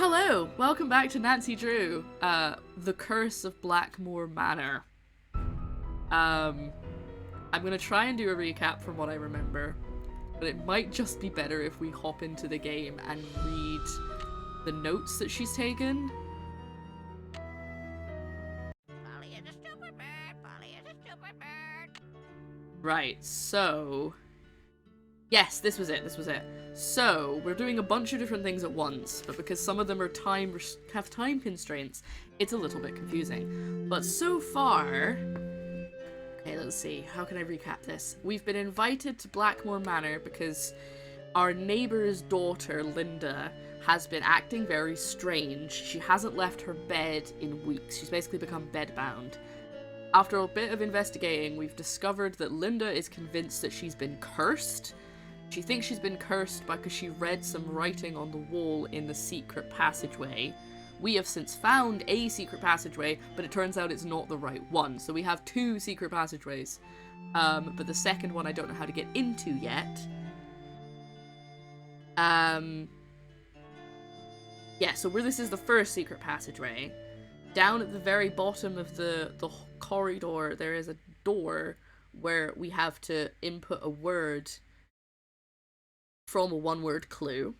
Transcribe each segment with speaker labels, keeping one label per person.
Speaker 1: Hello, welcome back to Nancy Drew, The Curse of Blackmoor Manor. I'm gonna try and do a recap from what I remember, but it might just be better if we hop into the game and read the notes that she's taken.
Speaker 2: Polly is a stupid bird, Polly is a stupid bird.
Speaker 1: Right, so... Yes, this was it. So, we're doing a bunch of different things at once, but because some of them are have time constraints, it's a little bit confusing. But so far... Okay, let's see. How can I recap this? We've been invited to Blackmoor Manor because our neighbour's daughter, Linda, has been acting very strange. She hasn't left her bed in weeks. She's basically become bedbound. After a bit of investigating, we've discovered that Linda is convinced that she's been cursed. She thinks she's been cursed because she read some writing on the wall in the secret passageway. We have since found a secret passageway, but it turns out it's not the right one. So we have two secret passageways. But the second one I don't know how to get into yet. Yeah, so this is the first secret passageway. Down at the very bottom of the corridor, there is a door where we have to input a word from a one-word clue.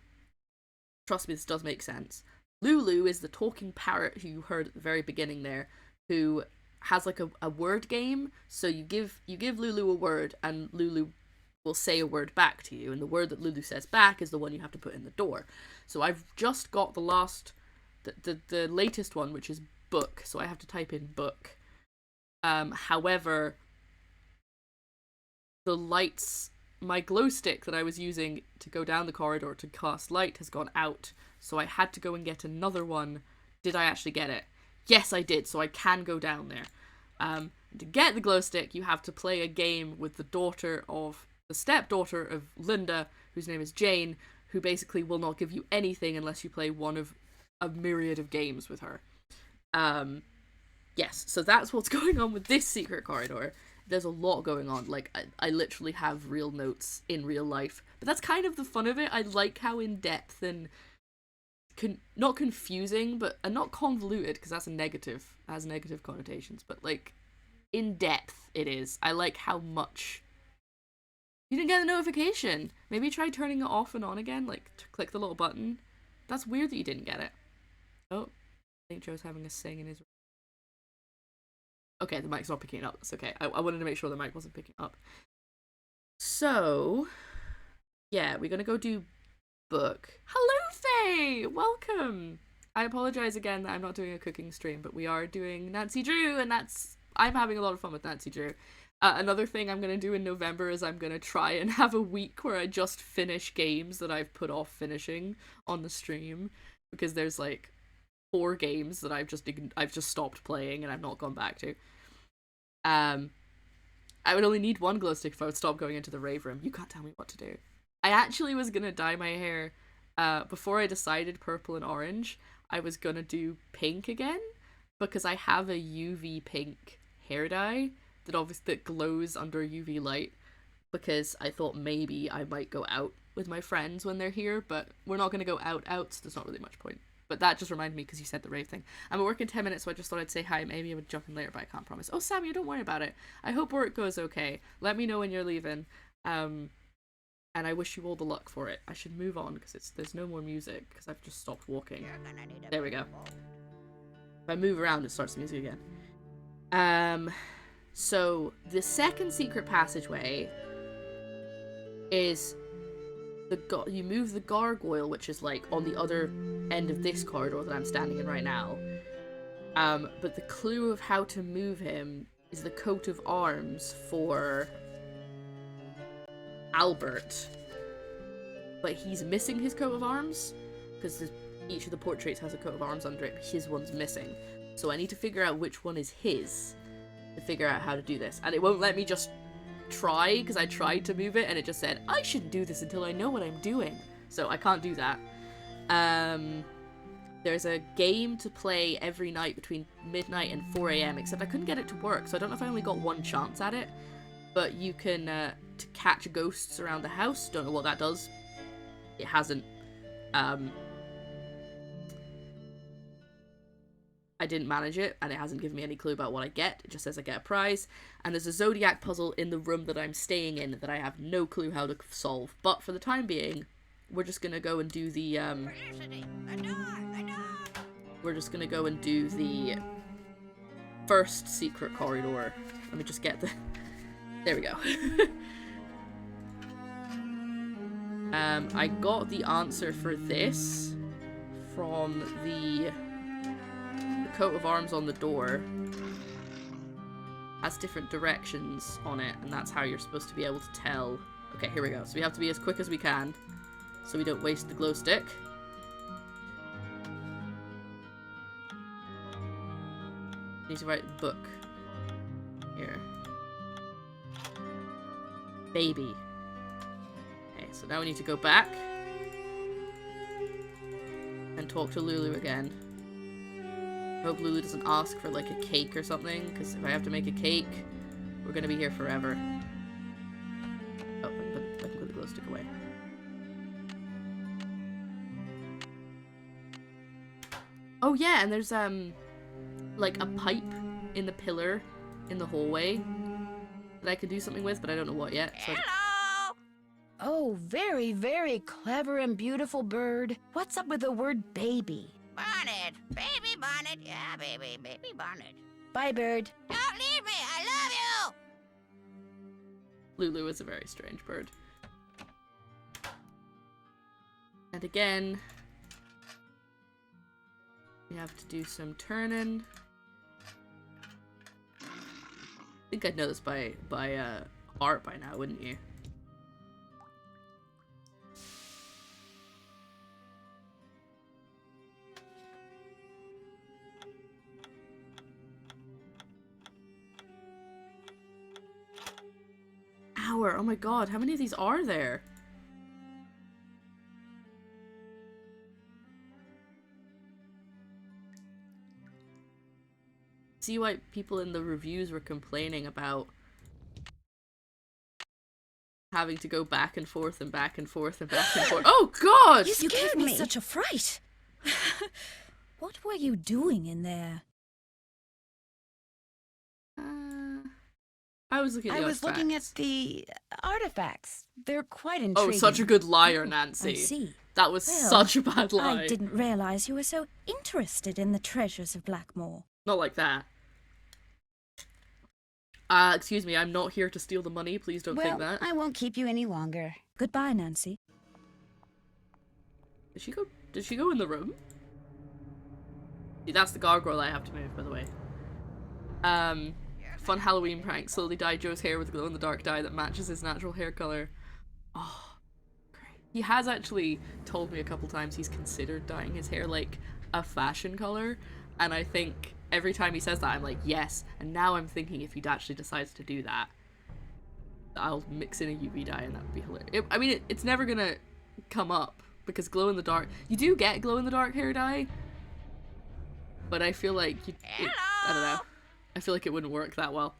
Speaker 1: Trust me, this does make sense. Lulu is the talking parrot who you heard at the very beginning there, who has like a word game. So you give Lulu a word, and Lulu will say a word back to you, and the word that Lulu says back is the one you have to put in the door. So I've just got the latest one, which is book, so I have to type in book. However, the lights, my glow stick that I was using to go down the corridor to cast light has gone out, so I had to go and get another one. Did I actually get it? Yes, I did, so I can go down there. To get the glow stick, you have to play a game with the stepdaughter of Linda, whose name is Jane, who basically will not give you anything unless you play one of a myriad of games with her. Yes, so that's what's going on with this secret corridor. There's a lot going on. Like, I literally have real notes in real life. But that's kind of the fun of it. I like how in-depth and not confusing, but and not convoluted, because that's a negative. It has negative connotations. But, like, in-depth it is. I like how much... You didn't get a notification. Maybe try turning it off and on again. Like, click the little button. That's weird that you didn't get it. Oh, I think Joe's having a sing in his room. Okay, the mic's not picking it up. That's okay. I wanted to make sure the mic wasn't picking up. So, yeah, we're gonna go do book. Hello, Faye! Welcome! I apologize again that I'm not doing a cooking stream, but we are doing Nancy Drew, and I'm having a lot of fun with Nancy Drew. Another thing I'm gonna do in November is I'm gonna try and have a week where I just finish games that I've put off finishing on the stream, because there's like 4 games that I've just stopped playing and I've not gone back to. I would only need one glow stick if I would stop going into the rave room. You can't tell me what to do. I actually was gonna dye my hair before I decided purple and orange. I was gonna do pink again because I have a UV pink hair dye that glows under UV light, because I thought maybe I might go out with my friends when they're here, but we're not gonna go out, so there's not really much point. But that just reminded me because you said the rave thing. I'm at work in 10 minutes, so I just thought I'd say hi. Maybe I would jump in later, but I can't promise. Oh, Sammy, don't worry about it. I hope work goes okay. Let me know when you're leaving. And I wish you all the luck for it. I should move on because there's no more music because I've just stopped walking. There we go. If I move around, it starts the music again. So the second secret passageway is... you move the gargoyle, which is like on the other end of this corridor that I'm standing in right now. But the clue of how to move him is the coat of arms for Albert. But he's missing his coat of arms because each of the portraits has a coat of arms under it. But his one's missing. So I need to figure out which one is his to figure out how to do this. And it won't let me just try, because I tried to move it and it just said I shouldn't do this until I know what I'm doing, so I can't do that. There's a game to play every night between midnight and 4 a.m, except I couldn't get it to work, so I don't know if I only got one chance at it. But you can to catch ghosts around the house. Don't know what that does. It hasn't I didn't manage it, and it hasn't given me any clue about what I get. It just says I get a prize. And there's a Zodiac puzzle in the room that I'm staying in that I have no clue how to solve. But for the time being, we're just gonna go and do the, we're just gonna go and do the first secret corridor. Let me just get the... There we go. I got the answer for this from the coat of arms on the door. Has different directions on it, and that's how you're supposed to be able to tell. Okay, here we go. So we have to be as quick as we can, so we don't waste the glow stick. Need to write the book. Here. Baby. Okay, so now we need to go back and talk to Lulu again. I hope Lulu doesn't ask for like a cake or something, because if I have to make a cake, we're gonna be here forever. Oh, I can put the glow stick away. Oh yeah, and there's like a pipe in the pillar in the hallway that I could do something with, but I don't know what yet. So
Speaker 2: Hello!
Speaker 3: Oh, very, very clever and beautiful bird. What's up with the word baby?
Speaker 2: Bonnet. Baby bonnet. Yeah, baby bonnet.
Speaker 3: Bye, bird.
Speaker 2: Don't leave me. I love you.
Speaker 1: Lulu is a very strange bird. And again, we have to do some turning. I think I'd know this by art by now, wouldn't you? Hour. Oh my god, how many of these are there? See why people in the reviews were complaining about having to go back and forth and back and forth and back and forth. Oh god!
Speaker 3: You gave me such a fright. What were you doing in there?
Speaker 1: I was looking at the
Speaker 3: I was looking at
Speaker 1: artifacts.
Speaker 3: the artifacts. They're quite intriguing.
Speaker 1: Oh, such a good liar, Nancy.
Speaker 3: I see.
Speaker 1: That was
Speaker 3: Well,
Speaker 1: such a bad lie.
Speaker 3: I didn't realize you were so interested in the treasures of Blackmoor.
Speaker 1: Not like that. Excuse me, I'm not here to steal the money. Please don't think that.
Speaker 3: I won't keep you any longer. Goodbye, Nancy.
Speaker 1: Did she go? Did she go in the room? See, that's the gargoyle I have to move, by the way. Fun Halloween prank. Slowly dye Joe's hair with a glow-in-the-dark dye that matches his natural hair color. Oh, great. He has actually told me a couple times he's considered dyeing his hair like a fashion color, and I think every time he says that, I'm like, yes. And now I'm thinking if he actually decides to do that, I'll mix in a UV dye, and that would be hilarious. I mean, it's never gonna come up because glow-in-the-dark. You do get glow-in-the-dark hair dye, but I feel like I don't know. I feel like it wouldn't work that well.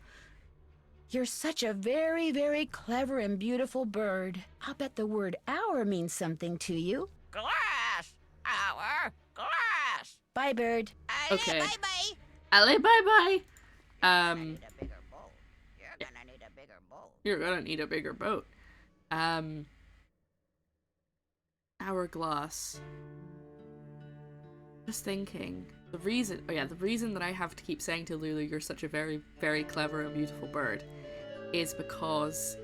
Speaker 3: You're such a very, very clever and beautiful bird. I'll bet the word hour means something to you.
Speaker 2: Glass. Our glass.
Speaker 3: Bye, bird.
Speaker 1: Okay.
Speaker 2: Bye-bye.
Speaker 1: Allez, bye-bye!
Speaker 2: I need a bigger boat. You're gonna need a bigger boat.
Speaker 1: You're gonna need a bigger boat. Hourglass. Just thinking. The reason that I have to keep saying to Lulu, you're such a very, very clever and beautiful bird, is because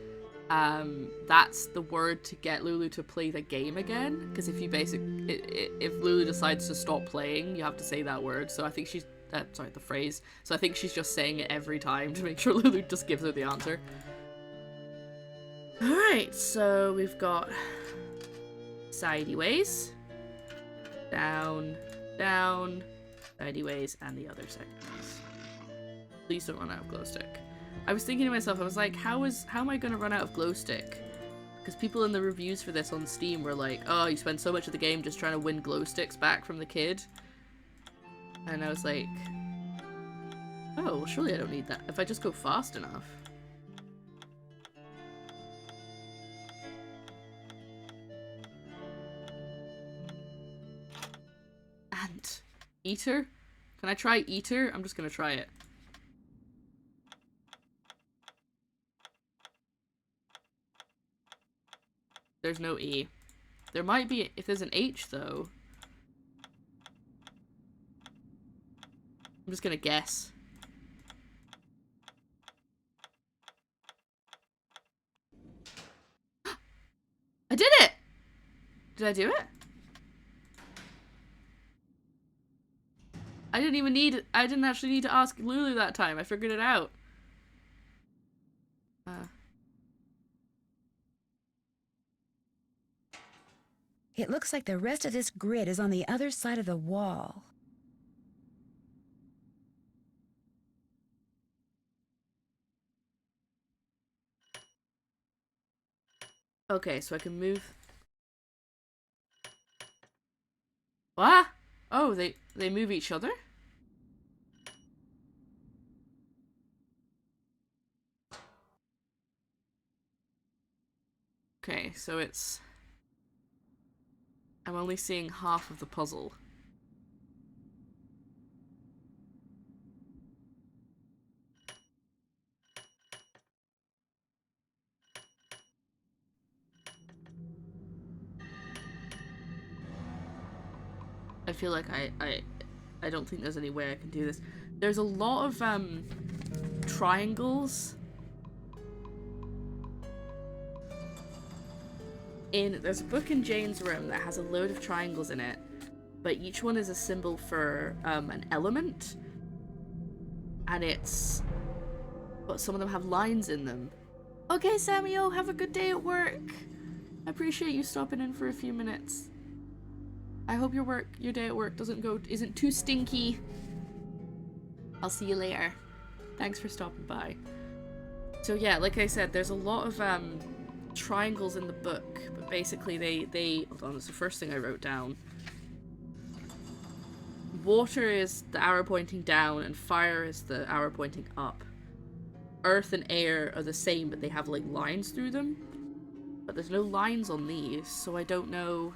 Speaker 1: that's the word to get Lulu to play the game again. Because if Lulu decides to stop playing, you have to say that word. So I think she's, sorry, the phrase. So I think she's just saying it every time to make sure Lulu just gives her the answer. Alright, so we've got sideways, down, down, sideways, and the other sideways. Please don't run out of glow stick. I was thinking to myself, I was like, how am I gonna run out of glow stick? Because people in the reviews for this on Steam were like, oh, you spend so much of the game just trying to win glow sticks back from the kid. And I was like, oh, well, surely I don't need that if I just go fast enough. And eater? Can I try eater? I'm just gonna try it. There's no E. There might be, if there's an H though. I'm just gonna guess. I did it! Did I do it? I didn't actually need to ask Lulu that time. I figured it out.
Speaker 3: It looks like the rest of this grid is on the other side of the wall.
Speaker 1: Okay, so I can move. What? Oh, they move each other? Okay, so it's... I'm only seeing half of the puzzle. I feel like I don't think there's any way I can do this. There's a lot of triangles there's a book in Jane's room that has a load of triangles in it, but each one is a symbol for an element, and but some of them have lines in them. Okay, Samuel, have a good day at work. I appreciate you stopping in for a few minutes. I hope your day at work isn't too stinky. I'll see you later. Thanks for stopping by. So yeah, like I said, there's a lot of triangles in the book, but basically they hold on, it's the first thing I wrote down. Water is the arrow pointing down and fire is the arrow pointing up. Earth and air are the same, but they have like lines through them. But there's no lines on these, so I don't know.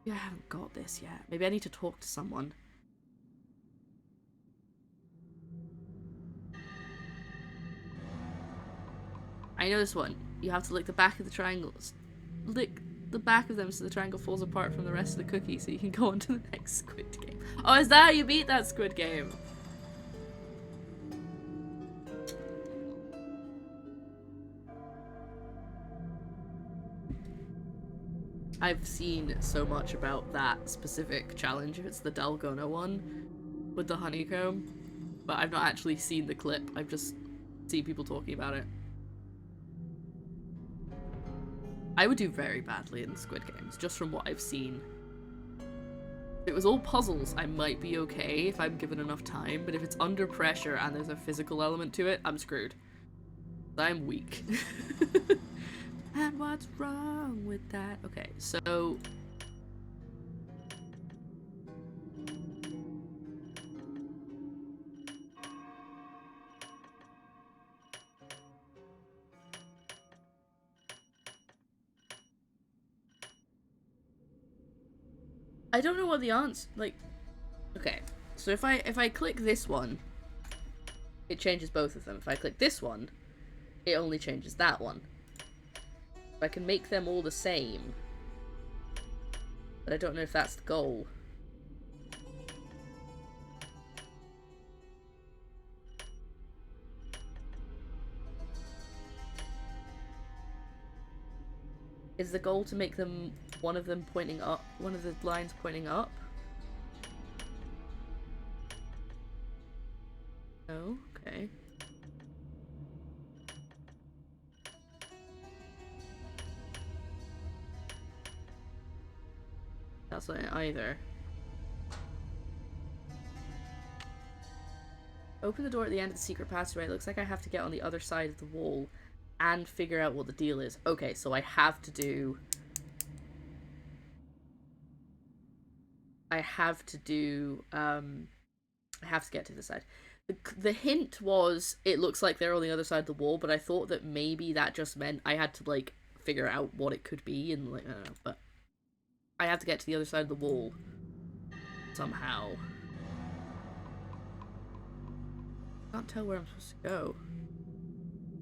Speaker 1: Yeah, I haven't got this yet. Maybe I need to talk to someone. I know this one. You have to lick the back of the triangles. Lick the back of them so the triangle falls apart from the rest of the cookie so you can go on to the next Squid Game. Oh, is that how you beat that Squid Game? I've seen so much about that specific challenge, if it's the Dalgona one with the honeycomb, but I've not actually seen the clip. I've just seen people talking about it. I would do very badly in the Squid Games, just from what I've seen. If it was all puzzles, I might be okay if I'm given enough time, but if it's under pressure and there's a physical element to it, I'm screwed. I'm weak. And what's wrong with that? Okay, so... I don't know what the answer, like, okay, so if I click this one, it changes both of them. If I click this one, it only changes that one. I can make them all the same, but I don't know if that's the goal. Is the goal to make them, one of them pointing up, one of the lines pointing up? No? Okay. That's not it either. Open the door at the end of the secret passageway. It looks like I have to get on the other side of the wall and figure out what the deal is. Okay, so I have to do... I have to get to the side. The hint was, it looks like they're on the other side of the wall, but I thought that maybe that just meant I had to, like, figure out what it could be, and, like, I don't know, but I have to get to the other side of the wall somehow. Can't tell where I'm supposed to go.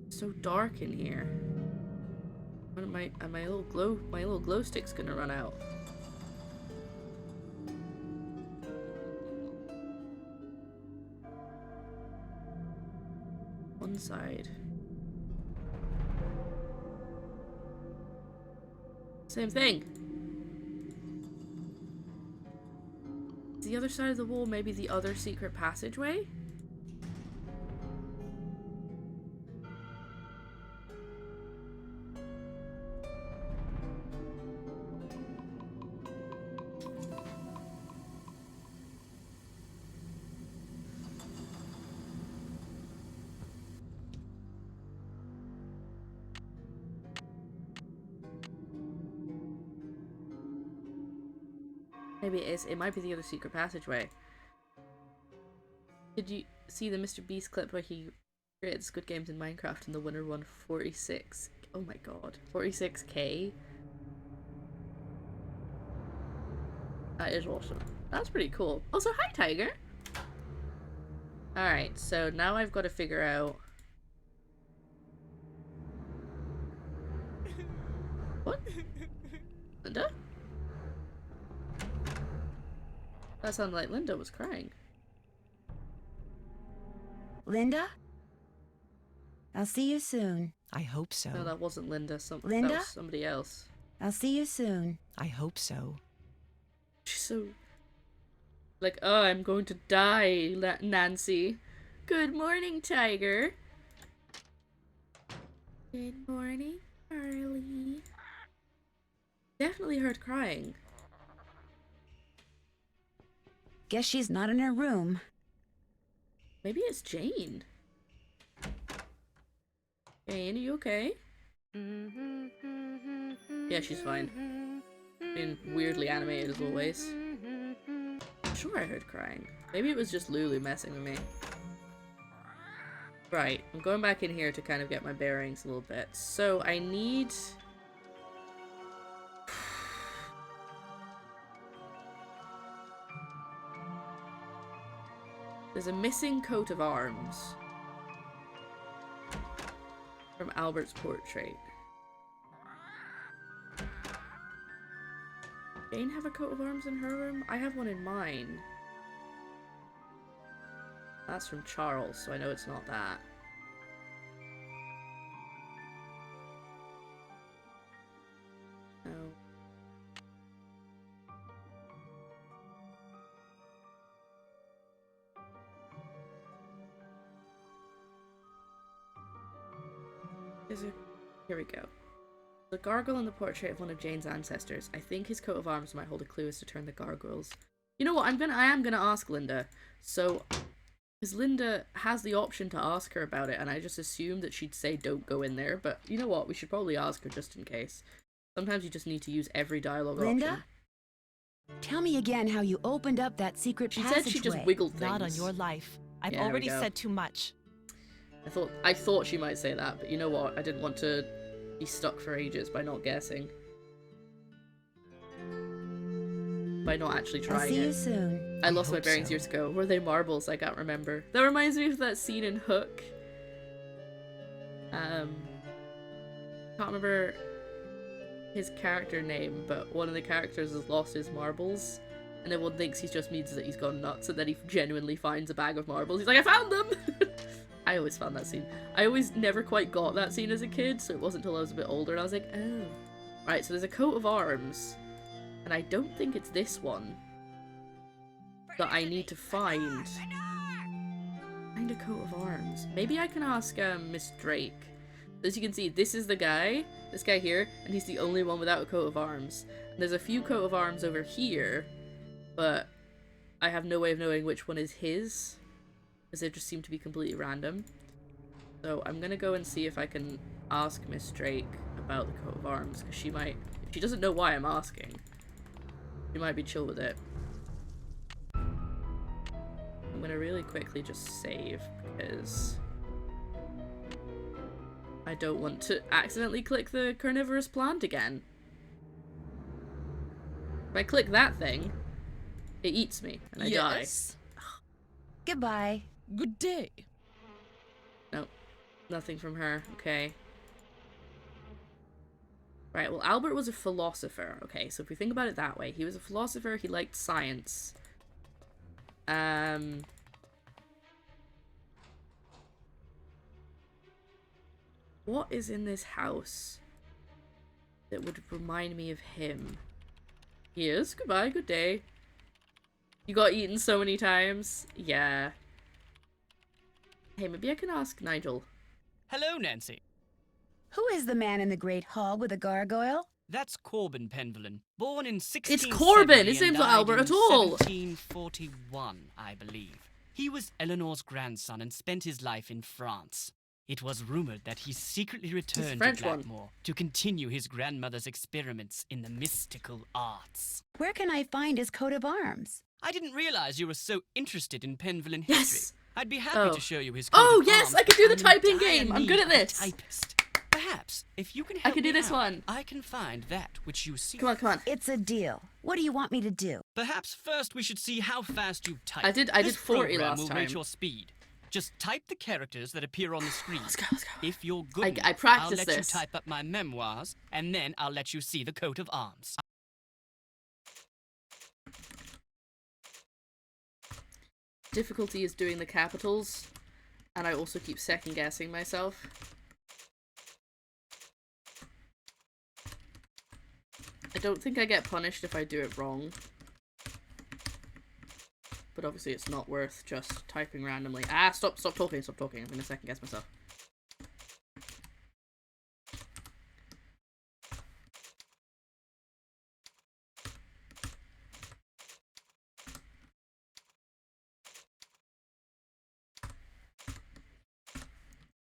Speaker 1: It's so dark in here. When am my little glow stick's gonna run out? One side. Same thing. Is the other side of the wall maybe the other secret passageway? Maybe it is. It might be the other secret passageway. Did you see the Mr. Beast clip where he created Squid Games in Minecraft and the winner won 46? Oh my god. 46k? That is awesome. That's pretty cool. Also, hi Tiger! Alright, so now I've got to figure out... What? Linda? That sounded like Linda was crying.
Speaker 3: Linda? I'll see you soon.
Speaker 4: I hope so.
Speaker 1: No, that wasn't Linda.
Speaker 3: Linda?
Speaker 1: That was somebody else.
Speaker 3: I'll see you soon.
Speaker 4: I hope so.
Speaker 1: She's so... Like, oh, I'm going to die, Nancy. Good morning, Tiger. Good morning, Charlie. Definitely heard crying.
Speaker 3: Guess she's not in her room.
Speaker 1: Maybe it's Jane. Jane, are you okay? Yeah, she's fine. Being weirdly animated as always. I'm sure I heard crying. Maybe it was just Lulu messing with me. Right, I'm going back in here to kind of get my bearings a little bit. So I need... There's a missing coat of arms from Albert's portrait. Jane have a coat of arms in her room? I have one in mine. That's from Charles, so I know it's not that. No. Here we go. The gargoyle in the portrait of one of Jane's ancestors. I think his coat of arms might hold a clue as to turn the gargoyles. You know what? I am gonna ask Linda. So, because Linda has the option to ask her about it, and I just assumed that she'd say don't go in there. But you know what? We should probably ask her just in case. Sometimes you just need to use every dialogue
Speaker 3: Linda?
Speaker 1: option.
Speaker 3: Tell me again how you opened up that secret
Speaker 1: She
Speaker 3: passageway.
Speaker 1: said she just wiggled things.
Speaker 4: Not on your life. I've
Speaker 1: Yeah, there we
Speaker 4: already
Speaker 1: go.
Speaker 4: said too much.
Speaker 1: I thought she might say that, but you know what? I didn't want to be stuck for ages by not guessing. By not actually
Speaker 3: I'll
Speaker 1: trying
Speaker 3: see you
Speaker 1: it.
Speaker 3: soon.
Speaker 1: I lost my
Speaker 4: hope
Speaker 1: bearings
Speaker 4: so.
Speaker 1: years ago. Were they marbles? I can't remember. That reminds me of that scene in Hook. Can't remember his character name, but one of the characters has lost his marbles. And everyone thinks he just means that he's gone nuts, and then he genuinely finds a bag of marbles. He's like, I found them! I always found that scene. I always never quite got that scene as a kid, so it wasn't until I was a bit older, and I was like, oh. Right, so there's a coat of arms, and I don't think it's this one that I need to find. Find a coat of arms. Maybe I can ask Miss Drake. As you can see, this is the guy, this guy here, and he's the only one without a coat of arms. And there's a few coat of arms over here, but I have no way of knowing which one is his, because they just seem to be completely random. So I'm gonna go and see if I can ask Miss Drake about the coat of arms, because she might, if she doesn't know why I'm asking, she might be chill with it. I'm gonna really quickly just save, because I don't want to accidentally click the carnivorous plant again. If I click that thing, it eats me, and I die.
Speaker 3: Goodbye.
Speaker 4: Good day.
Speaker 1: Nothing from her. Okay. Right, well, Albert was a philosopher. Okay, so if we think about it that way, he was a philosopher, he liked science. What is in this house that would remind me of him? Yes, goodbye, good day. You got eaten so many times? Yeah. Hey, maybe I can ask Nigel.
Speaker 5: Hello, Nancy.
Speaker 3: Who is the man in the great hall with the gargoyle?
Speaker 5: That's Corbin Penvellyn, born in 1670
Speaker 1: Corbin! His
Speaker 5: and
Speaker 1: name's not
Speaker 5: died
Speaker 1: Albert
Speaker 5: in
Speaker 1: at all!
Speaker 5: 1741, I believe. He was Eleanor's grandson and spent his life in France. It was rumored that he secretly returned to
Speaker 1: French one.
Speaker 5: Blackmoor to continue his grandmother's experiments in the mystical arts.
Speaker 3: Where can I find his coat of arms?
Speaker 5: I didn't realize you were so interested in Penvellyn
Speaker 1: Yes!
Speaker 5: history. I'd be happy
Speaker 1: Oh.
Speaker 5: to show you his coat
Speaker 1: Oh,
Speaker 5: of
Speaker 1: yes!
Speaker 5: arms.
Speaker 1: I can do the
Speaker 5: I'm in
Speaker 1: typing
Speaker 5: dire
Speaker 1: game! I'm good at
Speaker 5: need of a
Speaker 1: this!
Speaker 5: Typist. Perhaps, if you can help
Speaker 1: can do
Speaker 5: me
Speaker 1: this
Speaker 5: out,
Speaker 1: one.
Speaker 5: I can find that which you seek.
Speaker 1: Come on, come on.
Speaker 3: It's a deal. What do you want me to do?
Speaker 5: Perhaps first we should see how fast you type.
Speaker 1: I did
Speaker 5: This
Speaker 1: 40
Speaker 5: program
Speaker 1: last
Speaker 5: will
Speaker 1: time.
Speaker 5: rate your speed. Just type the characters that appear on the screen.
Speaker 1: Let's go.
Speaker 5: If you're good,
Speaker 1: I
Speaker 5: enough,
Speaker 1: practiced
Speaker 5: I'll let
Speaker 1: this.
Speaker 5: you type up my memoirs, and then I'll let you see the coat of arms.
Speaker 1: Difficulty is doing the capitals, and I also keep second guessing myself. I don't think I get punished if I do it wrong. But obviously it's not worth just typing randomly. Ah, stop talking. I'm gonna second guess myself.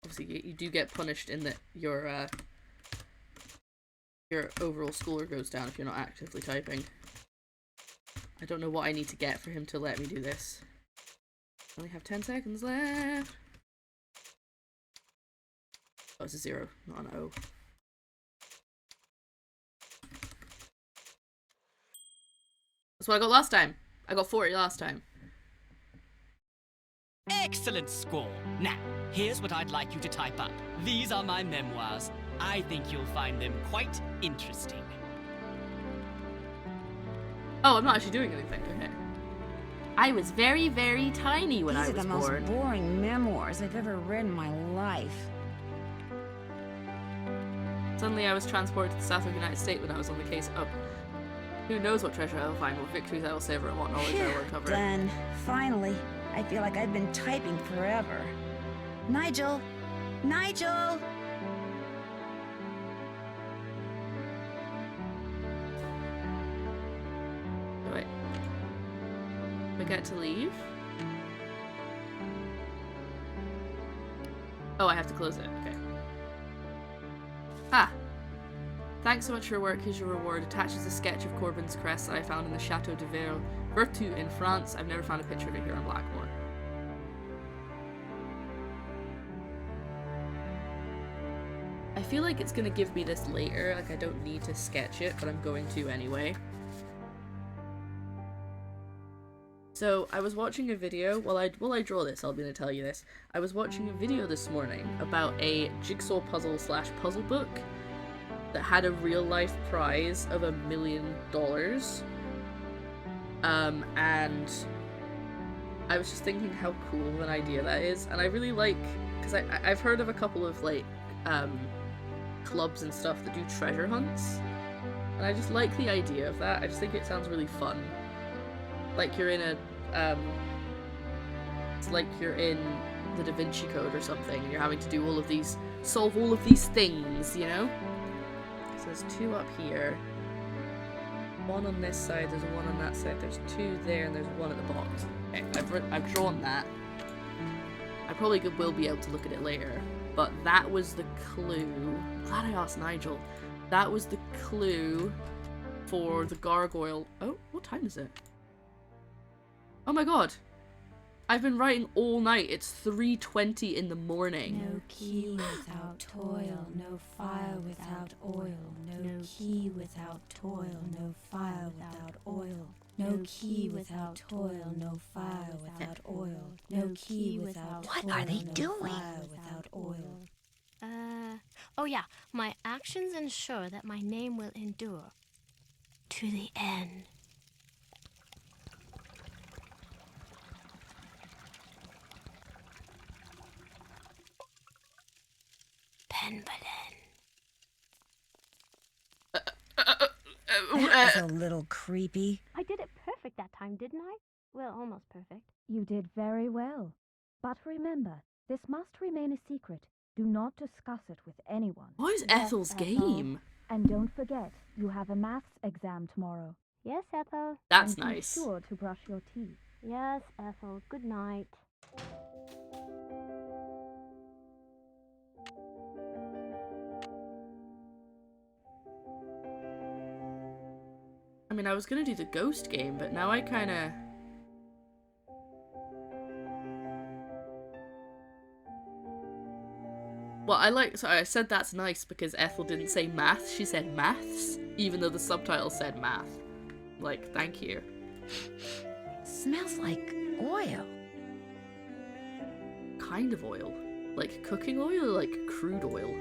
Speaker 1: Obviously you do get punished in that your overall score goes down if you're not actively typing. I don't know what I need to get for him to let me do this. I only have 10 seconds left. Oh, it's a 0, not an O. That's what I got last time. I got 40 last time.
Speaker 5: Excellent score. Now, here's what I'd like you to type up. These are my memoirs. I think you'll find them quite interesting.
Speaker 1: Oh, I'm not actually doing anything. Okay. I was very, very tiny when I
Speaker 3: These
Speaker 1: was
Speaker 3: are the most
Speaker 1: born.
Speaker 3: boring memoirs I've ever read in my life.
Speaker 1: Suddenly I was transported to the south of the United States when I was on the case up. Who knows what treasure I will find, what victories I will savor, and what knowledge I will recover.
Speaker 3: Done. Finally. I feel like I've been typing forever. Nigel! Nigel!
Speaker 1: Wait. Forget to leave? Oh, I have to close it. Okay. Ah! Thanks so much for your work. Here's your reward. Attaches a sketch of Corbin's crest that I found in the Chateau de Vertu in France. I've never found a picture of it here in Blackmoor. I feel like it's gonna give me this later. Like, I don't need to sketch it, but I'm going to anyway. So, I was watching a video, while I draw this, I'll be able to tell you this. I was watching a video this morning about a jigsaw puzzle / puzzle book that had a real life prize of $1 million. And I was just thinking how cool of an idea that is. And I really like, because I've heard of a couple of like, clubs and stuff that do treasure hunts. And I just like the idea of that. I just think it sounds really fun. Like you're in a, it's like you're in the Da Vinci Code or something, and you're having to do all of these, solve all of these things, you know? So there's 2 up here. 1 on this side, there's 1 on that side, there's 2 there, and there's 1 at the bottom. Okay, I've drawn that. I probably will be able to look at it later, but that was the clue. I'm glad I asked Nigel. That was the clue for the gargoyle. Oh, what time is it? Oh my god. I've been writing all night. It's 3:20 in the morning.
Speaker 6: No key without toil, no fire without oil. No key without toil, no fire without oil. No key without toil, no fire without oil. No key without
Speaker 3: What
Speaker 6: toil,
Speaker 3: are they
Speaker 6: no
Speaker 3: doing?
Speaker 6: fire without oil.
Speaker 7: Oh yeah, my actions ensure that my name will endure to the end. Penbelen.
Speaker 3: That was a little creepy.
Speaker 7: I did it perfect that time, didn't I? Well, almost perfect.
Speaker 6: You did very well. But remember, this must remain a secret. Do not discuss it with anyone.
Speaker 1: What is
Speaker 6: Yes,
Speaker 1: Ethel's
Speaker 6: Ethel.
Speaker 1: game?
Speaker 6: And don't forget, you have a maths exam tomorrow.
Speaker 7: Yes, Ethel.
Speaker 1: That's
Speaker 6: And
Speaker 1: nice.
Speaker 6: Be sure to brush your teeth.
Speaker 7: Yes, Ethel. Good night.
Speaker 1: I mean, I was gonna do the ghost game, but now I kinda... Well, I said that's nice because Ethel didn't say math, she said maths, even though the subtitle said math. Like, thank you.
Speaker 3: Smells like oil.
Speaker 1: Kind of oil. Like cooking oil or like crude oil?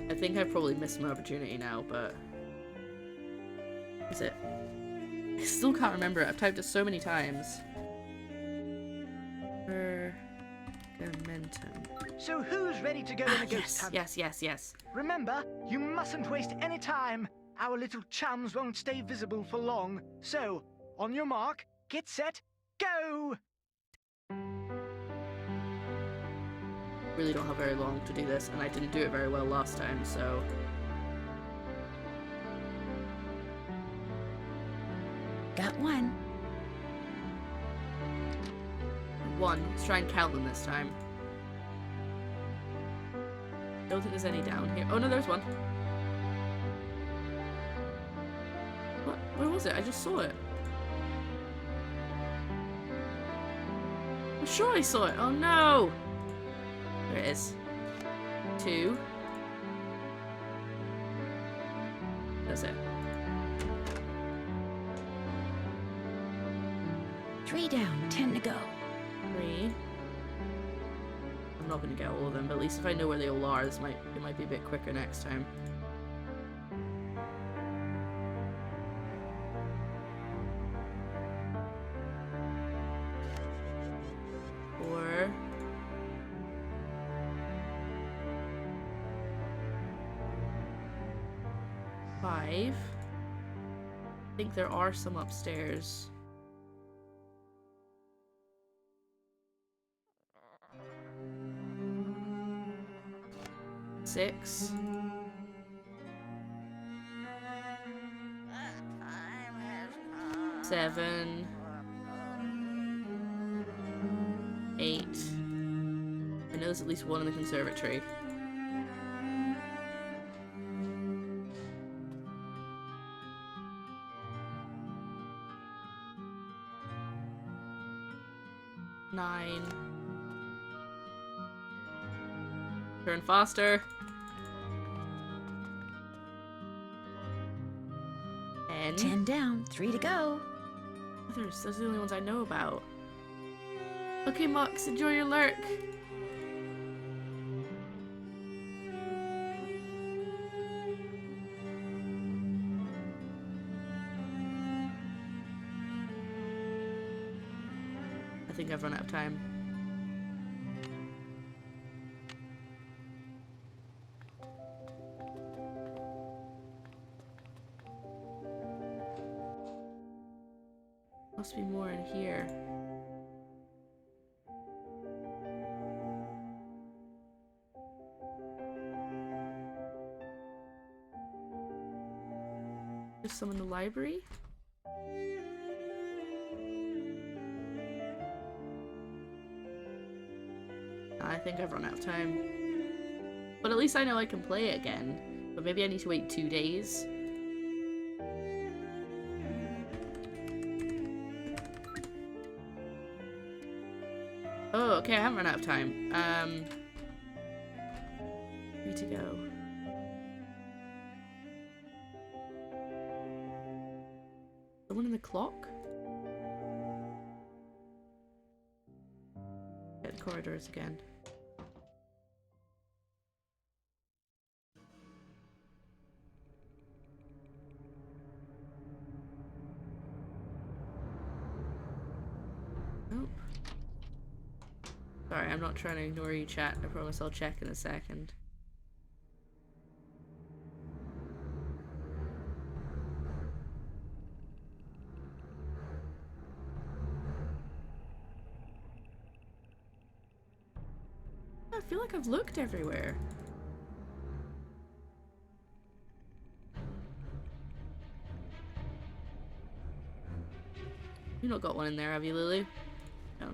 Speaker 1: I think I've probably missed my opportunity now, but... Is it? I still can't remember it. I've typed it so many times. Pergamentum.
Speaker 8: So who's ready to go on a ghost hunt?
Speaker 1: Yes.
Speaker 8: Remember, you mustn't waste any time. Our little chums won't stay visible for long. So, on your mark, get set, go!
Speaker 1: Really don't have very long to do this, and I didn't do it very well last time, so...
Speaker 3: Got one.
Speaker 1: One. Let's try and count them this time. Don't think there's any down here. Oh no, there's one. What? Where was it? I just saw it. I'm sure I saw it. Oh no! There it is. 2. That's it.
Speaker 3: 3 down, 10 to go.
Speaker 1: 3. I'm not gonna get all of them, but at least if I know where they all are, it might be a bit quicker next time. Four. 5. I think there are some upstairs. 6.
Speaker 2: The time has come.
Speaker 1: 7. 8. I know there's at least one in the conservatory. 9. Turn faster. 10.
Speaker 3: 10 down, 3 to go.
Speaker 1: Those are the only ones I know about. Okay, Mux, enjoy your lurk. I think I've run out of time. Must be more in here. There's some in the library. I think I've run out of time. But at least I know I can play it again. But maybe I need to wait 2 days. Oh, okay, I haven't run out of time. 3 to go. The one in the clock? Get the corridors again. Nope. Sorry, I'm not trying to ignore you, chat. I promise I'll check in a second. I feel like I've looked everywhere. You not got one in there, have you, Lily? No.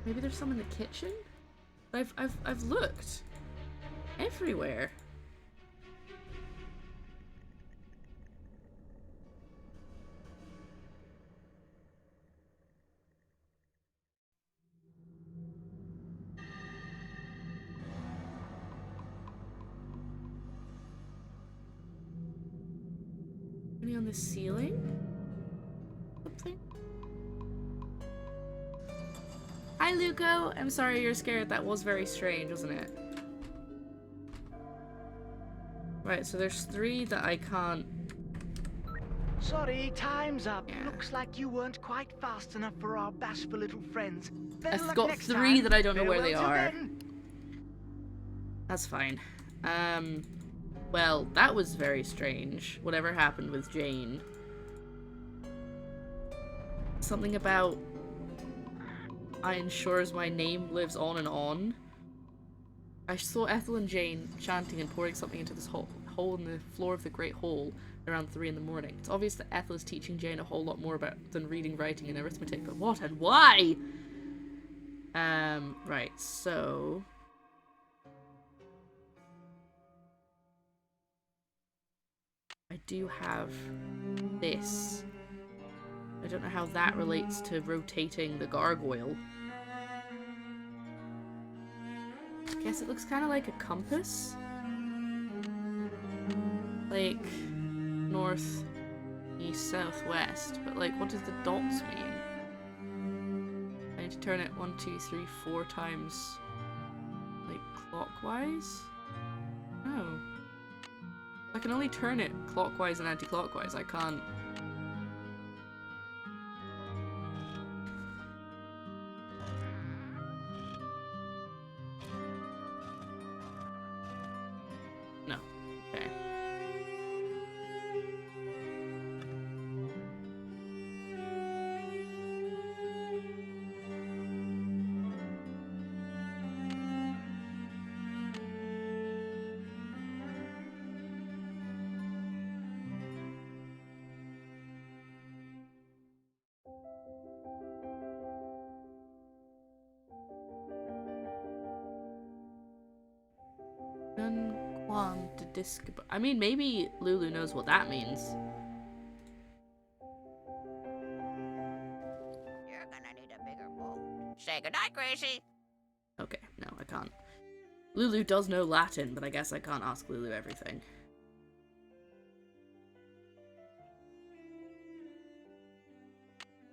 Speaker 1: Maybe there's some in the kitchen? I've looked everywhere. Any on the ceiling? Something? Hi, Luco. I'm sorry you're scared. That was very strange, wasn't it? Right, so there's 3 that I can't...
Speaker 8: Sorry, time's up.
Speaker 1: Yeah.
Speaker 8: Looks like you weren't quite fast enough for our bashful little friends. Better
Speaker 1: I've
Speaker 8: luck
Speaker 1: got
Speaker 8: next
Speaker 1: 3
Speaker 8: time.
Speaker 1: that I don't know where they
Speaker 8: Farewell till
Speaker 1: are.
Speaker 8: then.
Speaker 1: That's fine. Well, that was very strange. Whatever happened with Jane. Something about... I ensures my name lives on and on. I saw Ethel and Jane chanting and pouring something into this hole in the floor of the Great Hall around 3 in the morning. It's obvious that Ethel is teaching Jane a whole lot more than reading, writing, and arithmetic, but what and why? Right, so... I do have this. I don't know how that relates to rotating the gargoyle. I guess it looks kind of like a compass. Like, north, east, south, west. But like, what does the dots mean? I need to turn it 1, 2, 3, 4 times, like, clockwise? No. I can only turn it clockwise and anti-clockwise. I can't... No. Okay. I mean, maybe Lulu knows what that means.
Speaker 2: You're gonna need a bigger boat. Say goodnight, Gracie.
Speaker 1: Okay, no, I can't. Lulu does know Latin, but I guess I can't ask Lulu everything.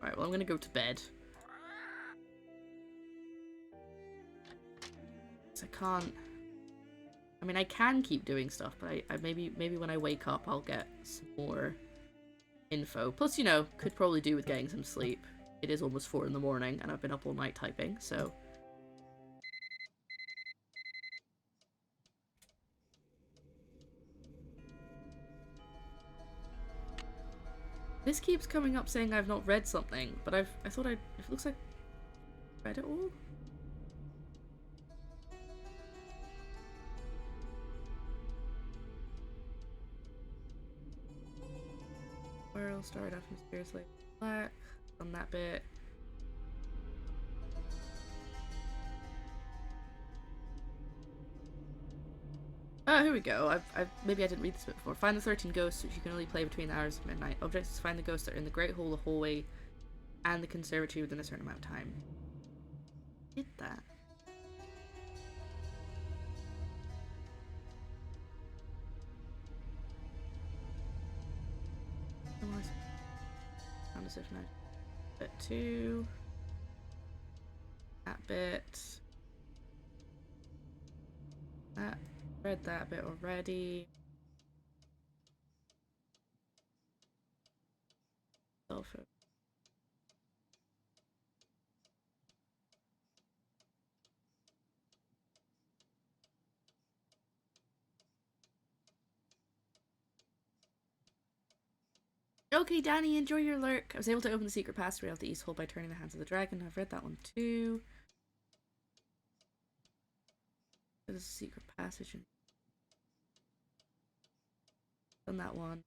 Speaker 1: Alright, well, I'm gonna go to bed. 'Cause I can't... I mean, I can keep doing stuff, but I maybe when I wake up, I'll get some more info. Plus, you know, could probably do with getting some sleep. It is almost 4 in the morning, and I've been up all night typing, so... This keeps coming up saying I've not read something, but I thought it looks like I read it all? World started off mysteriously black on that bit. Oh, here we go. Maybe I didn't read this bit before. Find the 13 ghosts, which you can only play between the hours of midnight. Objectives to find the ghosts that are in the Great Hall, the hallway, and the conservatory within a certain amount of time. Did that? Found a certain bit 2. That bit. That Read that bit already. Okay, Danny, enjoy your lurk. I was able to open the secret passageway off the east hole by turning the hands of the dragon. I've read that one too. There's a secret passage in. Done that one.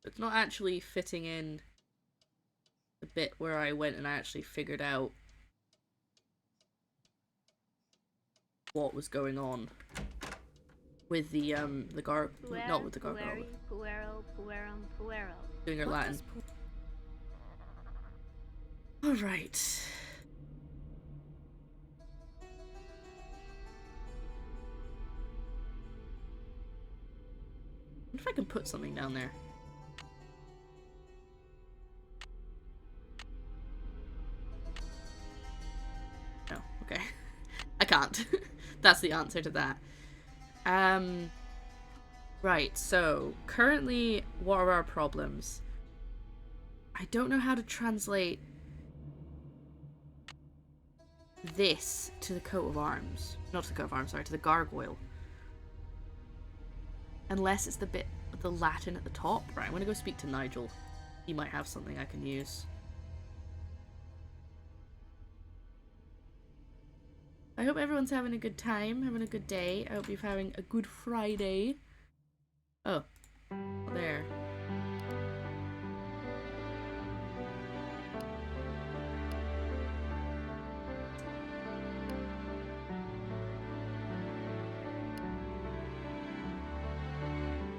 Speaker 1: It's not actually fitting in the bit where I went and I actually figured out what was going on with the not with the gargoyle. Doing her Latin. Alright. I wonder if I can put something down there. No, okay. I can't. That's the answer to that. Right, so currently what are our problems? I don't know how to translate this to the coat of arms. Not to the coat of arms, sorry, to the gargoyle. Unless it's the bit with the Latin at the top. Right, I'm gonna go speak to Nigel. He might have something I can use. I hope everyone's having a good time, having a good day. I hope you're having a good Friday. Oh, there.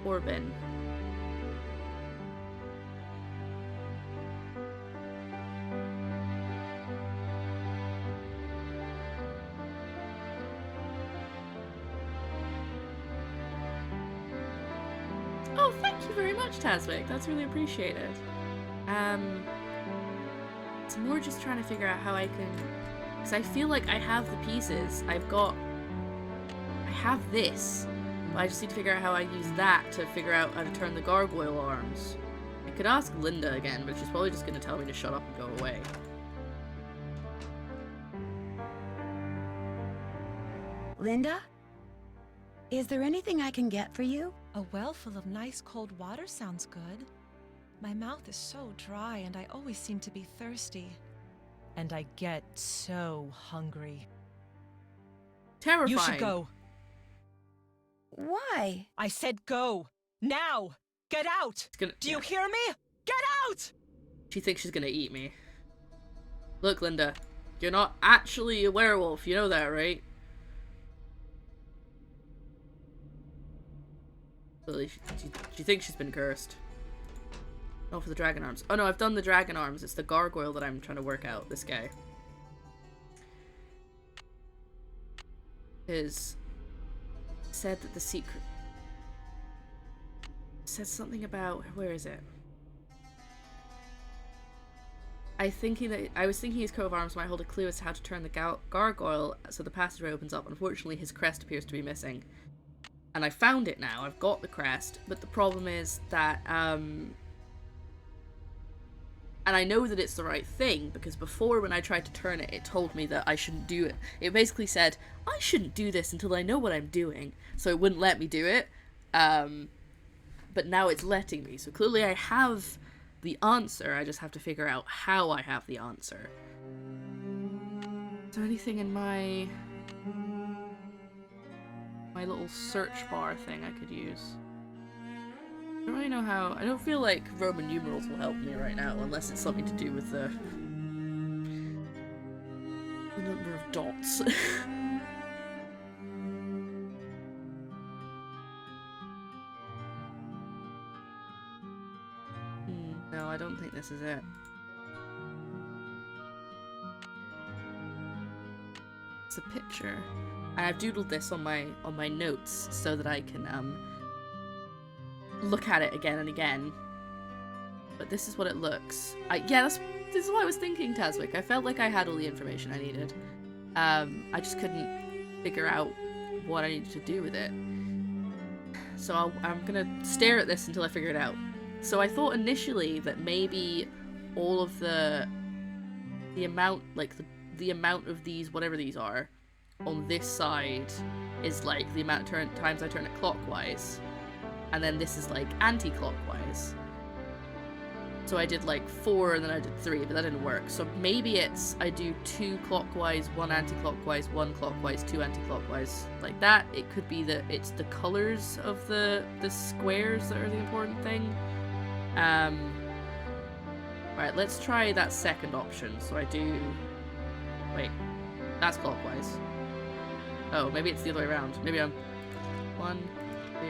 Speaker 1: Corbin. Oh, thank you very much, Tasvik. That's really appreciated. It's more just trying to figure out how I can... Because I feel like I have the pieces. I have this. But I just need to figure out how I use that to figure out how to turn the gargoyle arms. I could ask Linda again, but she's probably just going to tell me to shut up and go away.
Speaker 3: Linda? Is there anything I can get for you?
Speaker 4: A well full of nice cold water sounds good. My mouth is so dry and I always seem to be thirsty. And I get so hungry.
Speaker 1: Terrifying.
Speaker 4: You should go.
Speaker 3: Why?
Speaker 4: I said go. Now! Get out! Do you hear me? Get out!
Speaker 1: She thinks she's gonna eat me. Look, Linda. You're not actually a werewolf. You know that, right? Really, she thinks she's been cursed. Oh, for the dragon arms. Oh no, I've done the dragon arms. It's the gargoyle that I'm trying to work out. This guy. Said that the secret... Said something about... Where is it? I was thinking his coat of arms might hold a clue as to how to turn the gargoyle so the passageway opens up. Unfortunately, his crest appears to be missing. And I found it now. I've got the crest. But the problem is that... And I know that it's the right thing, because before when I tried to turn it, it told me that I shouldn't do it. It basically said, I shouldn't do this until I know what I'm doing. So it wouldn't let me do it. But now it's letting me. So clearly I have the answer. I just have to figure out how I have the answer. Is there anything in my little search bar thing I could use? I don't really know how. I don't feel like Roman numerals will help me right now, unless it's something to do with the number of dots. No, I don't think this is it. It's a picture. And I've doodled this on my notes so that I can look at it again and again. But this is what it looks. This is what I was thinking, Taswick. I felt like I had all the information I needed. I just couldn't figure out what I needed to do with it. So I'm gonna stare at this until I figure it out. So I thought initially that maybe all of the amount, like the amount of these, whatever these are, on this side is like the amount of times I turn it clockwise, and then this is like anti-clockwise. So I did like 4 and then I did 3, but that didn't work. So maybe it's I do 2 clockwise, 1 anti-clockwise, 1 clockwise, 2 anti-clockwise, like that. It could be that it's the colors of the squares that are the important thing. Right, let's try that second option. So I do... Wait, that's clockwise. Oh, maybe it's the other way around. Maybe I'm 1, 2,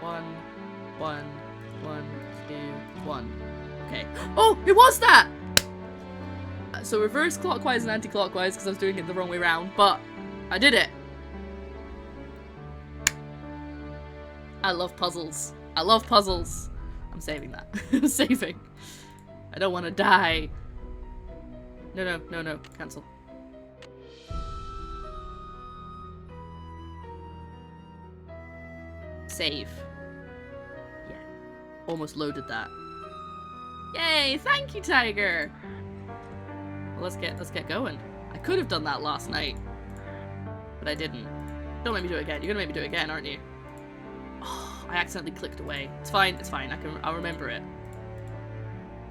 Speaker 1: 1, 1, 1, 2, 1. Okay. Oh, it was that! So reverse clockwise and anti-clockwise because I was doing it the wrong way around, but I did it. I love puzzles. I love puzzles. I'm saving that. I'm saving. I don't want to die. No. Cancel. Save. Yeah. Almost loaded that. Yay! Thank you, Tiger! Well, let's get going. I could have done that last night, but I didn't. Don't make me do it again. You're gonna make me do it again, aren't you? Oh, I accidentally clicked away. It's fine. It's fine. I'll remember it.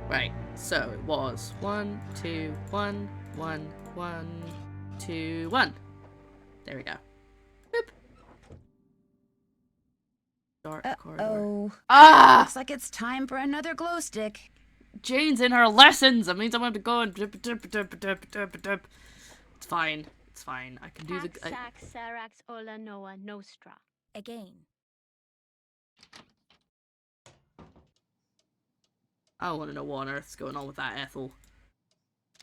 Speaker 1: Right. So it was 1, 2, 1, 1, 1, 2, 1. There we go. Boop. Dark corridor.
Speaker 3: Oh.
Speaker 1: Ah!
Speaker 3: Looks like it's time for another glow stick.
Speaker 1: Jane's in her lessons. That means I'm going to go and It's fine. It's fine. I can do the.
Speaker 7: Sax, Sarax, Ola, Noah, Nostra.
Speaker 6: Again.
Speaker 1: I want to know what on earth's going on with that Ethel.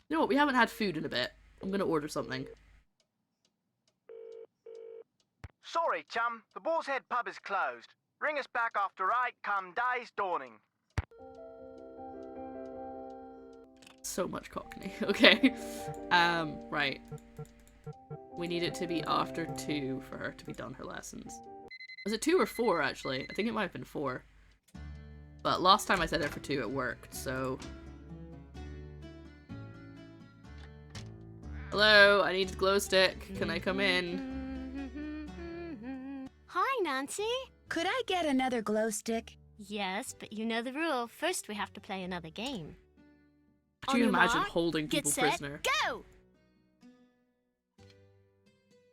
Speaker 1: You know what? We haven't had food in a bit. I'm going to order something.
Speaker 8: Sorry, chum. The Boar's Head pub is closed. Ring us back after 8 come day's dawning.
Speaker 1: So much Cockney. Okay. Right. We need it to be after 2 for her to be done her lessons. Was it 2 or 4, actually? I think it might have been 4. But last time I said it for 2, it worked, so... Hello, I need a glow stick. Can I come in?
Speaker 7: Hi, Nancy.
Speaker 3: Could I get another glow stick?
Speaker 7: Yes, but you know the rule. First, we have to play another game.
Speaker 1: Could
Speaker 7: On
Speaker 1: you
Speaker 7: your
Speaker 1: imagine
Speaker 7: mark,
Speaker 1: holding
Speaker 7: get
Speaker 1: people
Speaker 7: set,
Speaker 1: prisoner?
Speaker 7: go!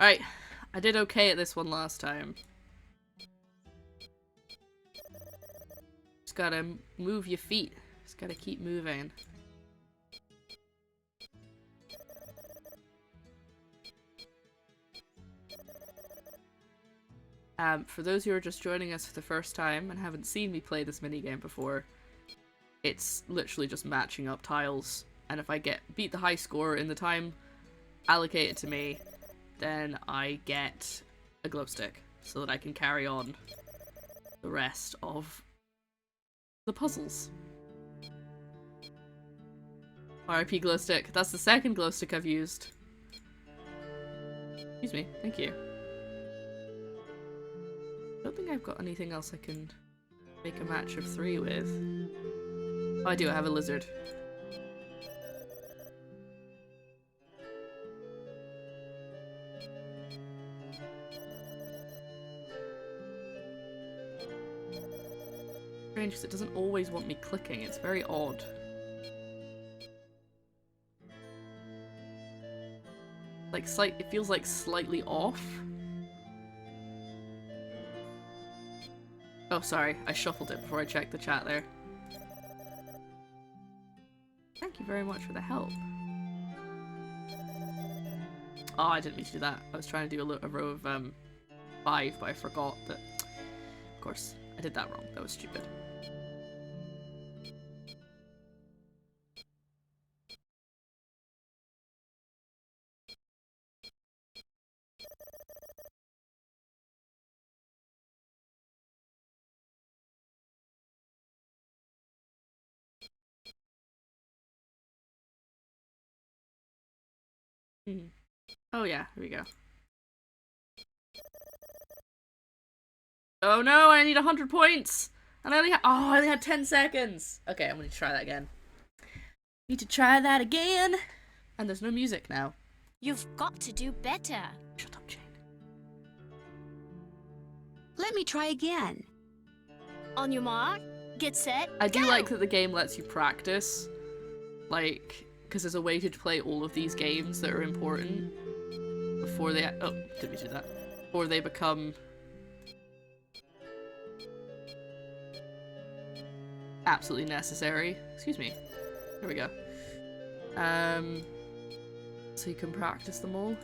Speaker 1: Right, I did okay at this one last time. Just gotta move your feet. Just gotta keep moving. For those who are just joining us for the first time and haven't seen me play this minigame before, it's literally just matching up tiles, and if I beat the high score in the time allocated to me, then I get a glow stick, so that I can carry on the rest of the puzzles. RIP glow stick. That's the second glow stick I've used. Excuse me. Thank you. I don't think I've got anything else I can make a match of 3 with. Oh, I do. I have a lizard. Strange because it doesn't always want me clicking. It's very odd. Like, it feels like slightly off. Oh, sorry. I shuffled it before I checked the chat there. Thank you very much for the help. Oh, I didn't mean to do that. I was trying to do a row of 5, but I forgot that... Of course, I did that wrong. That was stupid. Hmm. Oh yeah, here we go. Oh no, I need 100 points! And I only had 10 seconds! Okay, I'm gonna try that again. Need to try that again! And there's no music now.
Speaker 7: You've got to do better.
Speaker 1: Shut up, Jane.
Speaker 3: Let me try again.
Speaker 7: On your mark, get set,
Speaker 1: I do
Speaker 7: go!
Speaker 1: like that the game lets you practice. Like, because there's a way to play all of these games that are important before they... Oh, did we do that? Before they become... absolutely necessary. Excuse me. There we go. So you can practice them all.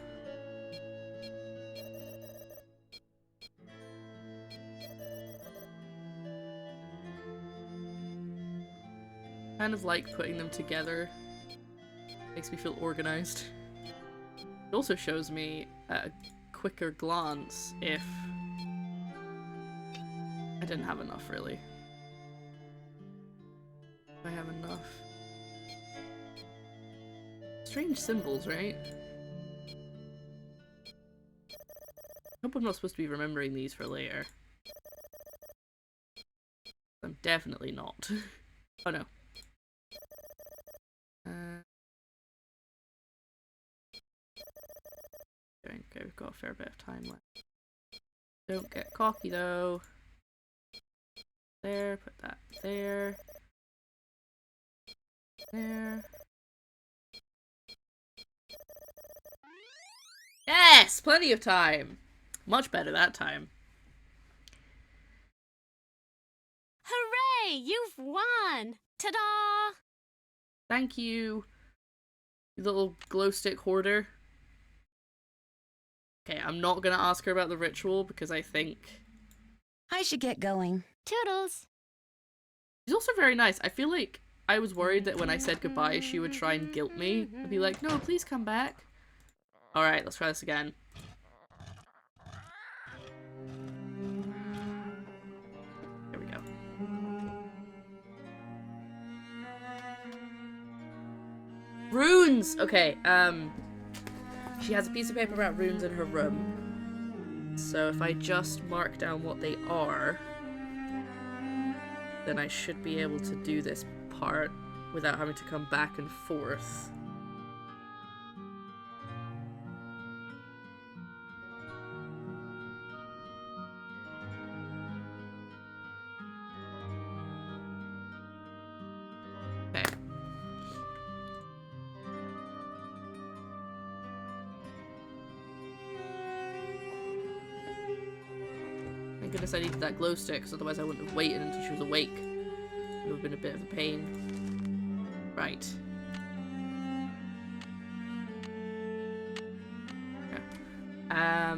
Speaker 1: Kind of like putting them together. Makes me feel organized. It also shows me at a quicker glance if I didn't have enough, really. If I have enough. Strange symbols, right? I hope I'm not supposed to be remembering these for later. I'm definitely not. Oh no. Okay, we've got a fair bit of time left. Don't get cocky though. There, put that there. There. Yes! Plenty of time! Much better that time.
Speaker 7: Hooray! You've won! Ta-da!
Speaker 1: Thank you, you little glow stick hoarder. Okay, I'm not gonna ask her about the ritual because I think...
Speaker 3: I should get going.
Speaker 7: Toodles!
Speaker 1: She's also very nice. I feel like I was worried that when I said goodbye she would try and guilt me. I'd be like, no, please come back. Alright, let's try this again. There we go. Runes! Okay, she has a piece of paper about runes in her room. So if I just mark down what they are, then I should be able to do this part without having to come back and forth. Okay. Thank goodness I needed that glow stick, because otherwise I wouldn't have waited until she was awake. It would have been a bit of a pain. Right. Yeah.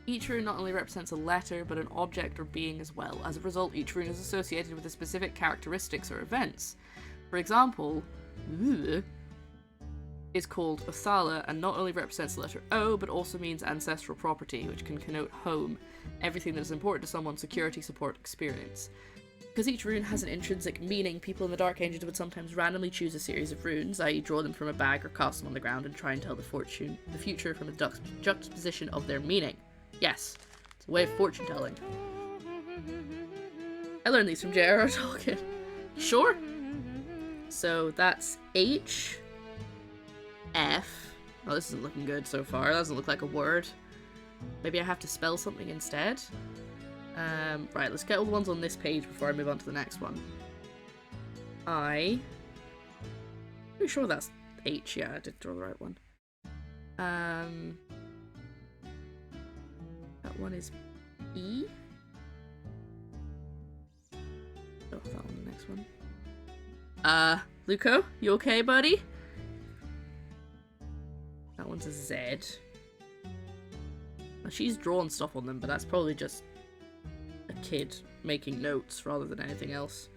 Speaker 1: Each rune not only represents a letter, but an object or being as well. As a result, each rune is associated with a specific characteristics or events. For example, is called Othala and not only represents the letter O, but also means ancestral property, which can connote home, everything that is important to someone's security, support, experience. Because each rune has an intrinsic meaning, people in the Dark Ages would sometimes randomly choose a series of runes, i.e. draw them from a bag or cast them on the ground and try and tell the future from the juxtaposition of their meaning. Yes, it's a way of fortune telling. I learned these from J.R.R. Tolkien. Sure. So that's H, F. Oh, this isn't looking good so far. That doesn't look like a word. Maybe I have to spell something instead. Right, let's get all the ones on this page before I move on to the next one. Pretty sure that's H. Yeah, I did draw the right one. That one is E. Oh, that one, the next one. Luco, you okay, buddy? That one's a Z. Now, she's drawn stuff on them, but that's probably just a kid making notes rather than anything else.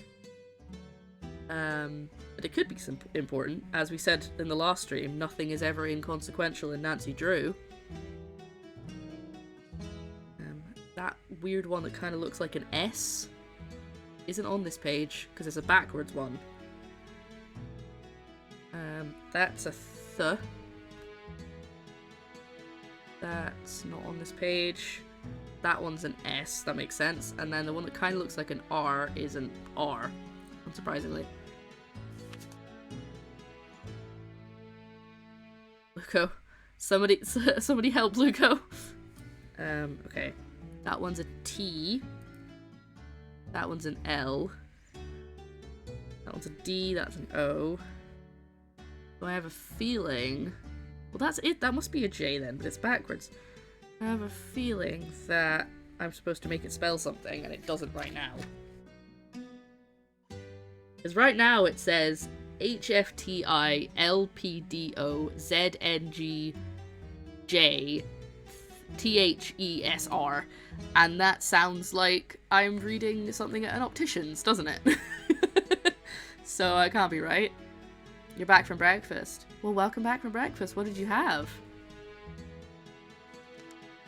Speaker 1: But it could be important. As we said in the last stream, nothing is ever inconsequential in Nancy Drew. that weird one that kind of looks like an S isn't on this page because it's a backwards one. That's a th. That's not on this page. That one's an S, that makes sense. And then the one that kind of looks like an R is an R, unsurprisingly. Luco. Somebody help Luco. Okay. That one's a T. That one's an L. That one's a D, that's an O. So I have a feeling... Well, that's it. That must be a J then, but it's backwards. I have a feeling that I'm supposed to make it spell something, and it doesn't right now. Because right now it says HFTILPDOZNGJTHESR, and that sounds like I'm reading something at an optician's, doesn't it? So I can't be right. You're back from breakfast. Well, welcome back from breakfast. What did you have?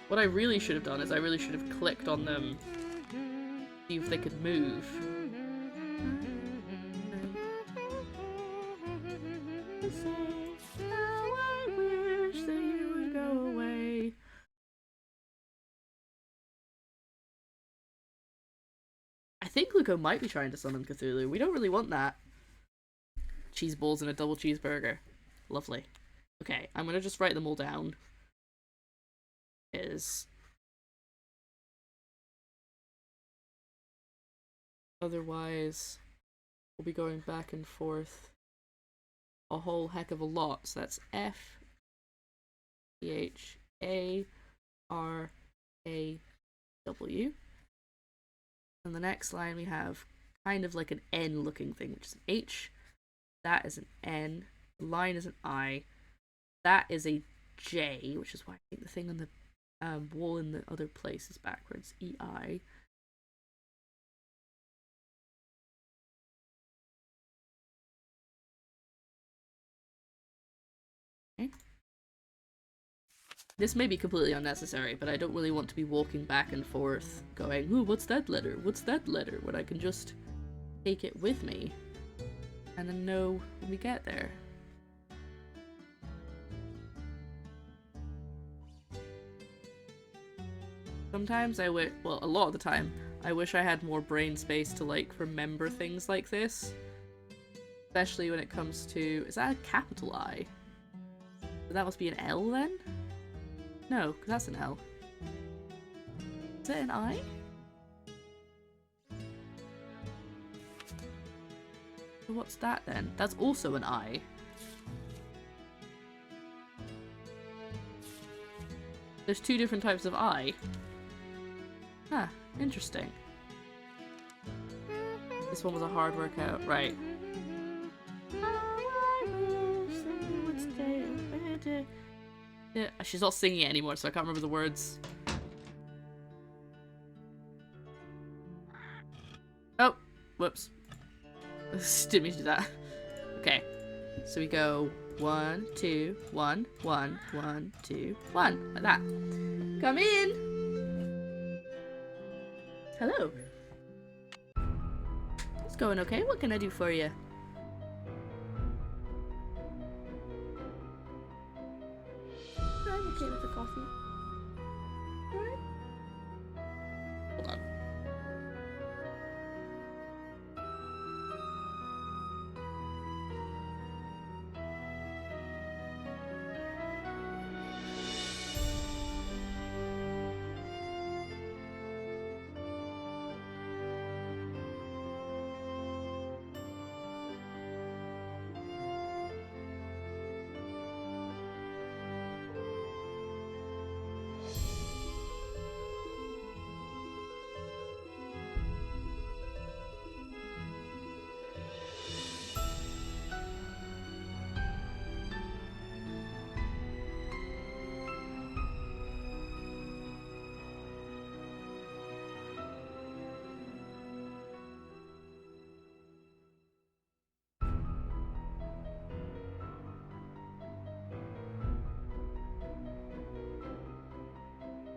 Speaker 1: What I really should have done is I really should have clicked on them, see if they could move. I wish that you would go away. I think Luco might be trying to summon Cthulhu. We don't really want that. Cheese balls and a double cheeseburger. Lovely. Okay, I'm gonna just write them all down. Otherwise, we'll be going back and forth a whole heck of a lot. So that's F, H, A, R, A, W. And the next line we have kind of like an N looking thing, which is an H. That is an N. The line is an I. That is a J, which is why I think the thing on the wall in the other place is backwards. E-I. Okay. This may be completely unnecessary, but I don't really want to be walking back and forth going, ooh, what's that letter? What's that letter? When I can just take it with me and then know when we get there. Sometimes I wish, well, a lot of the time, I wish I had more brain space to, like, remember things like this. Especially when it comes to, is that a capital I? So that must be an L then? No, because that's an L. Is it an I? So what's that then? That's also an I. There's two different types of I. Huh, interesting. This one was a hard workout, right. Yeah, she's not singing it anymore, so I can't remember the words. Oh, whoops. Didn't mean to do that. Okay, so we go 1, 2, 1, 1, 1, 2, 1, like that. Come in! Hello. It's going okay. What can I do for you? I'm okay with the coffee. Alright. Hold on.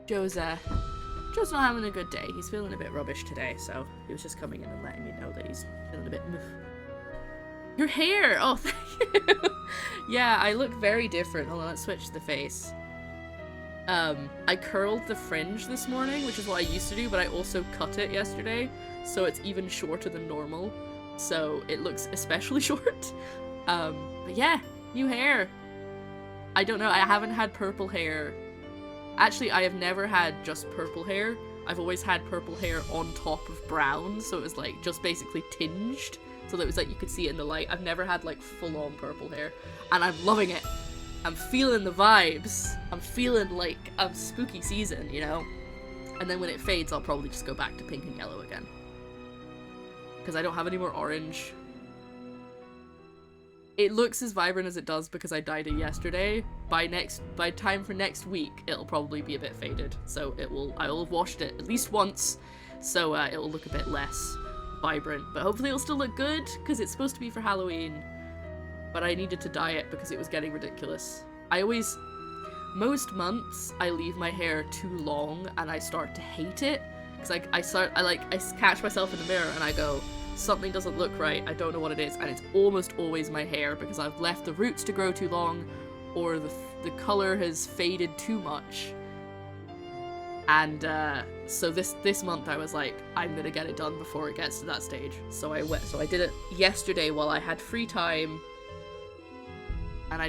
Speaker 1: Joza. Joe's not having a good day. He's feeling a bit rubbish today, so he was just coming in and letting me know that he's feeling a bit moof. Your hair! Oh, thank you! Yeah, I look very different. Hold on, let's switch the face. I curled the fringe this morning, which is what I used to do, but I also cut it yesterday, so it's even shorter than normal. So it looks especially short. But yeah, new hair. I don't know, I haven't had purple hair. Actually, I have never had just purple hair. I've always had purple hair on top of brown, so it was like just basically tinged, so that it was like you could see it in the light. I've never had like full-on purple hair, and I'm loving it. I'm feeling the vibes. I'm feeling like a spooky season, you know? And then when it fades, I'll probably just go back to pink and yellow again. Because I don't have any more orange. It looks as vibrant as it does because I dyed it yesterday. By time for next week, it'll probably be a bit faded. So I will have washed it at least once, so it'll look a bit less vibrant. But hopefully it'll still look good, because it's supposed to be for Halloween. But I needed to dye it because it was getting ridiculous. Most months, I leave my hair too long and I start to hate it. Because I catch myself in the mirror and I go, something doesn't look right, I don't know what it is, and it's almost always my hair because I've left the roots to grow too long, or the color has faded too much. And so this month I was like, I'm gonna get it done before it gets to that stage. So I did it yesterday while I had free time, and I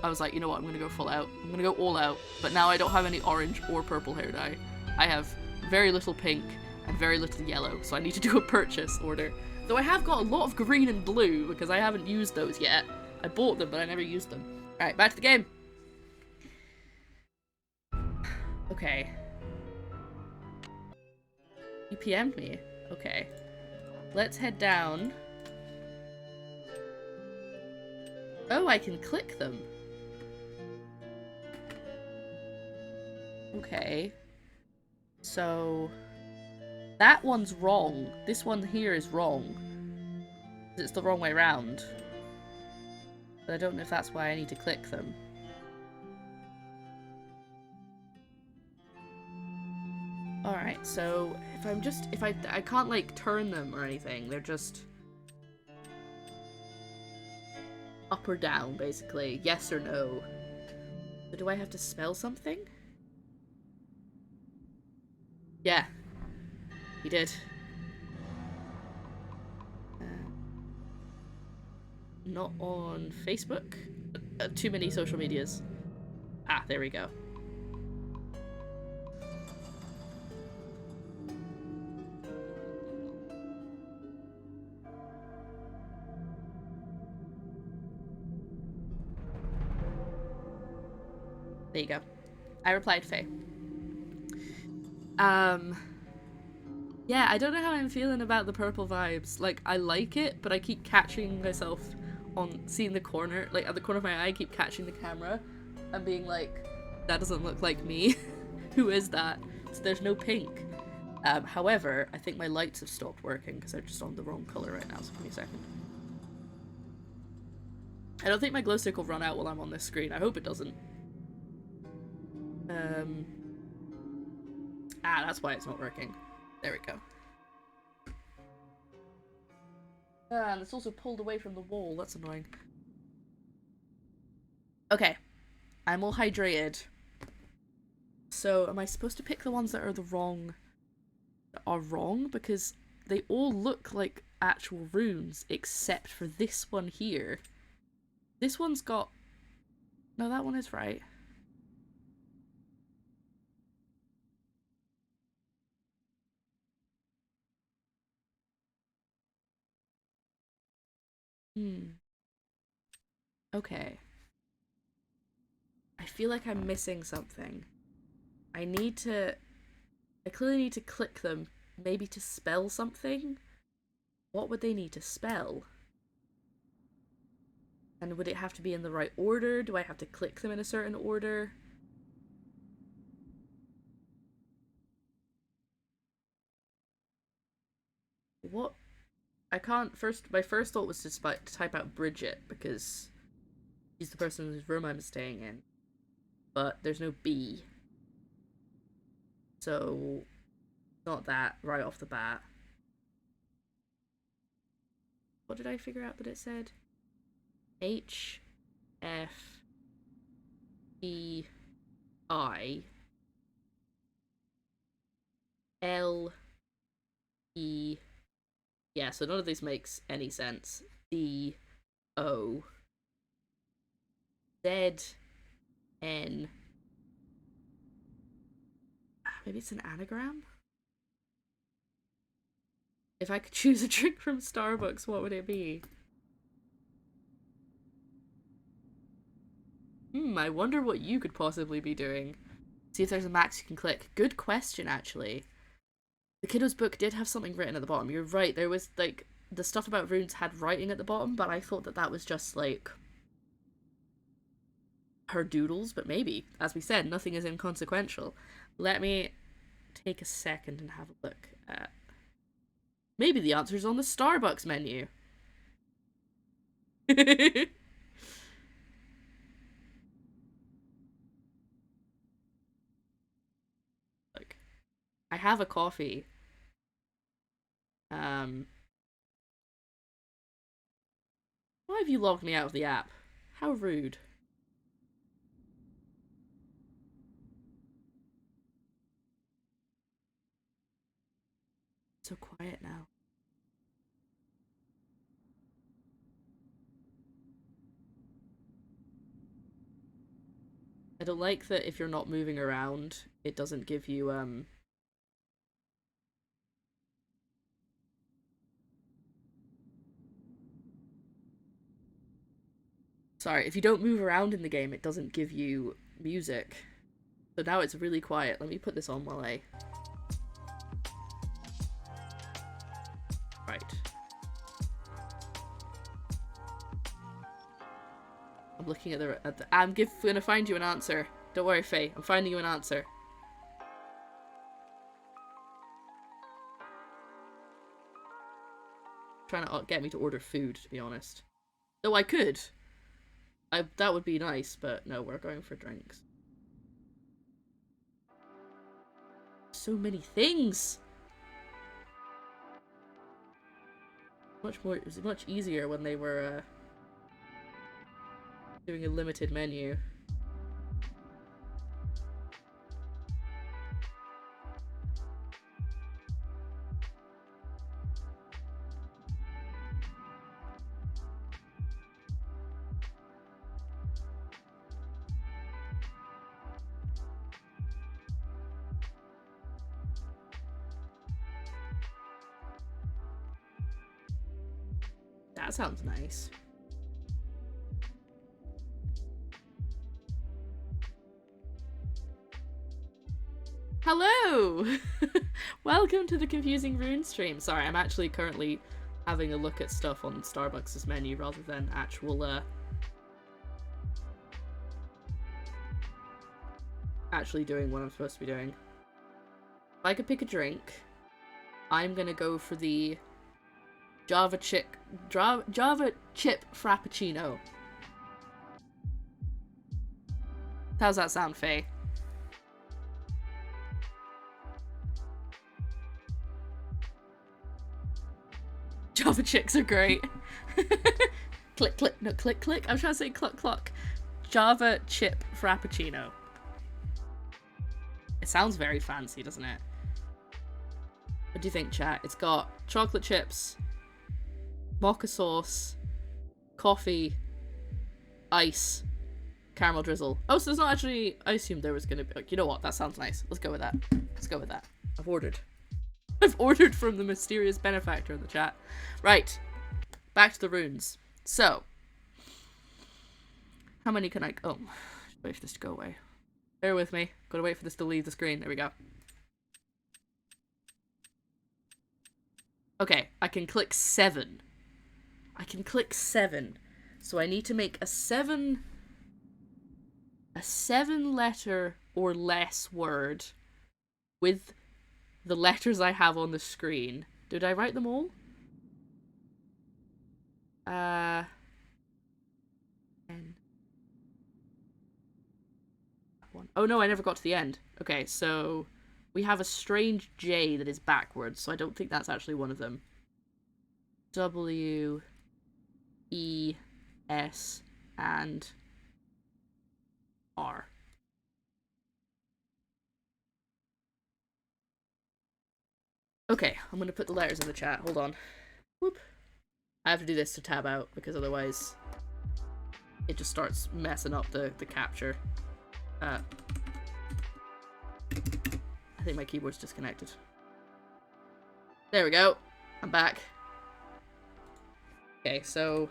Speaker 1: was like, you know what, I'm gonna go full out. I'm gonna go all out. But now I don't have any orange or purple hair dye. I have very little pink and very little yellow, so I need to do a purchase order. Though I have got a lot of green and blue, because I haven't used those yet. I bought them, but I never used them. Alright, back to the game. Okay. You PM'd me. Okay. Let's head down. Oh, I can click them. Okay. So that one's wrong. This one here is wrong. It's the wrong way around. But I don't know if that's why I need to click them. Alright, so if I can't like turn them or anything, they're just up or down, basically. Yes or no. So do I have to spell something? Yeah. He did. Not on Facebook? Too many social medias. Ah, there we go. There you go. I replied Faye. Yeah, I don't know how I'm feeling about the purple vibes. Like, I like it, but I keep catching myself on seeing the corner, like at the corner of my eye, I keep catching the camera and being like, that doesn't look like me. Who is that? So there's no pink. However, I think my lights have stopped working because they're just on the wrong color right now, so give me a second. I don't think my glow stick will run out while I'm on this screen. I hope it doesn't. That's why it's not working. There we go. And it's also pulled away from the wall. That's annoying. Okay. I'm all hydrated. So, am I supposed to pick the ones that are wrong? Because they all look like actual runes, except for this one here. This one's got... No, that one is right. Okay. I feel like I'm missing something. I clearly need to click them, maybe to spell something? What would they need to spell? And would it have to be in the right order? Do I have to click them in a certain order? What? I can't my first thought was to type out Bridget, because she's the person whose room I'm staying in. But there's no B. So Not that right off the bat. What did I figure out that it said? H F E I L E. Yeah, so none of these makes any sense. D O Z N. Maybe it's an anagram? If I could choose a drink from Starbucks, what would it be? I wonder what you could possibly be doing. See if there's a max you can click. Good question, actually. The kiddo's book did have something written at the bottom. You're right, there was, like, the stuff about runes had writing at the bottom, but I thought that that was just, like, her doodles, but maybe. As we said, nothing is inconsequential. Let me take a second and have a look at... Maybe the answer's on the Starbucks menu. Look, I have a coffee. Why have you logged me out of the app? How rude. So quiet now. I don't like that if you're not moving around, it doesn't give you, Sorry, if you don't move around in the game, it doesn't give you music. So now it's really quiet. Let me put this on while I... Right. I'm looking at the... I'm gonna find you an answer. Don't worry, Faye. I'm finding you an answer. Trying to get me to order food, to be honest. Though I could. That would be nice, but no, we're going for drinks. So many things! It was much easier when they were, doing a limited menu. That sounds nice. Hello! Welcome to the Confusing Rune stream. Sorry, I'm actually currently having a look at stuff on Starbucks' menu rather than actual, actually doing what I'm supposed to be doing. If I could pick a drink, I'm gonna go for the Java chip frappuccino. How's that sound, Faye? Java chicks are great. Click, click, no, click, click. I'm trying to say cluck, cluck. Java chip frappuccino. It sounds very fancy, doesn't it? What do you think, chat? It's got chocolate chips, mocha sauce, coffee, ice, caramel drizzle. Oh, so there's not actually... I assumed there was gonna be... You know what? That sounds nice. Let's go with that. Let's go with that. I've ordered. I've ordered from the mysterious benefactor in the chat. Right. Back to the runes. So. How many can I... Oh. Wait for this to go away. Bear with me. Gotta wait for this to leave the screen. There we go. Okay. I can click 7. I can click 7. So I need to make a 7 letter or less word with the letters I have on the screen. Did I write them all? N. Oh no, I never got to the end. Okay, so we have a strange J that is backwards, so I don't think that's actually one of them. W, E, S, and R. Okay, I'm gonna put the letters in the chat. Hold on. Whoop. I have to do this to tab out, because otherwise it just starts messing up the capture. I think my keyboard's disconnected. There we go. I'm back. Okay, so...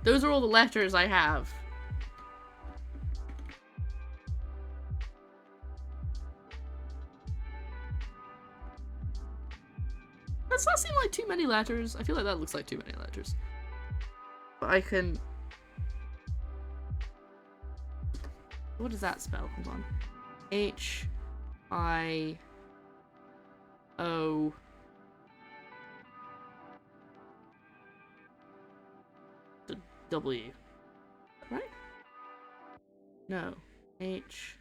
Speaker 1: those are all the letters I have. Does that seem like too many letters? I feel like that looks like too many letters. But I can... what does that spell? Hold on. H, I, O, W. Right? No. H,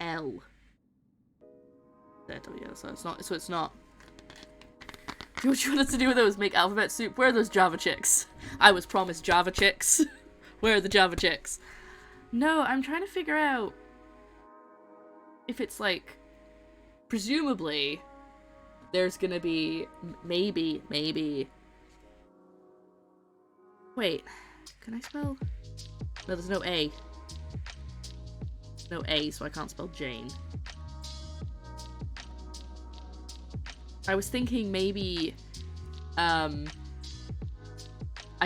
Speaker 1: L. There, W. So it's not. So it's not. What you wanted to do with those? Make alphabet soup? Where are those Java chicks? I was promised Java chicks. Where are the Java chicks? No, I'm trying to figure out if it's like, presumably, there's gonna be, maybe. Wait, can I spell? No, there's no A. No A, so I can't spell Jane. I was thinking maybe, I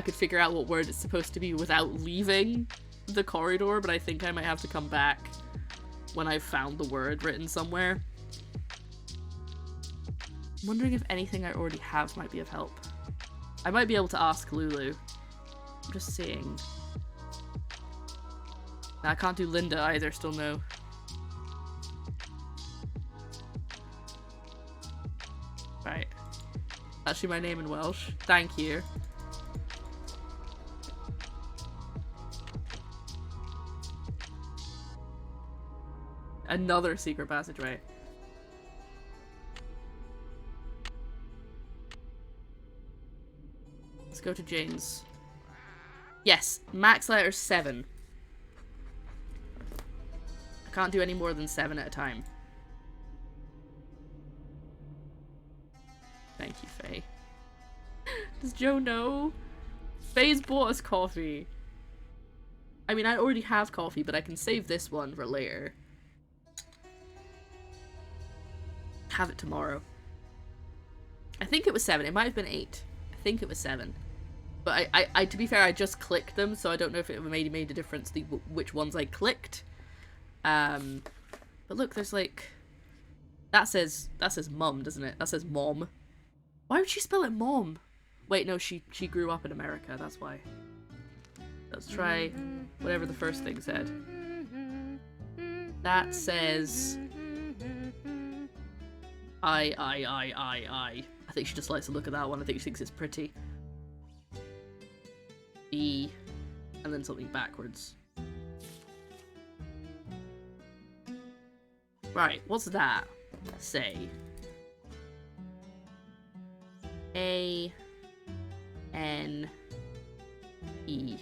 Speaker 1: could figure out what word it's supposed to be without leaving the corridor, but I think I might have to come back when I've found the word written somewhere. I'm wondering if anything I already have might be of help. I might be able to ask Lulu. I'm just seeing. Nah, I can't do Linda either, still no. Right. Actually my name in Welsh. Thank you. Another secret passageway. Let's go to Jane's. Yes, max letter 7. I can't do any more than 7 at a time. Thank you, Faye. Does Joe know? Faye's bought us coffee. I mean, I already have coffee, but I can save this one for later. Have it tomorrow. I think it was 7. It might have been 8. I think it was 7. But I to be fair, I just clicked them, so I don't know if it made a difference which ones I clicked. But look, there's like, that says mum, doesn't it? That says mom. Why would she spell it mom? Wait, no, she grew up in America. That's why. Let's try whatever the first thing said. That says I. I think she just likes to look at that one. I think she thinks it's pretty. E, and then something backwards. Right, what's that say? A, N, E.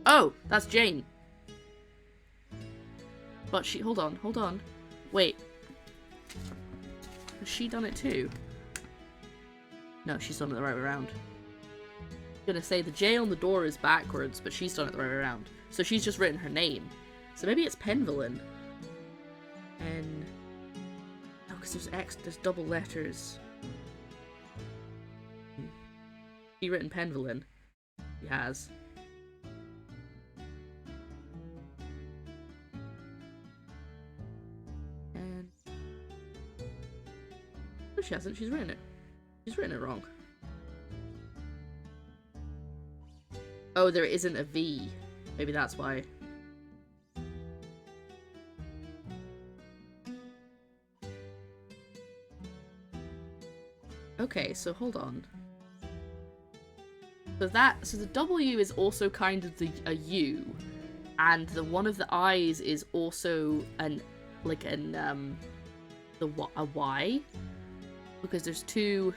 Speaker 1: Oh, that's Jane. But she, hold on. Wait. Has she done it too? No, she's done it the right way around. I'm gonna say the J on the door is backwards, but she's done it the right way around. So she's just written her name. So maybe it's Penvillin. N. No, because there's double letters. She written Penvillin. She has. And no, she hasn't. She's written it. She's written it wrong. Oh, there isn't a V. Maybe that's why. Okay, so hold on. So the W is also kind of a U, and the one of the I's is also a Y, because there's two.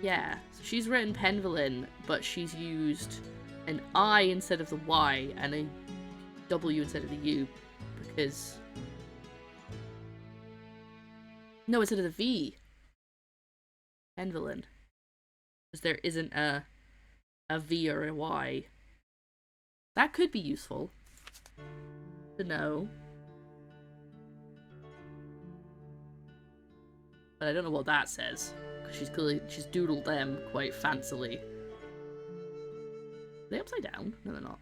Speaker 1: Yeah, so she's written Penvelin, but she's used an I instead of the Y and a W instead of the U, because... No, instead of the V. Penvelin. Because there isn't a V or a Y. That could be useful to know. But I don't know what that says. She's doodled them quite fancily. Are they upside down? No, they're not.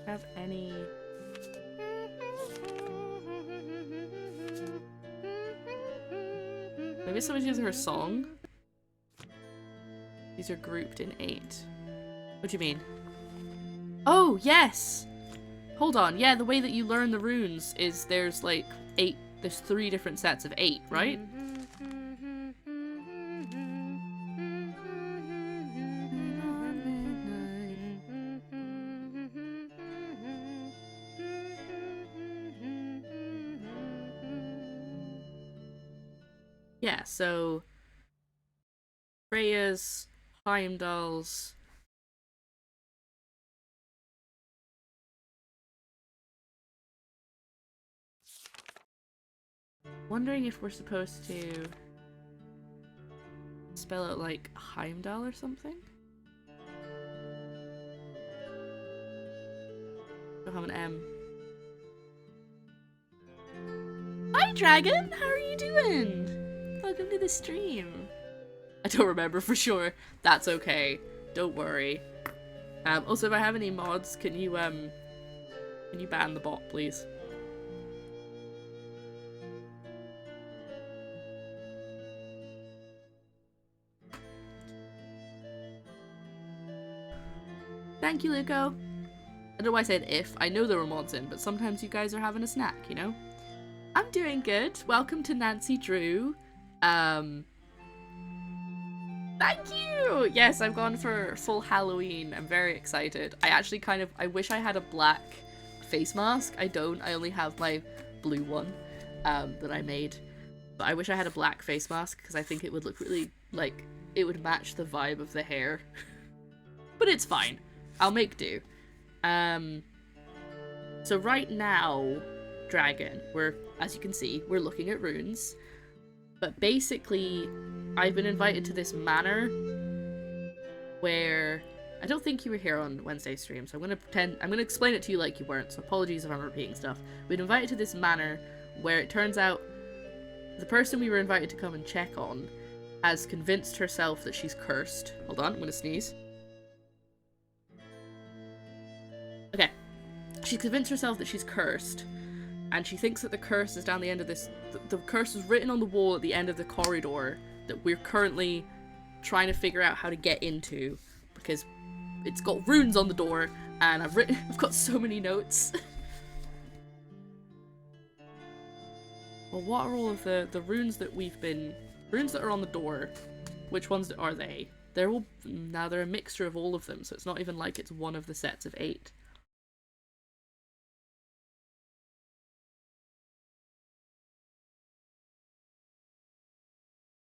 Speaker 1: Have any... Maybe someone's using her song? These are grouped in 8. What do you mean? Oh, yes! Hold on, yeah, the way that you learn the runes is there's like 8, there's 3 different sets of 8, right? Yeah, so Freya's, Heimdall's, wondering if we're supposed to spell it like Heimdall or something? Don't have an M. Hi Dragon! How are you doing? Welcome to the stream. I don't remember for sure. That's okay. Don't worry. Also, if I have any mods, can you ban the bot, please? Thank you, Luco. I don't know why I said if. I know there were mods in, but sometimes you guys are having a snack, you know? I'm doing good. Welcome to Nancy Drew. Thank you! Yes, I've gone for full Halloween. I'm very excited. I actually I wish I had a black face mask. I don't. I only have my blue one that I made. But I wish I had a black face mask because I think it would look really, like, it would match the vibe of the hair. But it's fine. I'll make do. So right now, Dragon, as you can see, we're looking at runes. But basically, I've been invited to this manor where I don't think you were here on Wednesday's stream, so I'm gonna explain it to you like you weren't, so apologies if I'm repeating stuff. We've been invited to this manor where it turns out the person we were invited to come and check on has convinced herself that she's cursed. Hold on, I'm gonna sneeze. Okay. She's convinced herself that she's cursed, and she thinks that the curse is down the end of this. The curse is written on the wall at the end of the corridor that we're currently trying to figure out how to get into, because it's got runes on the door, and I've got so many notes. Well, what are all of the runes that runes that are on the door? Which ones are they? They're a mixture of all of them, so it's not even like it's one of the sets of 8.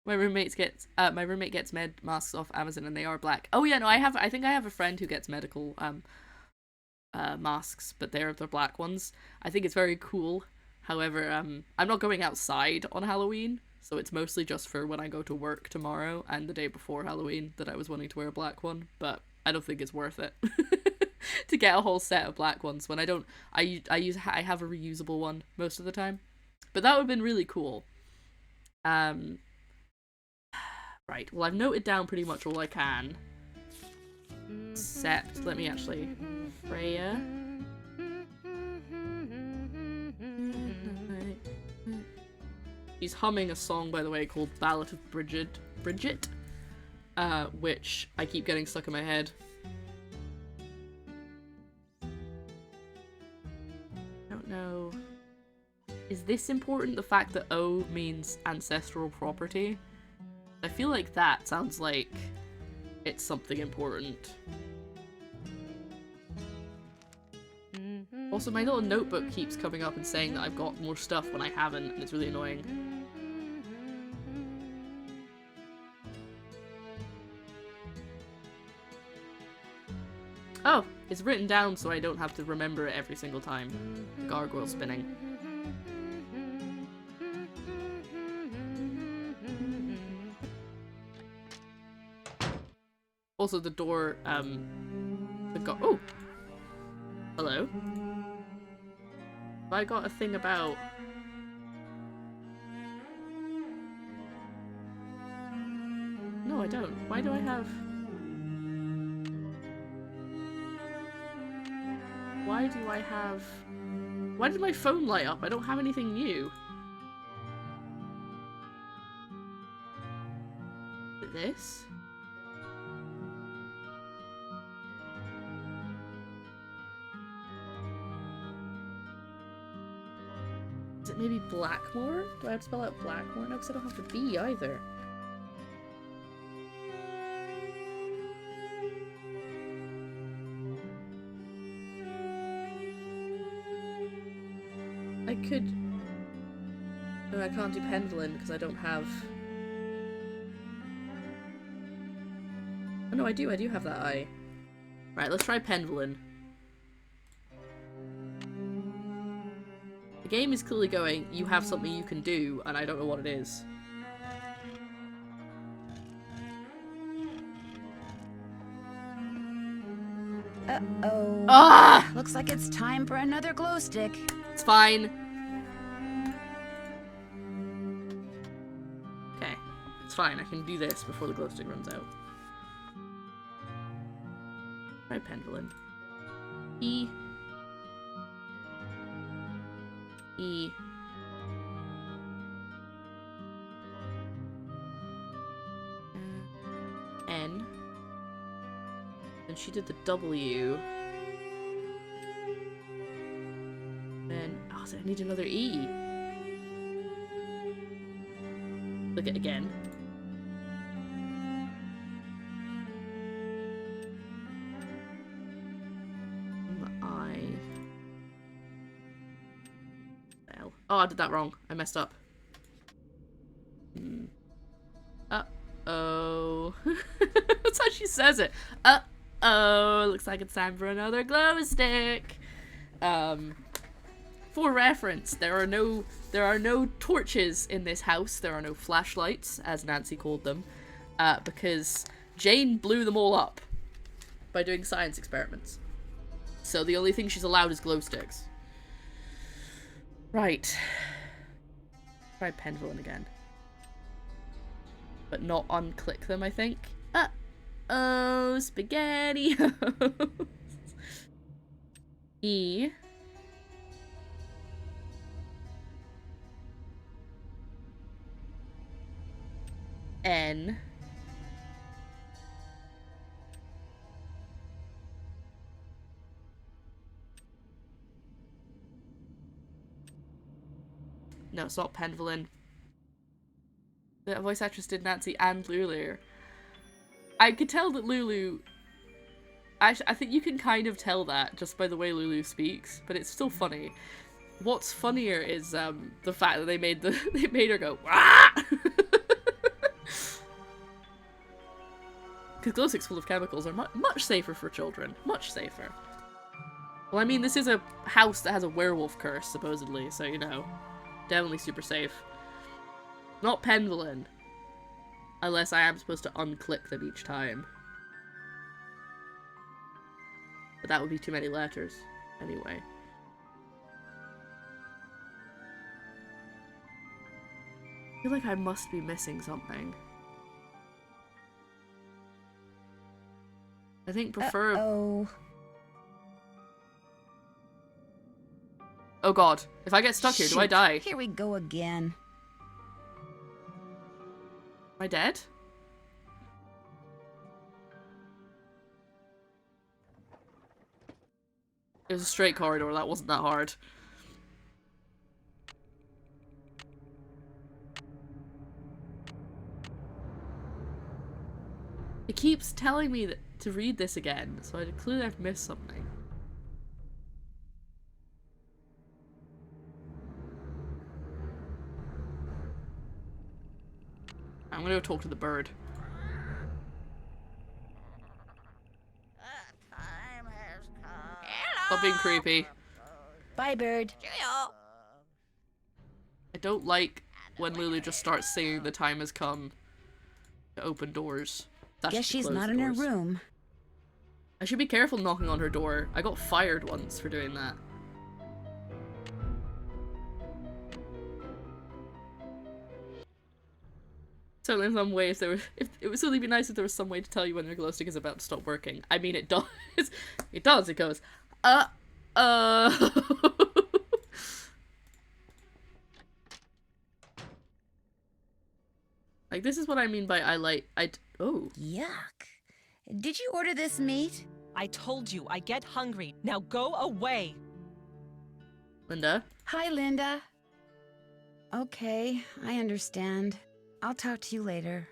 Speaker 1: My roommate gets med masks off Amazon, and they are black. Oh yeah, no, I think I have a friend who gets medical masks, but they're black ones. I think it's very cool. However, I'm not going outside on Halloween, so it's mostly just for when I go to work tomorrow and the day before Halloween that I was wanting to wear a black one. But I don't think it's worth it to get a whole set of black ones when I don't. I have a reusable one most of the time, but that would have been really cool. Right, well I've noted down pretty much all I can. Except, let me actually... Freya. She's humming a song, by the way, called Ballad of Bridget. Bridget? which I keep getting stuck in my head. I don't know. Is this important? The fact that O means ancestral property? I feel like that sounds like it's something important. Also, my little notebook keeps coming up and saying that I've got more stuff when I haven't, and it's really annoying. Oh, it's written down so I don't have to remember it every single time. Gargoyle spinning. Also, the door, oh! Hello? Have I got a thing about... No, I don't. Why do I have... Why do I have... Why did my phone light up? I don't have anything new. Is it this? Is it maybe Blackmoor? Do I have to spell out Blackmoor? No, because I don't have the B either. I could... No, I can't do Pendulin because I don't have... Oh no, I do have that I. Right, let's try Pendulin. The game is clearly going, you have something you can do, and I don't know what it is.
Speaker 3: Uh-oh.
Speaker 1: Ah!
Speaker 3: Looks like it's time for another glow stick.
Speaker 1: It's fine. Okay, it's fine. I can do this before the glow stick runs out. Try Pendulin. E. E. N. And she did the W. Then, oh, so I need another E. Look at it again. Oh, I did that wrong. I messed up. Uh-oh. That's how she says it. Uh-oh. Looks like it's time for another glow stick. For reference, there are no torches in this house. There are no flashlights, as Nancy called them, because Jane blew them all up by doing science experiments. So the only thing she's allowed is glow sticks. Right. Try Pendulin again. But not unclick them, I think. Uh-oh, SpaghettiOs. E. N. No, it's not Pendulin. The voice actress did Nancy and Lulu. I could tell that Lulu... I think you can kind of tell that just by the way Lulu speaks, but it's still funny. What's funnier is the fact that they made her go Wah! Because glow sticks full of chemicals are much safer for children. Much safer. Well, I mean, this is a house that has a werewolf curse, supposedly, so you know. Definitely super safe. Not Pendulin. Unless I am supposed to unclick them each time. But that would be too many letters. Anyway. I feel like I must be missing something. I think prefer...
Speaker 3: Uh-oh.
Speaker 1: Oh god. If I get stuck here, do I die?
Speaker 3: Here we go again.
Speaker 1: Am I dead? It was a straight corridor, that wasn't that hard. It keeps telling me that to read this again, so clearly I've missed something. I'm gonna go talk to the bird.
Speaker 2: Time has come.
Speaker 1: Stop being creepy.
Speaker 3: Bye, bird.
Speaker 2: Cheerio.
Speaker 1: I don't like when Lulu just starts singing "The time has come" to open doors. That
Speaker 3: Guess
Speaker 1: should be
Speaker 3: she's
Speaker 1: close
Speaker 3: not in her
Speaker 1: doors.
Speaker 3: room.
Speaker 1: I should be careful knocking on her door. I got fired once for doing that. So in some ways, it would certainly be nice if there was some way to tell you when your glow stick is about to stop working. I mean, it does. It does. It goes, Like, this is what I mean by oh.
Speaker 3: Yuck. Did you order this meat?
Speaker 4: I told you, I get hungry. Now go away.
Speaker 1: Linda?
Speaker 3: Hi, Linda. Okay, I understand. I'll talk to you later.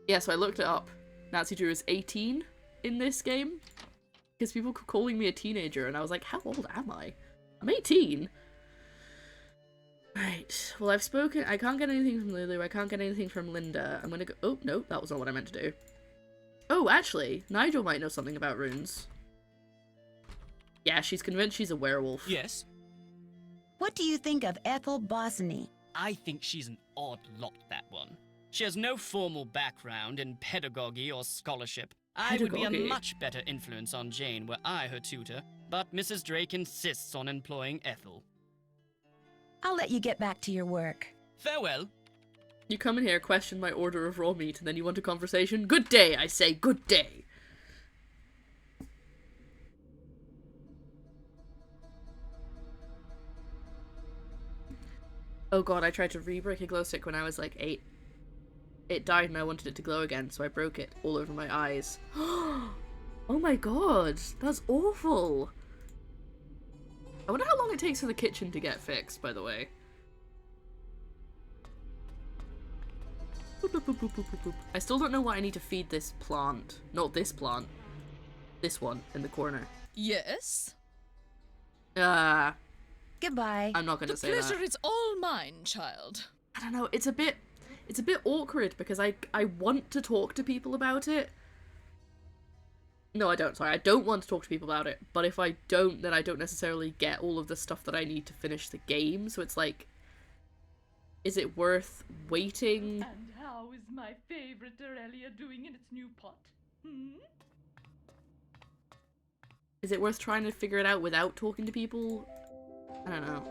Speaker 1: Yeah, so I looked it up. Nancy Drew is 18 in this game. Because people keep calling me a teenager, and I was like, how old am I? I'm 18. Right, well I've spoken. I can't get anything from Lulu, I can't get anything from Linda. I'm gonna go. Oh, no, that was not what I meant to do. Oh, actually, Nigel might know something about runes. Yeah, she's convinced she's a werewolf.
Speaker 5: Yes?
Speaker 3: What do you think of Ethel Bosny?
Speaker 5: I think she's an odd lot, that one. She has no formal background in pedagogy or scholarship. I would be a
Speaker 1: Pedagogy?
Speaker 5: much better influence on Jane were I her tutor, but Mrs. Drake insists on employing Ethel.
Speaker 3: I'll let you get back to your work.
Speaker 5: Farewell.
Speaker 1: You come in here, question my order of raw meat, and then you want a conversation? Good day, I say, good day. Oh god, I tried to re-break a glow stick when I was like 8. It died and I wanted it to glow again, so I broke it all over my eyes. Oh my god, that's awful. I wonder how long it takes for the kitchen to get fixed, by the way. Boop, boop, boop, boop, boop, boop, boop. I still don't know what I need to feed this plant. Not this plant. This one in the corner.
Speaker 9: Yes?
Speaker 3: Goodbye.
Speaker 1: I'm not gonna
Speaker 9: The
Speaker 1: say
Speaker 9: pleasure
Speaker 1: that.
Speaker 9: is all mine, child.
Speaker 1: I don't know, it's a bit awkward because I want to talk to people about it. No, I don't. Sorry, I don't want to talk to people about it. But if I don't, then I don't necessarily get all of the stuff that I need to finish the game. So it's like, is it worth waiting?
Speaker 10: And how is my favorite Aurelia doing in its new pot?
Speaker 1: Is it worth trying to figure it out without talking to people? I don't know.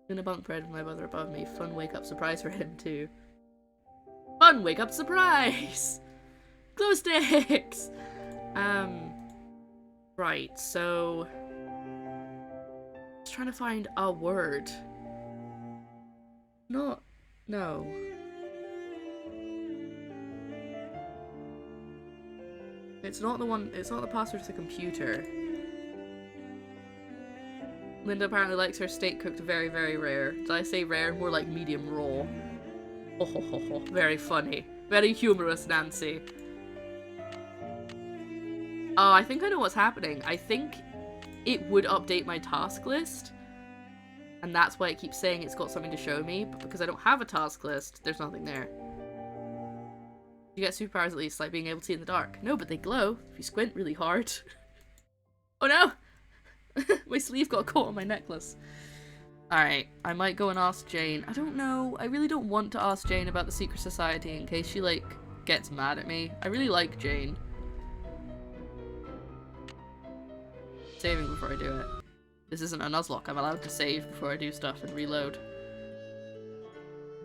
Speaker 1: In a bunk bed with my brother above me. Fun wake up surprise for him too. Fun wake up surprise! Glow sticks! Right, so... Just trying to find a word. No. It's not the password to the computer. Linda apparently likes her steak cooked very, very rare. Did I say rare? More like medium raw. Oh ho ho ho. Very funny. Very humorous, Nancy. Oh, I think I know what's happening. I think it would update my task list. And that's why it keeps saying it's got something to show me. But because I don't have a task list, there's nothing there. You get superpowers at least, like being able to see in the dark. No, but they glow if you squint really hard. Oh no! My sleeve got caught on my necklace. Alright, I might go and ask Jane. I don't know. I really don't want to ask Jane about the secret society in case she, like, gets mad at me. I really like Jane. Saving before I do it. This isn't a Nuzlocke. I'm allowed to save before I do stuff and reload.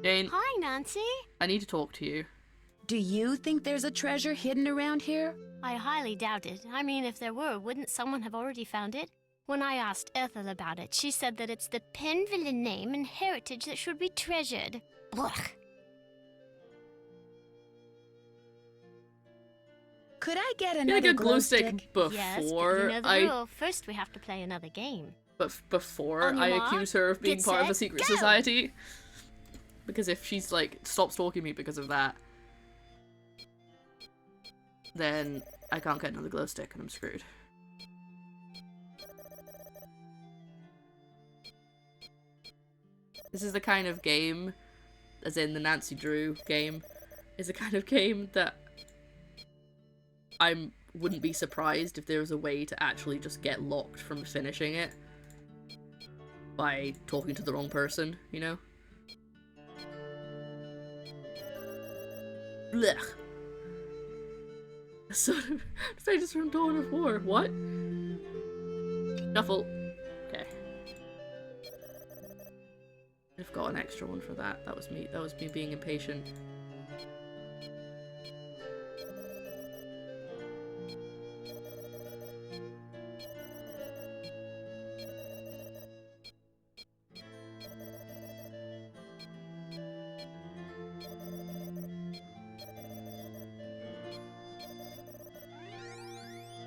Speaker 1: Jane.
Speaker 7: Hi, Nancy.
Speaker 1: I need to talk to you.
Speaker 3: Do you think there's a treasure hidden around here?
Speaker 7: I highly doubt it. I mean, if there were, wouldn't someone have already found it? When I asked Ethel about it, she said that it's the Penvillain name and heritage that should be treasured. Blech.
Speaker 3: Could I get
Speaker 1: Can I
Speaker 3: another
Speaker 1: get a
Speaker 3: glow
Speaker 1: glow stick before
Speaker 7: Yes, but you know the
Speaker 1: I
Speaker 7: rule. First, we have to play another game.
Speaker 1: before
Speaker 7: On your
Speaker 1: I
Speaker 7: mark,
Speaker 1: accuse her of being
Speaker 7: get
Speaker 1: part of a
Speaker 7: set,
Speaker 1: secret
Speaker 7: go!
Speaker 1: society? Because if she's like stops stalking me because of that, then I can't get another glow stick and I'm screwed. This is the kind of game, as in the Nancy Drew game, is the kind of game that I wouldn't be surprised if there was a way to actually just get locked from finishing it by talking to the wrong person, you know? Blech. Sort of pages from Dawn of War. What? Shuffle. Okay. I've got an extra one for that. That was me. That was me being impatient.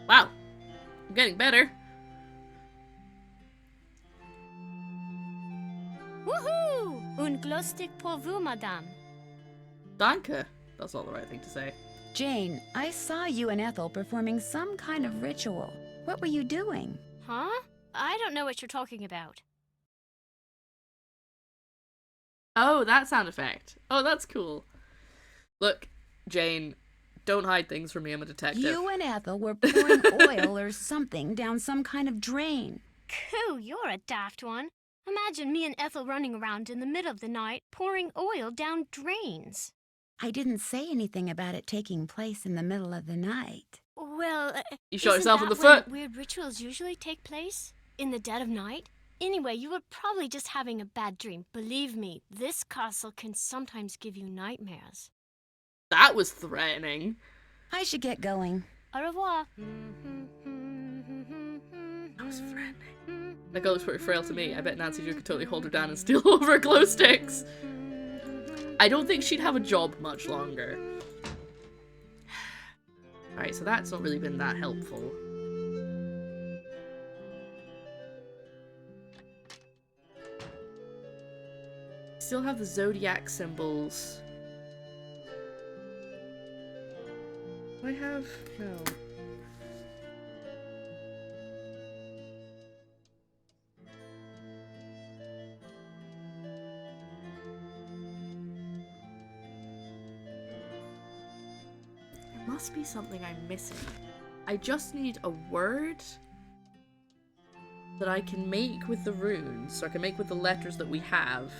Speaker 1: Wow, I'm getting better.
Speaker 7: Woohoo! Un glow stick pour vous, madame.
Speaker 1: Danke. That's not the right thing to say.
Speaker 3: Jane, I saw you and Ethel performing some kind of ritual. What were you doing?
Speaker 7: Huh? I don't know what you're talking about.
Speaker 1: Oh, that sound effect. Oh, that's cool. Look, Jane, don't hide things from me. I'm a detective.
Speaker 3: You and Ethel were pouring oil or something down some kind of drain.
Speaker 7: Coo, you're a daft one. Imagine me and Ethel running around in the middle of the night pouring oil down drains.
Speaker 3: I didn't say anything about it taking place in the middle of the night.
Speaker 7: Well,
Speaker 1: You shot
Speaker 7: isn't
Speaker 1: yourself in
Speaker 7: that
Speaker 1: the
Speaker 7: when
Speaker 1: foot.
Speaker 7: weird rituals usually take place? In the dead of night? Anyway, you were probably just having a bad dream. Believe me, this castle can sometimes give you nightmares.
Speaker 1: That was threatening.
Speaker 3: I should get going.
Speaker 7: Au revoir.
Speaker 1: That was threatening. That girl looks pretty frail to me. I bet Nancy Drew could totally hold her down and steal all of her glow sticks. I don't think she'd have a job much longer. Alright, so that's not really been that helpful. Still have the zodiac symbols. Do I have? No. There must be something I'm missing. I just need a word that I can make with the runes, so I can make with the letters that we have.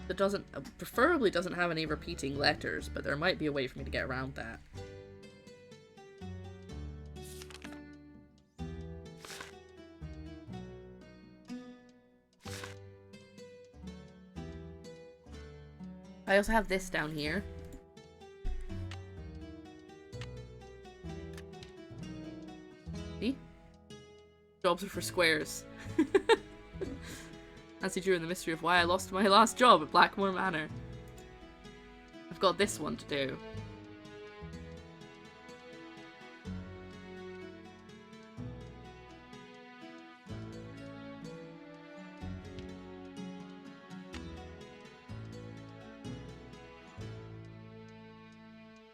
Speaker 1: That doesn't, preferably doesn't have any repeating letters, but there might be a way for me to get around that. I also have this down here. See? Jobs are for squares. Nancy Drew and the mystery of why I lost my last job at Blackmoor Manor. I've got this one to do.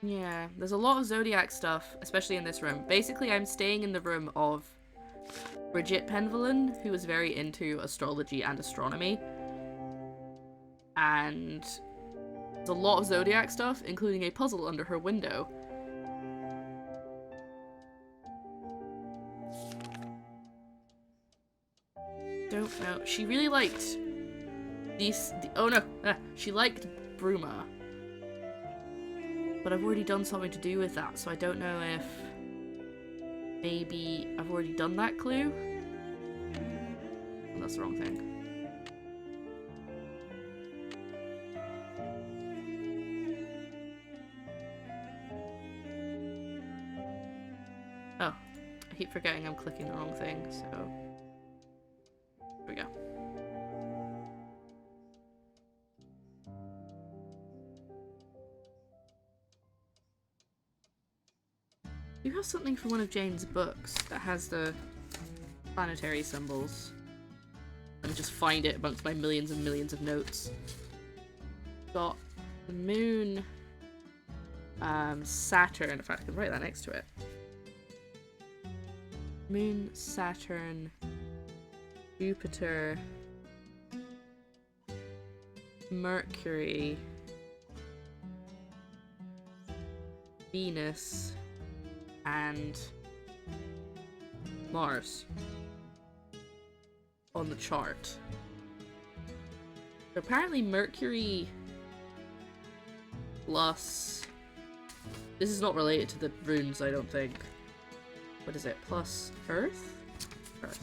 Speaker 1: Yeah, there's a lot of zodiac stuff, especially in this room. Basically, I'm staying in the room of Bridget Penvellin, who was very into astrology and astronomy. And there's a lot of zodiac stuff, including a puzzle under her window. Don't know. She really liked these. Oh no! She liked Bruma. But I've already done something to do with that, so I don't know if maybe I've already done that clue? Oh, that's the wrong thing. Oh, I keep forgetting I'm clicking the wrong thing, so... Here we go. You have something from one of Jane's books that has the planetary symbols. Let me just find it amongst my millions and millions of notes. Got the moon, Saturn. In fact, I can write that next to it. Moon, Saturn, Jupiter, Mercury, Venus, and Mars on the chart. So apparently Mercury plus... This is not related to the runes, I don't think. What is it? Plus Earth? Earth.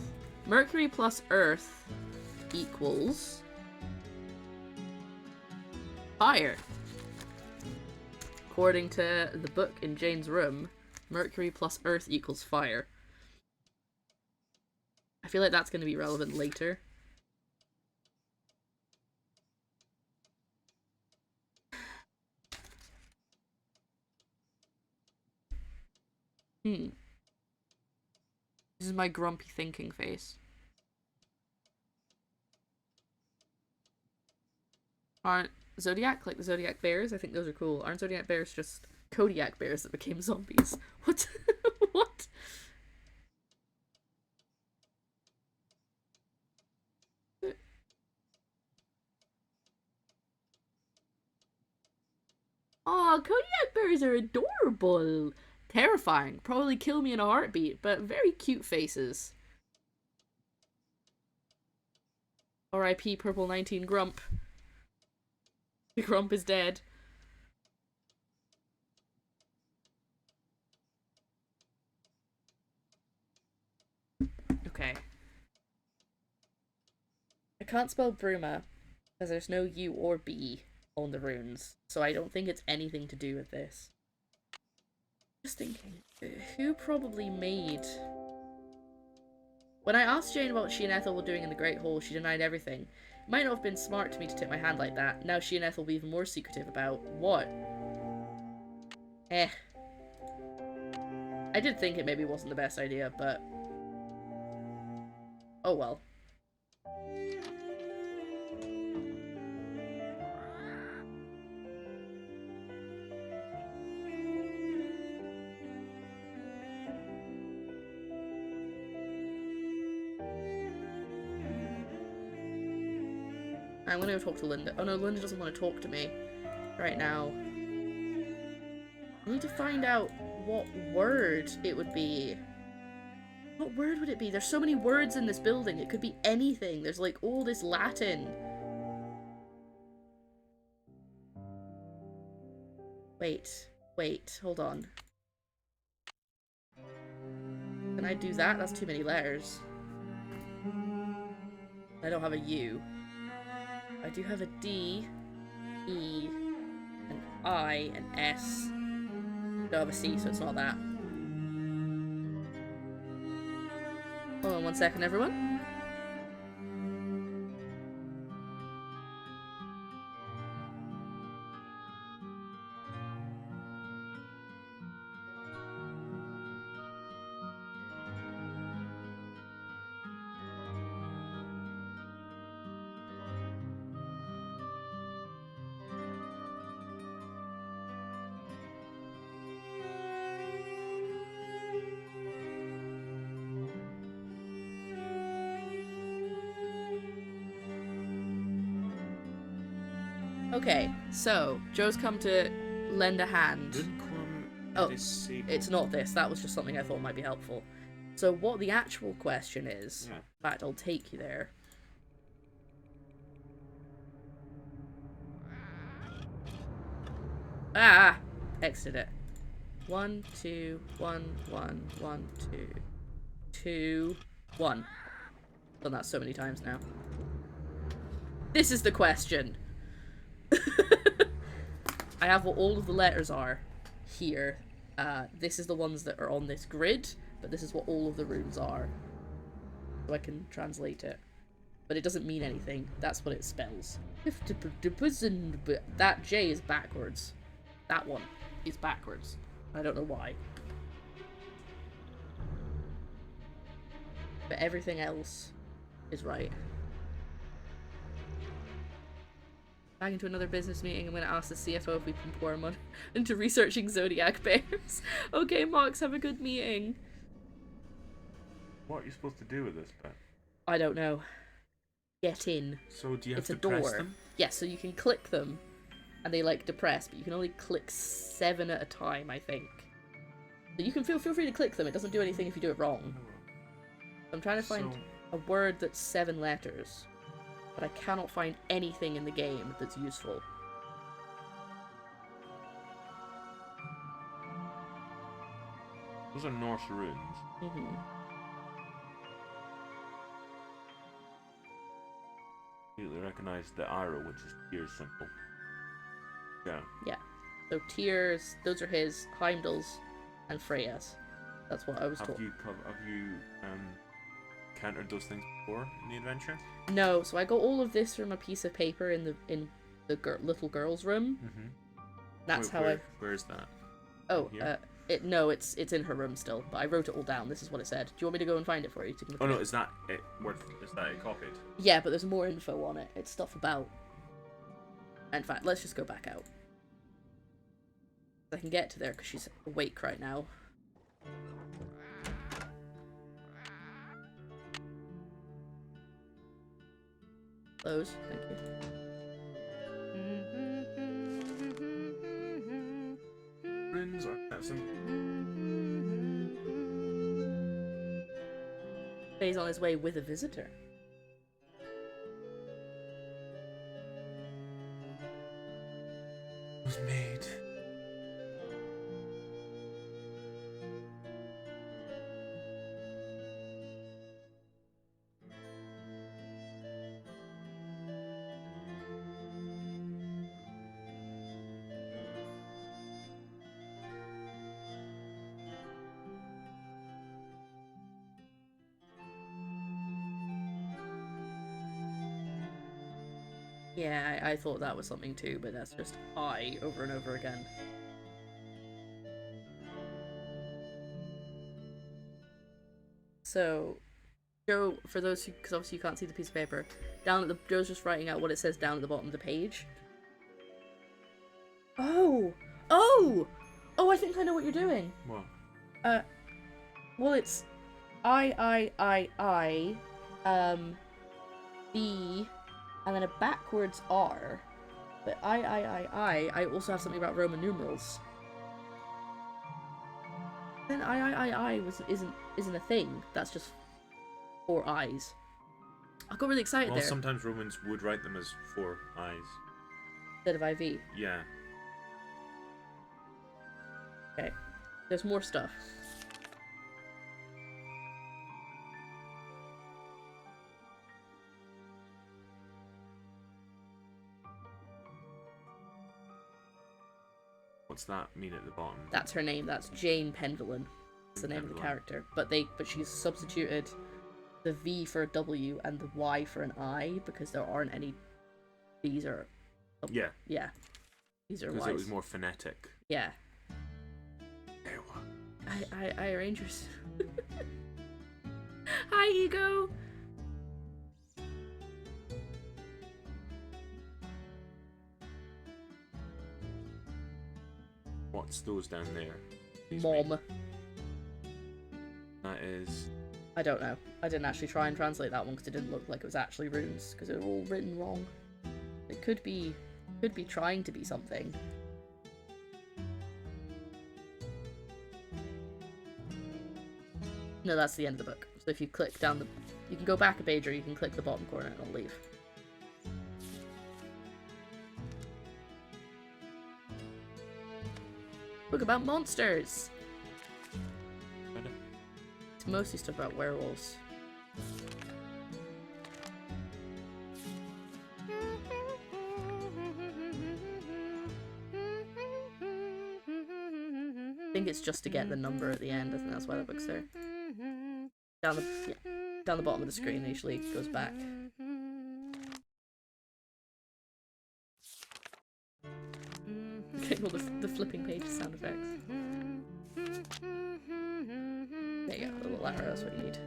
Speaker 1: Mercury plus Earth equals... fire. According to the book in Jane's room, Mercury plus Earth equals fire. I feel like that's going to be relevant later. This is my grumpy thinking face. Aren't Zodiac like the Zodiac bears? I think those are cool. Aren't Zodiac bears just Kodiak bears that became zombies? What? What? Aw, Kodiak bears are adorable. Terrifying. Probably kill me in a heartbeat, but very cute faces. R.I.P. Purple 19 Grump. The Grump is dead. Okay. I can't spell Bruma because there's no U or B on the runes, so I don't think it's anything to do with this. Just thinking, who probably made... When I asked Jane what she and Ethel were doing in the Great Hall, she denied everything. It might not have been smart to me to tip my hand like that. Now she and Ethel will be even more secretive about what? I did think it maybe wasn't the best idea, but... oh well. I'm gonna go talk to Linda. Oh no, Linda doesn't want to talk to me right now. I need to find out what word it would be. What word would it be? There's so many words in this building. It could be anything. There's like all this Latin. Wait, hold on. Can I do that? That's too many letters. I don't have a U. I do have a D, E, an I, an S. I don't have a C, so it's not that. Hold on 1 second, everyone. Okay, so Joe's come to lend a hand. Oh, it's not this. That was just something I thought might be helpful. So what the actual question is, in fact, I'll take you there. Ah! Exited it. 1, 2, 1, 1, 1, 2, 2, 1. Done that so many times now. This is the question. I have what all of the letters are here. This is the ones that are on this grid, but this is what all of the runes are. So I can translate it. But it doesn't mean anything. That's what it spells. But that J is backwards. That one is backwards. I don't know why. But everything else is right. Back into another business meeting. I'm going to ask the CFO if we can pour money into researching zodiac bears. Okay, Mox, have a good meeting.
Speaker 11: What are you supposed to do with this bit?
Speaker 1: I don't know. Get in.
Speaker 11: So do you have
Speaker 1: It's
Speaker 11: to
Speaker 1: a door.
Speaker 11: press them?
Speaker 1: Yeah, so you can click them, and they like depress, but you can only click 7 at a time, I think. So you can feel free to click them. It doesn't do anything if you do it wrong. I'm trying to find a word that's 7 letters, but I cannot find anything in the game that's useful.
Speaker 11: Those are Norse runes.
Speaker 1: Mm-hmm.
Speaker 11: Immediately recognize the arrow, which is Tyr's symbol. Yeah.
Speaker 1: Yeah. So Tyr's, those are his, Heimdall's, and Freya's. That's what I was told.
Speaker 11: Have you countered those things before in the adventure?
Speaker 1: No, so I got all of this from a piece of paper in the little girl's room.
Speaker 11: Mm-hmm.
Speaker 1: That's
Speaker 11: Where is that?
Speaker 1: Oh, it's in her room still, but I wrote it all down. This is what it said. Do you want me to go and find it for you?
Speaker 11: Oh no, is that it copied?
Speaker 1: Yeah, but there's more info on it. It's stuff about... In fact, let's just go back out. I can get to there because she's awake right now. Close, thank you.
Speaker 11: Runes are some.
Speaker 1: He's on his way with a visitor.
Speaker 11: Was made.
Speaker 1: Yeah, I thought that was something too, but that's just I over and over again. So, Joe, for those who, because obviously you can't see the piece of paper, Joe's just writing out what it says down at the bottom of the page. Oh! Oh! Oh, I think I know what you're doing.
Speaker 11: What?
Speaker 1: Well, it's B, and then a backwards R. But I also have something about Roman numerals. Then isn't a thing. That's just 4 eyes. I got really excited
Speaker 11: Well,
Speaker 1: there.
Speaker 11: sometimes Romans would write them as 4 eyes.
Speaker 1: Instead of IV.
Speaker 11: Yeah.
Speaker 1: Okay. There's more stuff.
Speaker 11: What's that mean at the bottom?
Speaker 1: That's her name. That's Jane Pendleton. That's the name of the character. But she's substituted the V for a W and the Y for an I because there aren't any V's or
Speaker 11: Yeah.
Speaker 1: Yeah. These are
Speaker 11: Because
Speaker 1: Y's.
Speaker 11: it was more phonetic.
Speaker 1: Yeah. I arrange yours. Hi, Ego.
Speaker 11: What's those down there?
Speaker 1: Mom.
Speaker 11: That is...
Speaker 1: I don't know. I didn't actually try and translate that one because it didn't look like it was actually runes because they were all written wrong. It could be trying to be something. No, that's the end of the book. So if you click down the... You can go back a page or you can click the bottom corner and it'll leave. Book about monsters! It's mostly stuff about werewolves. I think it's just to get the number at the end. I think that's why the book's there. Down the bottom of the screen usually goes back. Okay, well the flipping page sound effects. There you go, a little arrow, that's what you need.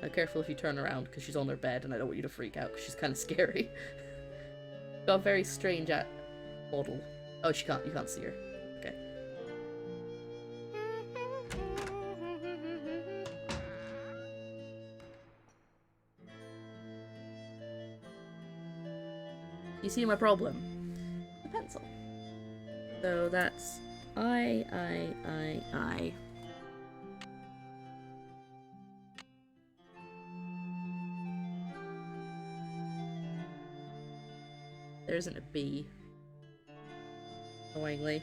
Speaker 1: Now careful if you turn around, because she's on her bed and I don't want you to freak out, because she's kind of scary. Got a very strange model. Oh, you can't see her. Okay. You see my problem? The pencil. So that's I. There isn't a B. Annoyingly.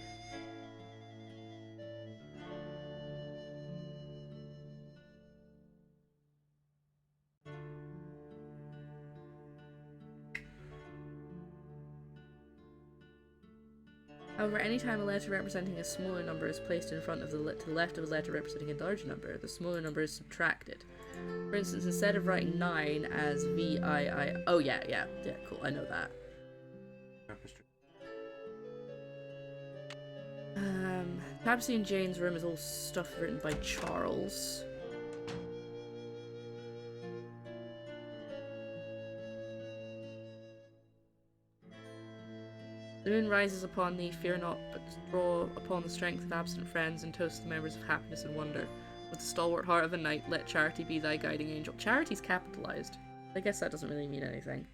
Speaker 1: However, anytime a letter representing a smaller number is placed in front of to the left of a letter representing a larger number, the smaller number is subtracted. For instance, instead of writing 9 as VII... Oh, yeah, cool, I know that. Tapestry in Jane's room is all stuff written by Charles. The moon rises upon thee, fear not, but draw upon the strength of absent friends and toast the members of happiness and wonder. With the stalwart heart of a knight, let charity be thy guiding angel. Charity's capitalized. I guess that doesn't really mean anything.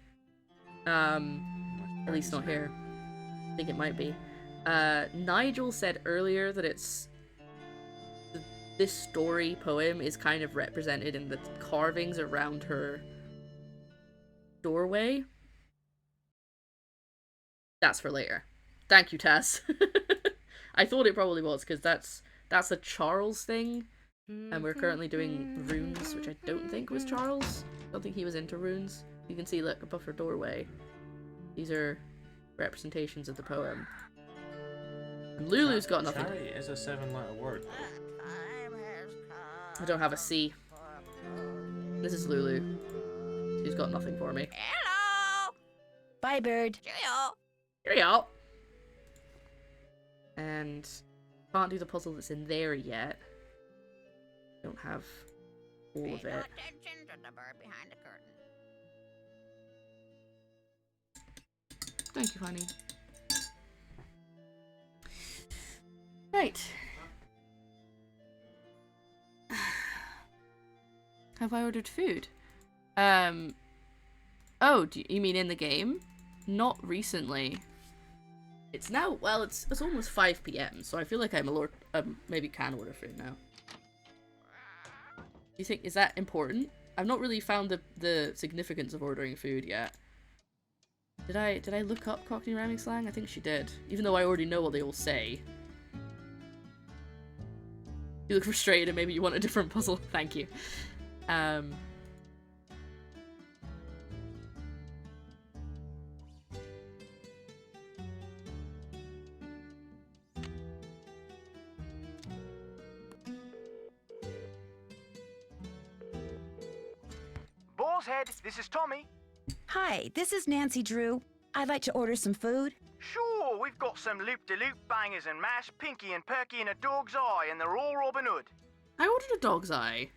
Speaker 1: At least not here. I think it might be. Nigel said earlier that this story poem is kind of represented in the carvings around her doorway. That's for later. Thank you, Tess. I thought it probably was, because that's a Charles thing, and we're currently doing runes, which I don't think was Charles. I don't think he was into runes. You can see, look, above her doorway. These are representations of the poem. And Lulu's got nothing.
Speaker 11: Charity is a 7-letter word.
Speaker 1: I don't have a C. This is Lulu. She's got nothing for me.
Speaker 2: Hello!
Speaker 3: Bye, bird.
Speaker 2: Cheerio!
Speaker 1: Cheerio! And can't do the puzzle that's in there yet. Don't have all of
Speaker 2: Pay no
Speaker 1: it.
Speaker 2: attention to the bird behind the curtain.
Speaker 1: Thank you, honey. Right. Have I ordered food? Oh, you mean in the game? Not recently. It's now, well, it's almost 5 PM, so I feel like maybe can order food now. You think, is that important? I've not really found the significance of ordering food yet. Did I look up Cockney rhyming slang? I think she did. Even though I already know what they all say. You look frustrated and maybe you want a different puzzle. Thank you.
Speaker 8: Boar's Head, this is Tommy.
Speaker 3: Hi, this is Nancy Drew. I'd like to order some food.
Speaker 8: Sure, we've got some loop-de-loop bangers and mash, Pinky and Perky and a dog's eye, and they're all Robin Hood.
Speaker 1: I ordered a dog's eye.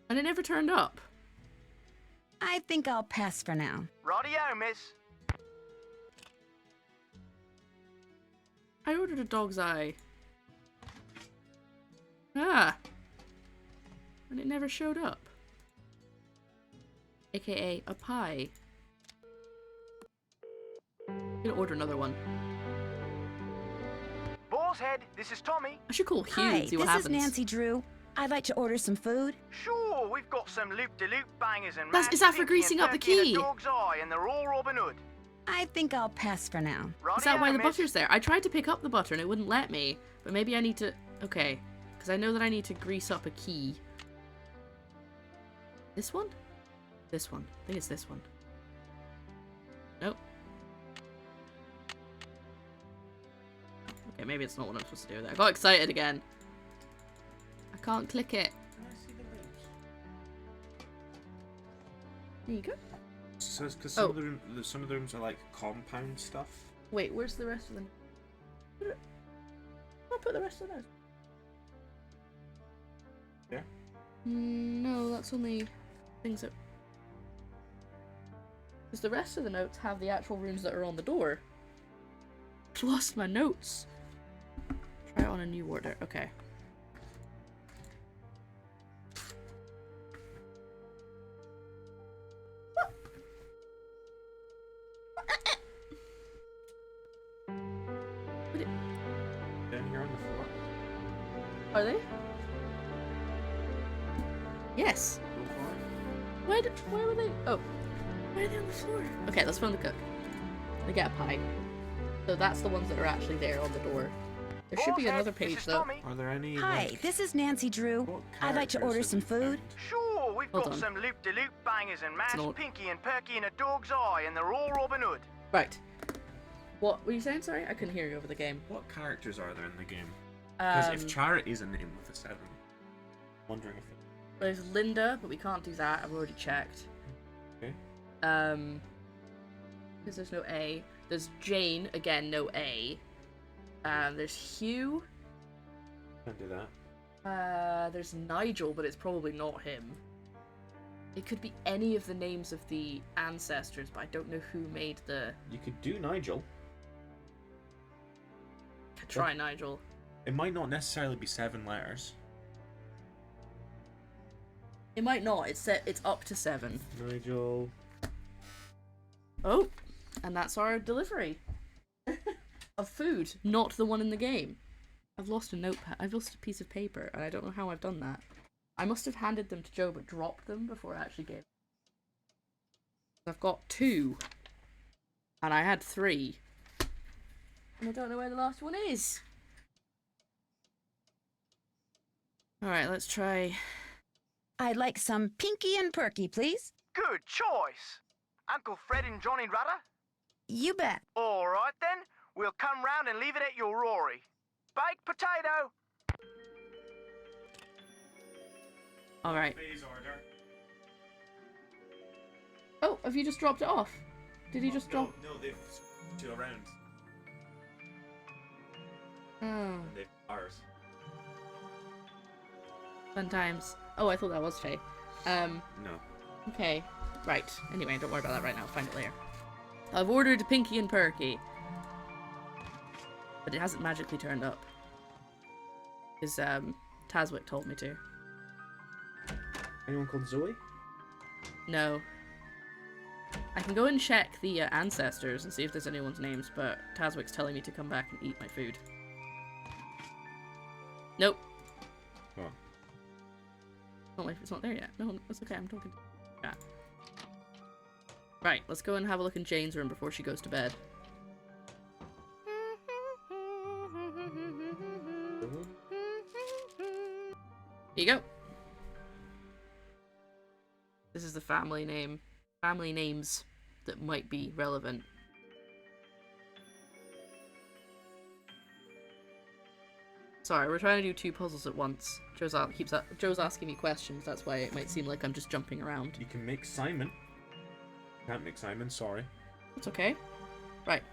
Speaker 1: And it never turned up.
Speaker 3: I think I'll pass for now.
Speaker 8: Righty-o, miss.
Speaker 1: I ordered a dog's eye. Ah. And it never showed up. AKA a pie. I'm gonna order another one.
Speaker 8: Boar's Head, this is Tommy.
Speaker 1: I should call Hugh
Speaker 3: Hi,
Speaker 1: and see what
Speaker 3: this
Speaker 1: happens.
Speaker 3: is Nancy Drew. I'd like to order some food.
Speaker 8: Sure, we've got some loop-de-loop bangers and
Speaker 1: Is
Speaker 8: mash,
Speaker 1: that for
Speaker 8: Pinky
Speaker 1: greasing
Speaker 8: and
Speaker 1: up the
Speaker 8: Perky and
Speaker 1: key?
Speaker 8: a dog's eye, and they're all Robin Hood.
Speaker 3: I think I'll pass for now.
Speaker 1: Is that why
Speaker 8: Righty-o,
Speaker 1: the
Speaker 8: miss.
Speaker 1: butter's there? I tried to pick up the butter and it wouldn't let me. But maybe I need to... Okay. Because I know that I need to grease up a key. This one? This one. I think it's this one. Nope. maybe it's not what I'm supposed to do there. I got excited again. I can't click it.
Speaker 11: Can I see the rooms?
Speaker 1: There you go.
Speaker 11: So, because some of the rooms are like compound stuff.
Speaker 1: Wait, where's the rest of the... I'll put the rest of the notes.
Speaker 11: Yeah?
Speaker 1: No, that's only things that... Because the rest of the notes have the actual rooms that are on the door. I've lost my notes. Try it on a new order. Okay.
Speaker 11: Down here on the floor.
Speaker 1: Are they? Yes.
Speaker 11: Go for it.
Speaker 1: Why were they? Oh, why are they on the floor? Okay, let's phone the cook. They get a pie. So that's the ones that are actually there on the door. There should be another page though.
Speaker 11: Are there any?
Speaker 3: Hi,
Speaker 11: like,
Speaker 3: this is Nancy Drew.
Speaker 11: what
Speaker 3: I'd like to
Speaker 11: characters
Speaker 3: order
Speaker 11: have
Speaker 3: some
Speaker 11: you
Speaker 3: food.
Speaker 11: found?
Speaker 8: Sure, we've
Speaker 1: Hold
Speaker 8: got
Speaker 1: on.
Speaker 8: some loop-de-loop bangers and mashed,
Speaker 1: not-
Speaker 8: Pinky and Perky in a dog's eye, and they're all Robin Hood.
Speaker 1: Right. What were you saying? Sorry, I couldn't hear you over the game.
Speaker 11: What characters are there in the game? Because if Chara is a name with a 7, wondering if.
Speaker 1: There's Linda, but we can't do that. I've already checked.
Speaker 11: Okay.
Speaker 1: Because there's no A. There's Jane, again, no A. There's Hugh.
Speaker 11: Can't do that.
Speaker 1: There's Nigel, but it's probably not him. It could be any of the names of the ancestors, but I don't know who made the...
Speaker 11: You could do Nigel.
Speaker 1: Try Nigel.
Speaker 11: It might not necessarily be 7 letters.
Speaker 1: It might not. It's up to 7.
Speaker 11: Nigel.
Speaker 1: Oh, and that's our delivery of food, not the one in the game. I've lost a notepad. I've lost a piece of paper, and I don't know how I've done that. I must have handed them to Joe, but dropped them before I actually gave them. I've got 2, and I had 3, and I don't know where the last one is. All right, let's try.
Speaker 3: I'd like some Pinky and Perky, please.
Speaker 8: Good choice. Uncle Fred and Johnny Rudder?
Speaker 3: You bet.
Speaker 8: All right then, we'll come round and leave it at your Rory. Baked potato.
Speaker 1: All right.
Speaker 11: Please order.
Speaker 1: Oh, have you just dropped it off? Did he just drop?
Speaker 11: No, they've two around.
Speaker 1: Oh,
Speaker 11: They've ours.
Speaker 1: fun times. Oh, I thought that was Faye.
Speaker 11: No.
Speaker 1: Okay. Right. Anyway, don't worry about that right now. Find it later. I've ordered Pinky and Perky. But it hasn't magically turned up. Because, Taswick told me to.
Speaker 11: Anyone called Zoe?
Speaker 1: No. I can go and check the ancestors and see if there's anyone's names, but Taswick's telling me to come back and eat my food. Nope.
Speaker 11: Oh.
Speaker 1: Not like it's not there yet. No, it's okay. I'm talking to chat. Right, let's go and have a look in Jane's room before she goes to bed. Here you go. This is the family names that might be relevant. Sorry, we're trying to do 2 puzzles at once. Joe's asking me questions, that's why it might seem like I'm just jumping around.
Speaker 11: You can make Simon. Can't make Simon, sorry.
Speaker 1: It's okay. Right.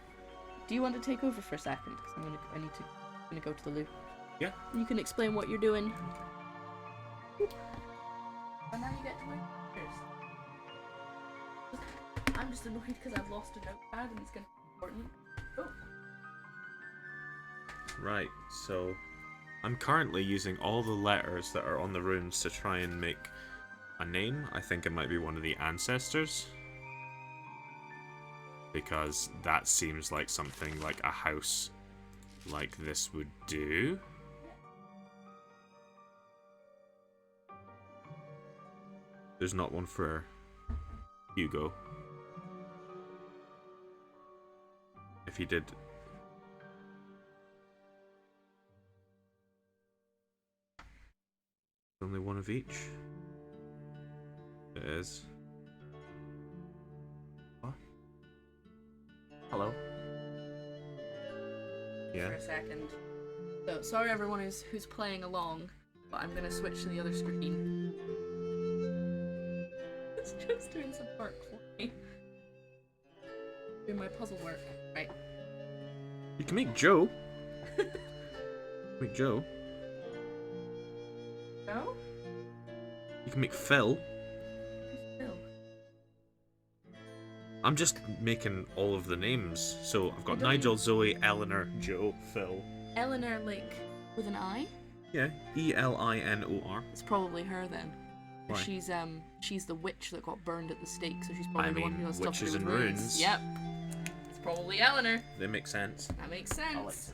Speaker 1: Do you want to take over for a second? Because I'm gonna go to the loo.
Speaker 11: Yeah.
Speaker 1: You can explain what you're doing. And now you get to my first. I'm just annoyed because I've lost a notepad and it's gonna be important. Oh.
Speaker 11: Right, so I'm currently using all the letters that are on the runes to try and make a name. I think it might be one of the ancestors. Because that seems like something like a house like this would do. There's not one for Hugo. If he did... Only one of each? It is. What? Hello? Yeah.
Speaker 1: for a second. So sorry everyone who's playing along, but I'm gonna switch to the other screen. It's just doing some work for me. Doing my puzzle work. Right.
Speaker 11: You can make Joe. Make Joe.
Speaker 1: No?
Speaker 11: You can make Phil.
Speaker 1: Who's Phil?
Speaker 11: I'm just making all of the names. So I've got
Speaker 1: don't
Speaker 11: Nigel, Zoe, Eleanor, Joe, Phil.
Speaker 1: Eleanor, like, with an I?
Speaker 11: Yeah, Elinor.
Speaker 1: It's probably her then.
Speaker 11: Why?
Speaker 1: She's the witch that got burned at the stake, so she's probably
Speaker 11: I
Speaker 1: the one
Speaker 11: mean,
Speaker 1: who has stuff to do
Speaker 11: witches
Speaker 1: with
Speaker 11: and
Speaker 1: runes.
Speaker 11: runes.
Speaker 1: Yep. It's probably Eleanor.
Speaker 11: They make sense.
Speaker 1: That makes sense.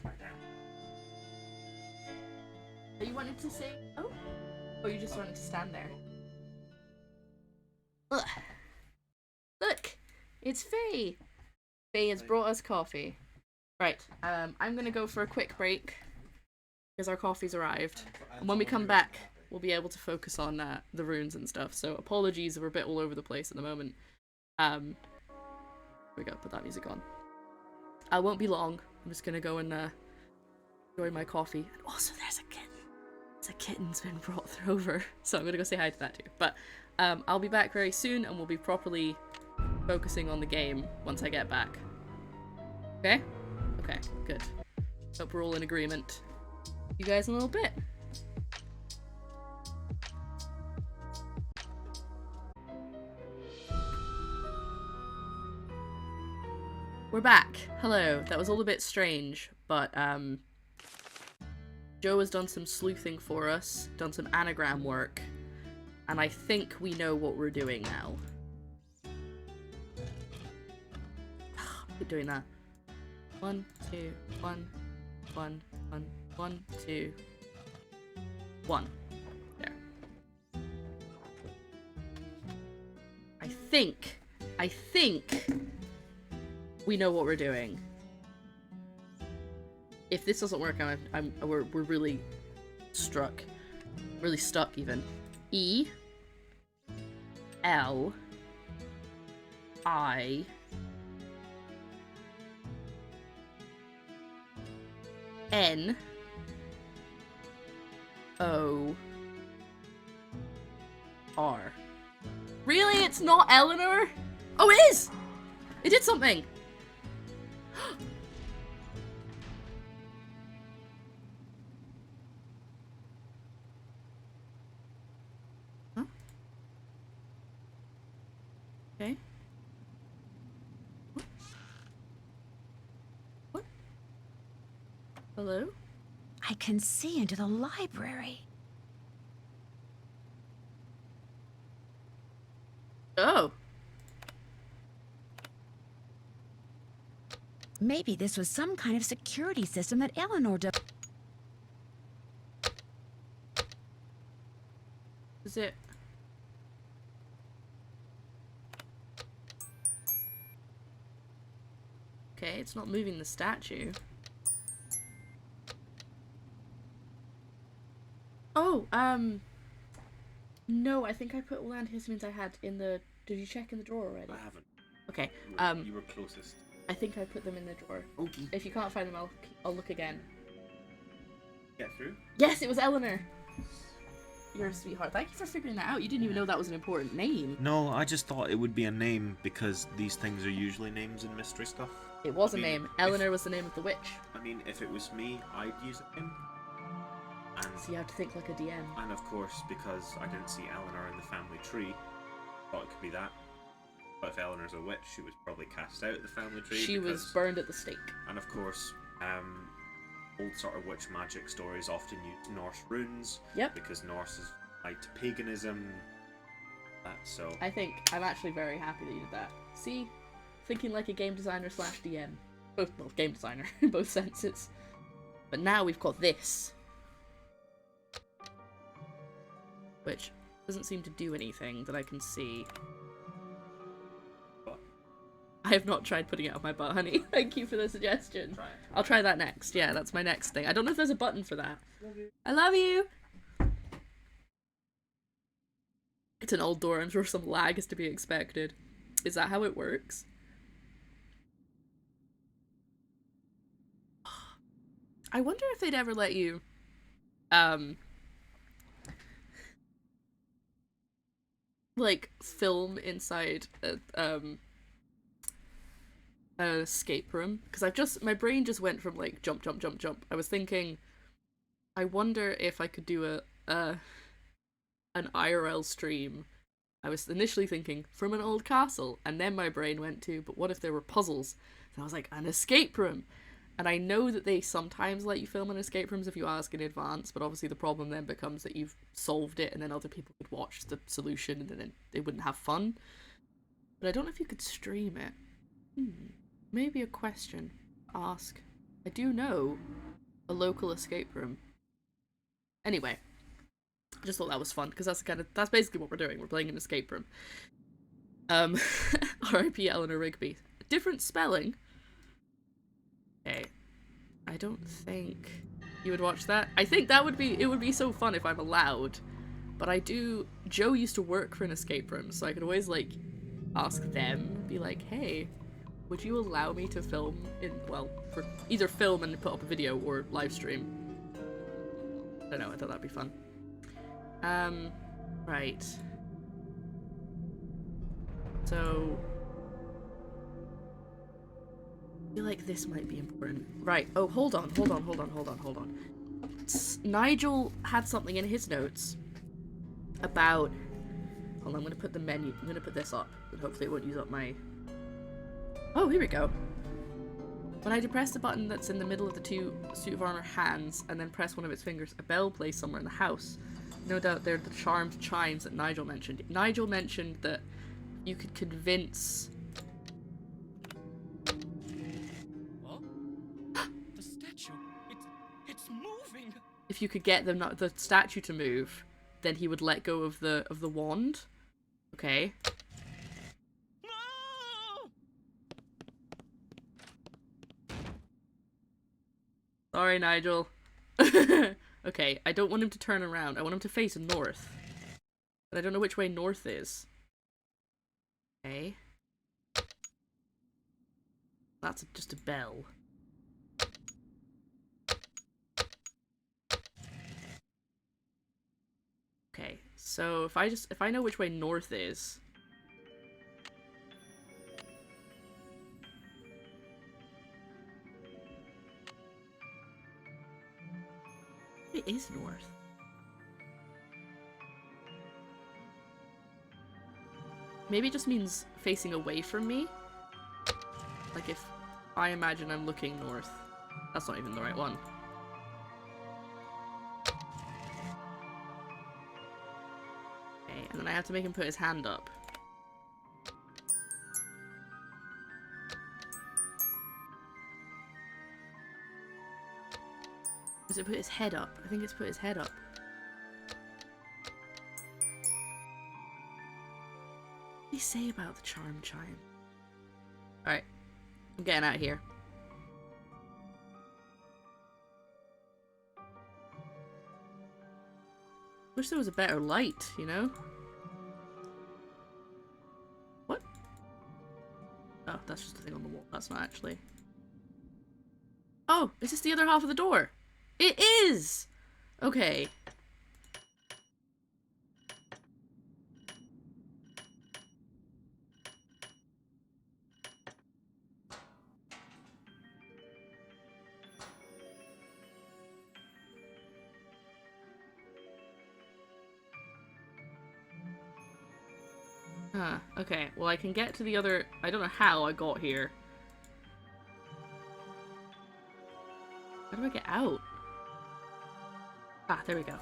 Speaker 1: Are you wanting to say oh? Or you just wanted to stand there? Ugh. Look! It's Faye! Faye has brought us coffee. Right, I'm gonna go for a quick break because our coffee's arrived. And when we come back, we'll be able to focus on the runes and stuff. So apologies, we're a bit all over the place at the moment. Here we go, put that music on. I won't be long. I'm just gonna go and enjoy my coffee. And also there's a kitten. A kitten's been brought over, so I'm gonna go say hi to that too. But I'll be back very soon, and we'll be properly focusing on the game once I get back. Okay? Okay, good. Hope we're all in agreement. You guys in a little bit. We're back. Hello. That was all a bit strange, but Joe has done some sleuthing for us, done some anagram work, and I think we know what we're doing now. Keep doing that. 1, 2, 1, 1, 1, 1, 2, 1. There. I think we know what we're doing. If this doesn't work, we're really stuck even. E L I N O R. Really? It's not Eleanor? Oh, it is! It did something! Huh? Okay. What? Hello?
Speaker 3: I can see into the library.
Speaker 1: Oh.
Speaker 3: Maybe this was some kind of security system that Eleanor
Speaker 1: Is it? Okay, it's not moving the statue. Oh, no, I think I put all the antihistamines I had in the... Did you check in the drawer already?
Speaker 11: I haven't.
Speaker 1: Okay,
Speaker 11: You were closest.
Speaker 1: I think I put them in the drawer.
Speaker 11: Okay.
Speaker 1: If you can't find them, I'll look again.
Speaker 11: Get through?
Speaker 1: Yes, it was Eleanor! You're a sweetheart. Thank you for figuring that out. You didn't even know that was an important name.
Speaker 11: No, I just thought it would be a name because these things are usually names in mystery stuff.
Speaker 1: It was
Speaker 11: I
Speaker 1: a
Speaker 11: mean,
Speaker 1: name. Eleanor was the name of the witch.
Speaker 11: I mean, if it was me, I'd use a name. And,
Speaker 1: So you have to think like a DM.
Speaker 11: and of course, because I didn't see Eleanor in the family tree, thought it could be that. But if Eleanor's a witch, she was probably cast out of the family tree.
Speaker 1: She was burned at the stake.
Speaker 11: And of course, old sort of witch magic stories often use Norse runes.
Speaker 1: Yep.
Speaker 11: Because Norse is tied to paganism. So.
Speaker 1: I think I'm actually very happy that you did that. See? Thinking like a game designer / DM. Both, well, game designer in both senses. But now we've got this. Which doesn't seem to do anything that I can see.
Speaker 11: What?
Speaker 1: I have not tried putting it up my butt, honey. Thank you for the suggestion.
Speaker 11: Try it.
Speaker 1: I'll try that next. Yeah, that's my next thing. I don't know if there's a button for that. I love you! It's an old door. I'm sure some lag is to be expected. Is that how it works? I wonder if they'd ever let you, like, film inside an escape room. Because my brain just went from, like, jump, jump, jump, jump. I was thinking, I wonder if I could do an IRL stream. I was initially thinking, from an old castle, and then my brain went to, but what if there were puzzles? And I was like, an escape room! And I know that they sometimes let you film in escape rooms if you ask in advance, but obviously the problem then becomes that you've solved it and then other people could watch the solution and then they wouldn't have fun. But I don't know if you could stream it. Maybe a question. Ask. I do know a local escape room. Anyway. I just thought that was fun, because that's basically what we're doing. We're playing an escape room. R.I.P. Eleanor Rigby. Different spelling. Okay. I don't think you would watch that. I think it would be so fun if I'm allowed. But Joe used to work for an escape room, so I could always, like, ask them, be like, hey, would you allow me to film for either film and put up a video or live stream? I don't know, I thought that'd be fun. Right. So, I feel like this might be important. Right, oh, hold on. Nigel had something in his notes about... Hold on, I'm gonna put the menu, I'm gonna put this up, and hopefully it won't use up my... Oh, here we go. When I depress the button that's in the middle of the two suit of armor hands, and then press one of its fingers, a bell plays somewhere in the house. No doubt they're the charmed chimes that Nigel mentioned. Nigel mentioned that you could convince...
Speaker 5: What? The statue! It's moving!
Speaker 1: If you could get the statue to move, then he would let go of the wand. Okay.
Speaker 5: No!
Speaker 1: Sorry, Nigel. Okay, I don't want him to turn around. I want him to face north. But I don't know which way north is. Okay. That's just a bell. Okay, so if I know which way north is... It is north. Maybe it just means facing away from me. Like if I imagine I'm looking north. That's not even the right one. Okay, and then I have to make him put his hand up. Does it put his head up? I think it's put his head up. What did he say about the charm chime? Alright. I'm getting out of here. Wish there was a better light, you know? What? Oh, that's just a thing on the wall. That's not actually... Oh! Is this the other half of the door? It is! Okay. Huh, okay. Well, I can get to the other... I don't know how I got here. How do I get out? Ah, there we go.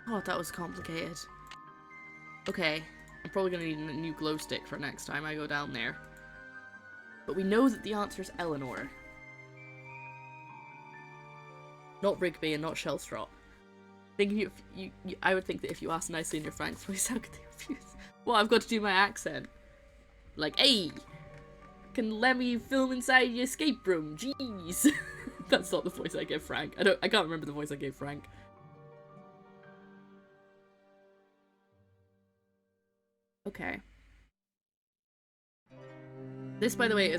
Speaker 1: Oh, that was complicated. Okay, I'm probably gonna need a new glow stick for next time I go down there. But we know that the answer is Eleanor. Not Rigby and not Shellstrop. Thinking I would think that if you asked nicely in your Frank's voice, how could they refuse? Well, I've got to do my accent. Like, hey! Can let me film inside the escape room, jeez! That's not the voice I gave Frank. I can't remember the voice I gave Frank. Okay. This, by the way,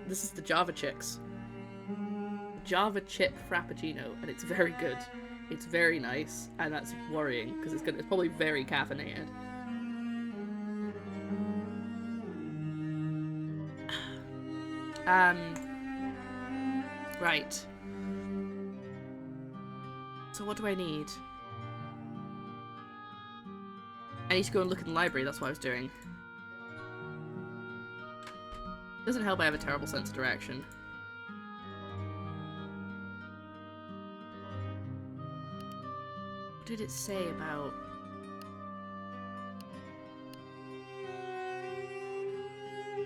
Speaker 1: this is the Java Chicks. Java chip frappuccino, and it's very good. It's very nice, and that's worrying because it's probably very caffeinated. Right. So what do I need? I need to go and look in the library, that's what I was doing. Doesn't help I have a terrible sense of direction. What did it say about...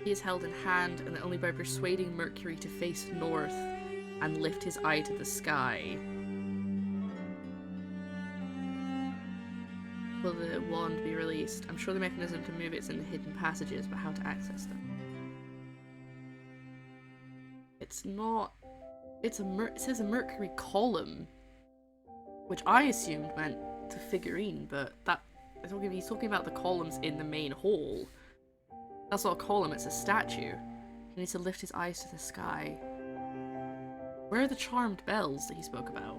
Speaker 1: He is held in hand, and that only by persuading Mercury to face north and lift his eye to the sky will the wand be released. I'm sure the mechanism to move it's in the hidden passages, but how to access them? It's not... it says a Mercury column, which I assumed meant to figurine, but he's talking about the columns in the main hall. That's not a column, it's a statue. He needs to lift his eyes to the sky. Where are the charmed bells that he spoke about?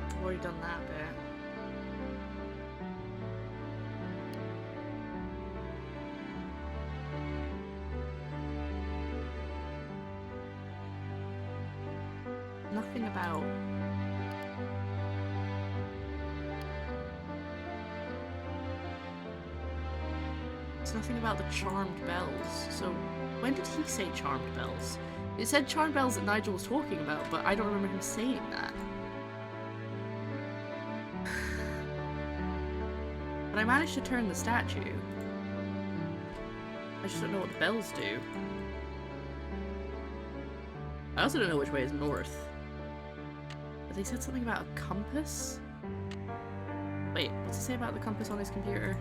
Speaker 1: I've already done that bit. Nothing about... There's nothing about the charmed bells. So, when did he say charmed bells? It said charmed bells that Nigel was talking about, but I don't remember him saying that. But I managed to turn the statue. I just don't know what the bells do. I also don't know which way is north. But they said something about a compass? Wait, what's it say about the compass on his computer?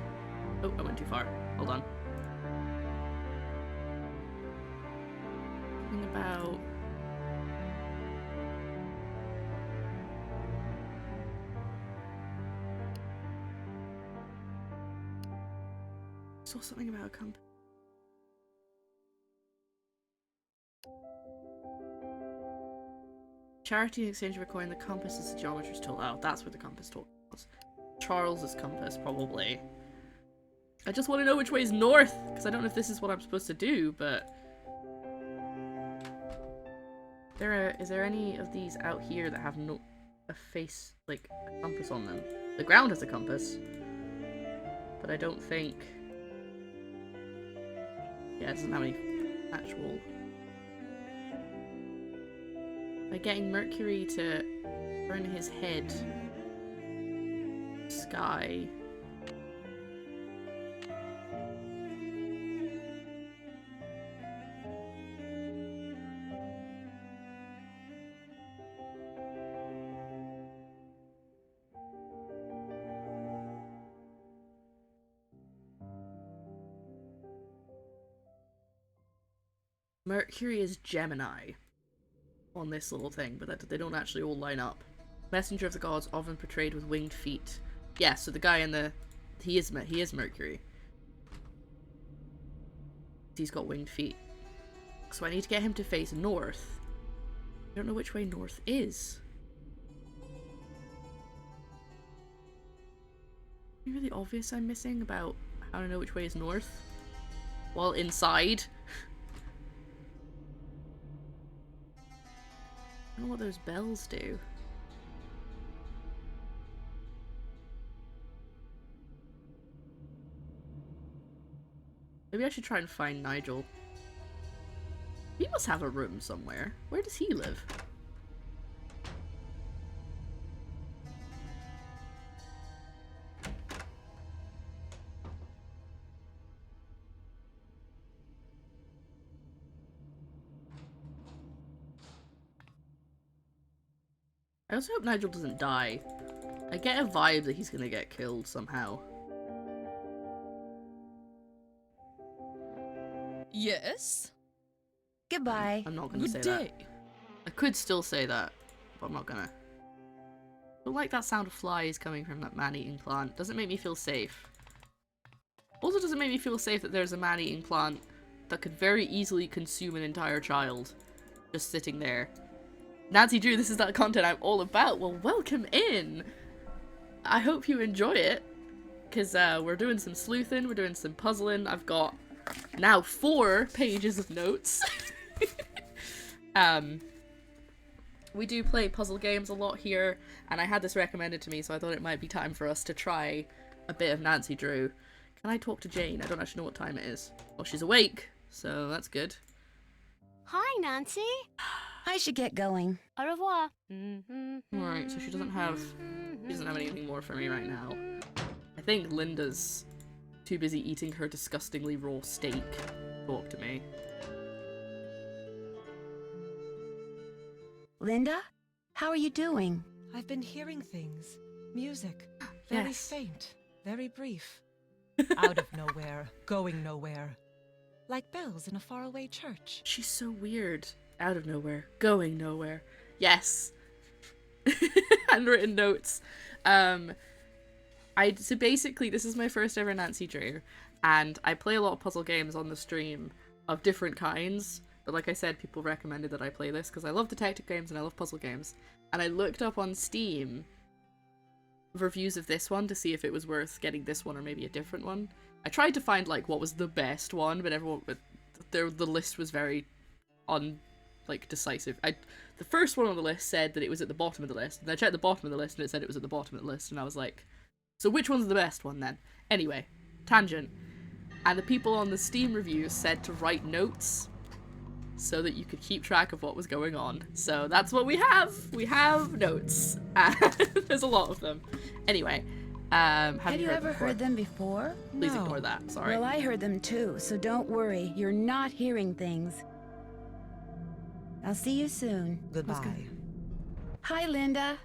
Speaker 1: Oh, I went too far. Hold on. Something about... I saw something about a compass. Charity in exchange for a coin, the compass is the geometer's tool. Oh, that's where the compass tool was. Charles's compass, probably. I just want to know which way is north, because I don't know if this is what I'm supposed to do, but... Is there any of these out here that have a face, like, a compass on them? The ground has a compass. But I don't think... Yeah, it doesn't have any actual... By getting Mercury to turn his head sky. Mercury is Gemini on this little thing, but they don't actually all line up. Messenger of the gods, often portrayed with winged feet. Yeah, so the guy in the... He is Mercury. He's got winged feet. So I need to get him to face north. I don't know which way north is. Anything really obvious I'm missing about how to know which way is north? While inside? I don't know what those bells do. Maybe I should try and find Nigel. He must have a room somewhere. Where does he live? I also hope Nigel doesn't die. I get a vibe that he's gonna get killed somehow.
Speaker 9: Yes?
Speaker 3: Goodbye.
Speaker 1: I'm not gonna say
Speaker 9: Good day.
Speaker 1: that. I could still say that, but I'm not gonna. I don't like that sound of flies coming from that man-eating plant. Doesn't make me feel safe. Also doesn't make me feel safe that there's a man-eating plant that could very easily consume an entire child. Just sitting there. Nancy Drew, this is that content I'm all about. Well, welcome in! I hope you enjoy it. Because we're doing some sleuthing, we're doing some puzzling. I've got now 4 pages of notes. We do play puzzle games a lot here, and I had this recommended to me, so I thought it might be time for us to try a bit of Nancy Drew. Can I talk to Jane? I don't actually know what time it is. Well, she's awake, so that's good.
Speaker 7: Hi, Nancy.
Speaker 3: I should get going.
Speaker 7: Au revoir.
Speaker 1: Alright, so she doesn't have anything more for me right now. I think Linda's too busy eating her disgustingly raw steak to talk to me.
Speaker 3: Linda? How are you doing?
Speaker 4: I've been hearing things. Music. Very
Speaker 1: Yes.
Speaker 4: faint. Very brief. Out of nowhere. Going nowhere. Like bells in a faraway church.
Speaker 1: She's so weird. Out of nowhere. Going nowhere. Yes. Handwritten notes. So basically, this is my first ever Nancy Drew, and I play a lot of puzzle games on the stream of different kinds, but like I said, people recommended that I play this because I love detective games and I love puzzle games, and I looked up on Steam reviews of this one to see if it was worth getting this one or maybe a different one. I tried to find like what was the best one, but the list was very decisive. The first one on the list said that it was at the bottom of the list, and I checked the bottom of the list and it said it was at the bottom of the list, and I was like, so which one's the best one then? Anyway, tangent. And the people on the Steam reviews said to write notes so that you could keep track of what was going on. So that's what we have. We have notes. There's a lot of them. Anyway, have you
Speaker 3: ever heard them before?
Speaker 1: Please ignore that. Sorry.
Speaker 3: Well, I heard them too, so don't worry. You're not hearing things. I'll see you soon.
Speaker 4: Goodbye.
Speaker 3: Hi, Linda.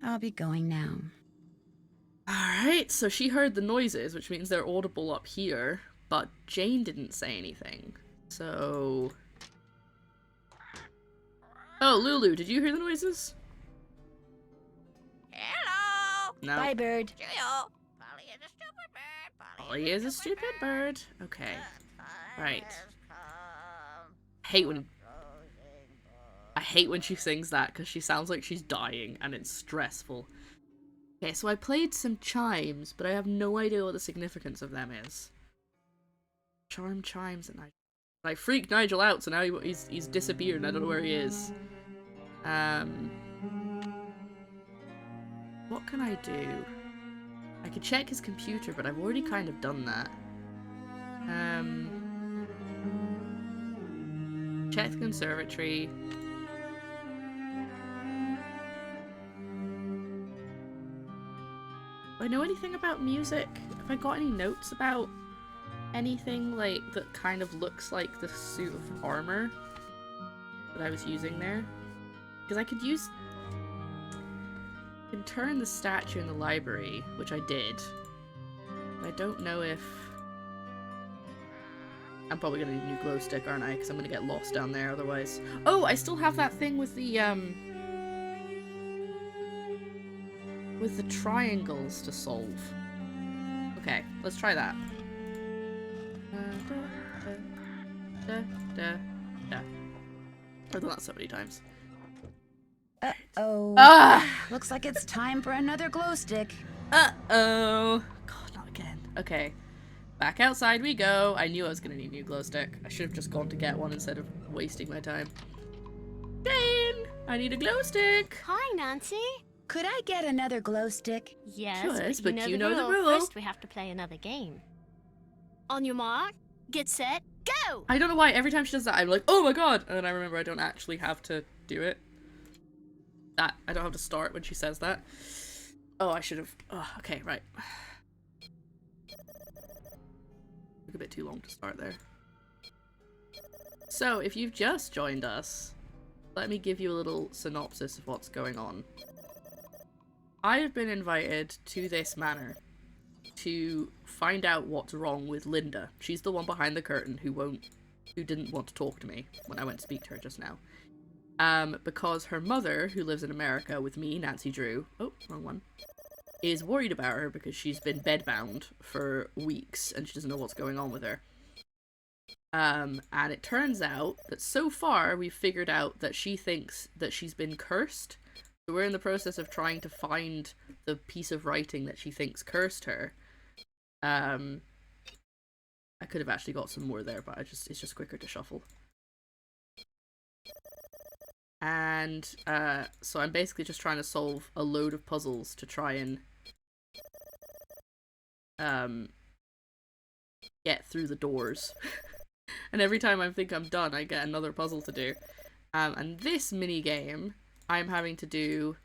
Speaker 3: I'll be going now.
Speaker 1: Alright, so she heard the noises, which means they're audible up here, but Jane didn't say anything. So... Oh, Lulu, did you hear the noises?
Speaker 2: Hello.
Speaker 1: No.
Speaker 3: Bye, bird.
Speaker 2: Cheerio. Polly is a stupid bird.
Speaker 1: Polly is a stupid bird. Okay. Right. I hate when she sings that because she sounds like she's dying and it's stressful. Okay, so I played some chimes, but I have no idea what the significance of them is. Charm chimes at night. I freaked Nigel out, so now he's disappeared and I don't know where he is. What can I do? I could check his computer, but I've already kind of done that. Check the conservatory. Do I know anything about music? Have I got any notes about anything like that kind of looks like the suit of armor that I was using there? Because I could use... I can turn the statue in the library, which I did. But I don't know if... I'm probably gonna need a new glow stick, aren't I? Because I'm gonna get lost down there otherwise. Oh, I still have that thing with the triangles to solve. Okay, let's try that. I've done that so many times.
Speaker 3: Uh-oh.
Speaker 1: Ah!
Speaker 3: Looks like it's time for another glow stick.
Speaker 1: Uh-oh. God, not again. Okay. Back outside we go. I knew I was gonna need a new glow stick. I should have just gone to get one instead of wasting my time. Jane! I need a glow stick!
Speaker 7: Hi, Nancy.
Speaker 3: Could I get another glow stick?
Speaker 7: Yes,
Speaker 1: Yes,
Speaker 7: but
Speaker 1: but
Speaker 7: you know the rule. First, we have to play another game. On your mark, get set, go!
Speaker 1: I don't know why every time she does that, I'm like, oh my god! And then I remember I don't actually have to do it. I don't have to start when she says that. Oh, I should have. Oh, okay, right. Took a bit too long to start there. So, if you've just joined us, let me give you a little synopsis of what's going on. I have been invited to this manor to find out what's wrong with Linda. She's the one behind the curtain who didn't want to talk to me when I went to speak to her just now. Because her mother, who lives in America with me, Nancy Drew, oh, wrong one, is worried about her because she's been bedbound for weeks and she doesn't know what's going on with her. And it turns out that so far we've figured out that she thinks that she's been cursed. So we're in the process of trying to find the piece of writing that she thinks cursed her. I could have actually got some more there, but it's just quicker to shuffle. And so I'm basically just trying to solve a load of puzzles to try and get through the doors. And every time I think I'm done, I get another puzzle to do. And this mini game I'm having to do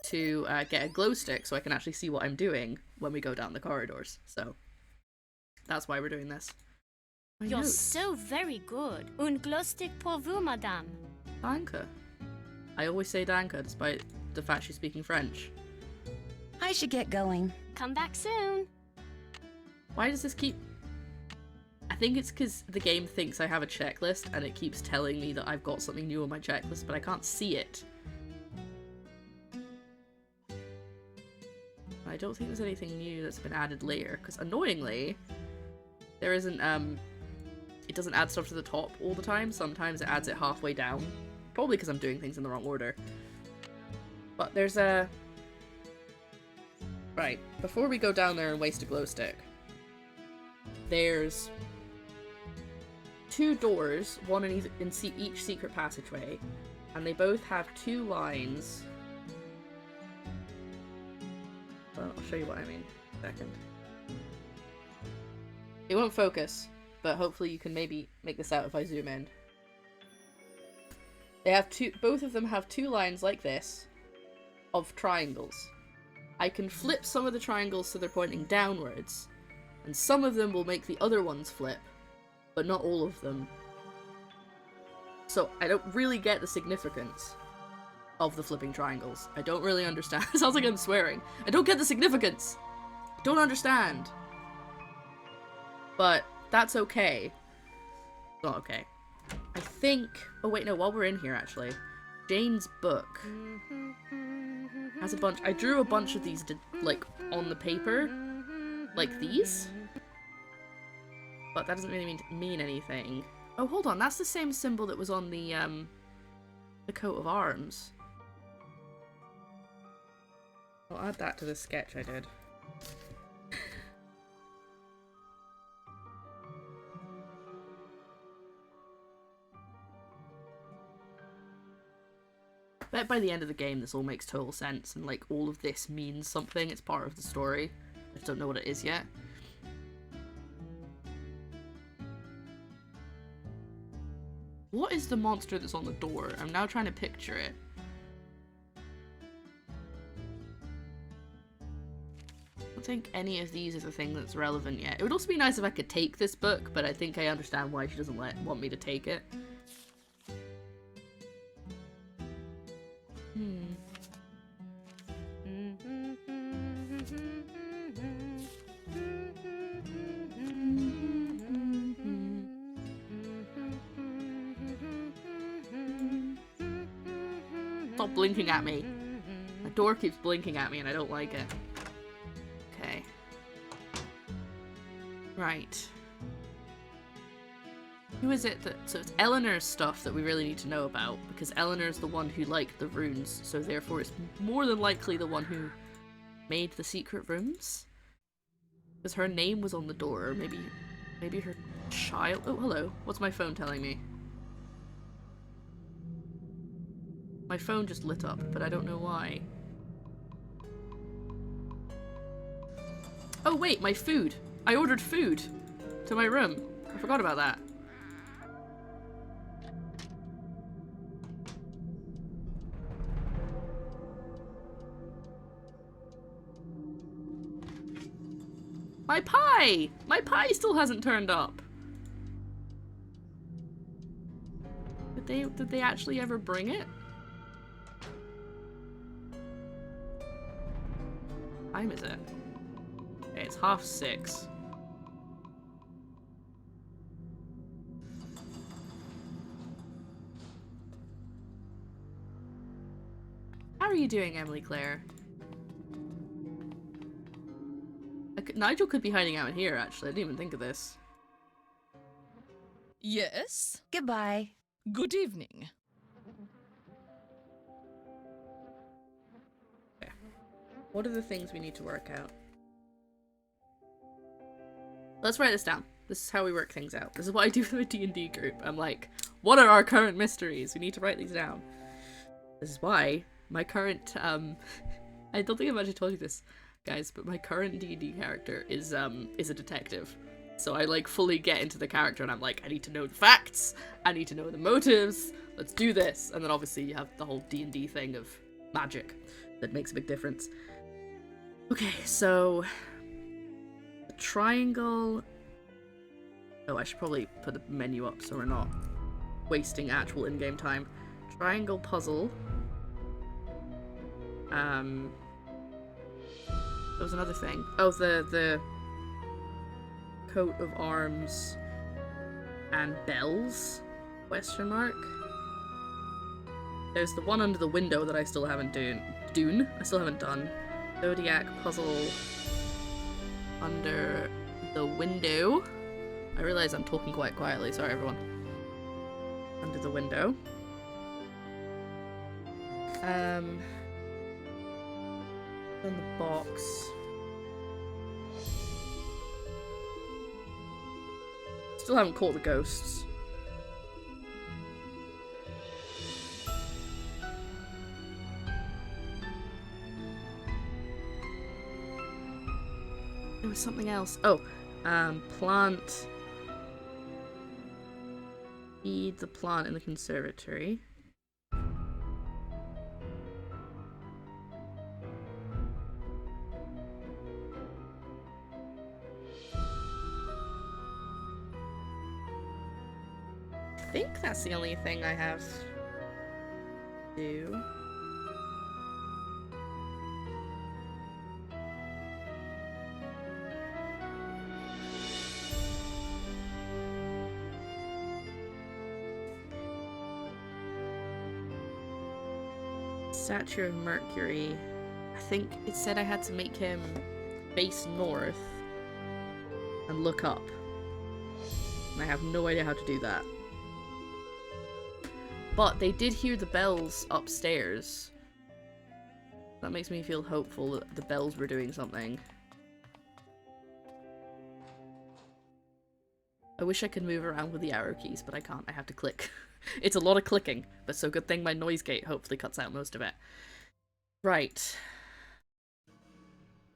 Speaker 1: to get a glow stick so I can actually see what I'm doing when we go down the corridors. So that's why we're doing this.
Speaker 7: You're so very good. Un glow stick pour vous, madame.
Speaker 1: Danke. I always say danke despite the fact she's speaking French.
Speaker 3: I should get going.
Speaker 7: Come back soon.
Speaker 1: Why does this keep... I think it's because the game thinks I have a checklist and it keeps telling me that I've got something new on my checklist, but I can't see it. I don't think there's anything new that's been added later, because annoyingly, there isn't, it doesn't add stuff to the top all the time. Sometimes it adds it halfway down. Probably because I'm doing things in the wrong order. But there's a... Right, before we go down there and waste a glow stick, there's 2 doors, one in each secret passageway, and they both have 2 lines. Well, I'll show you what I mean in a second. It won't focus, but hopefully you can maybe make this out if I zoom in. They have both of them have 2 lines like this of triangles. I can flip some of the triangles so they're pointing downwards, and some of them will make the other ones flip, but not all of them. So I don't really get the significance of the flipping triangles. I don't really understand. It sounds like I'm swearing. I don't get the significance. I don't understand. But that's okay. It's not okay. I think... Oh wait, no, while we're in here actually, Jane's book has a bunch... I drew a bunch of these like on the paper, like these. But that doesn't really mean anything. Oh, hold on, that's the same symbol that was on the coat of arms. I'll add that to the sketch I did. I bet by the end of the game this all makes total sense and like all of this means something. It's part of the story. I just don't know what it is yet. What is the monster that's on the door? I'm now trying to picture it. I don't think any of these is a thing that's relevant yet. It would also be nice if I could take this book, but I think I understand why she doesn't want me to take it. Stop blinking at me. The door keeps blinking at me and I don't like it. Okay. Right. Who is it that... So it's Eleanor's stuff that we really need to know about, because Eleanor's the one who liked the runes, so therefore it's more than likely the one who made the secret rooms. Because her name was on the door, or maybe her child... Oh, hello. What's my phone telling me? My phone just lit up, but I don't know why. Oh wait, my food. I ordered food to my room. I forgot about that. My pie! My pie still hasn't turned up. Did they actually ever bring it? What time is it? Okay, it's 6:30. How are you doing, Emily Claire? Nigel could be hiding out in here, actually. I didn't even think of this.
Speaker 9: Yes?
Speaker 3: Goodbye.
Speaker 9: Good evening.
Speaker 1: Okay. What are the things we need to work out? Let's write this down. This is how we work things out. This is what I do for the D&D group. I'm like, what are our current mysteries? We need to write these down. This is why my current, I don't think I've actually told you this, guys, but my current D&D character is a detective. So I like fully get into the character and I'm like, I need to know the facts, I need to know the motives, let's do this. And then obviously you have the whole D&D thing of magic that makes a big difference. Okay, so the triangle. Oh, I should probably put the menu up so we're not wasting actual in-game time. Triangle puzzle. There was another thing. Oh, the coat of arms and bells? Question mark. There's the one under the window that I still haven't done. Zodiac puzzle under the window. I realize I'm talking quite quietly. Sorry, everyone. Under the window. On the box. Still haven't caught the ghosts. There was something else. Oh, plant. Feed the plant in the conservatory. I think that's the only thing I have to do. Statue of Mercury. I think it said I had to make him face north and look up. And I have no idea how to do that. But they did hear the bells upstairs. That makes me feel hopeful that the bells were doing something. I wish I could move around with the arrow keys, but I can't. I have to click. It's a lot of clicking, but so good thing my noise gate hopefully cuts out most of it. Right.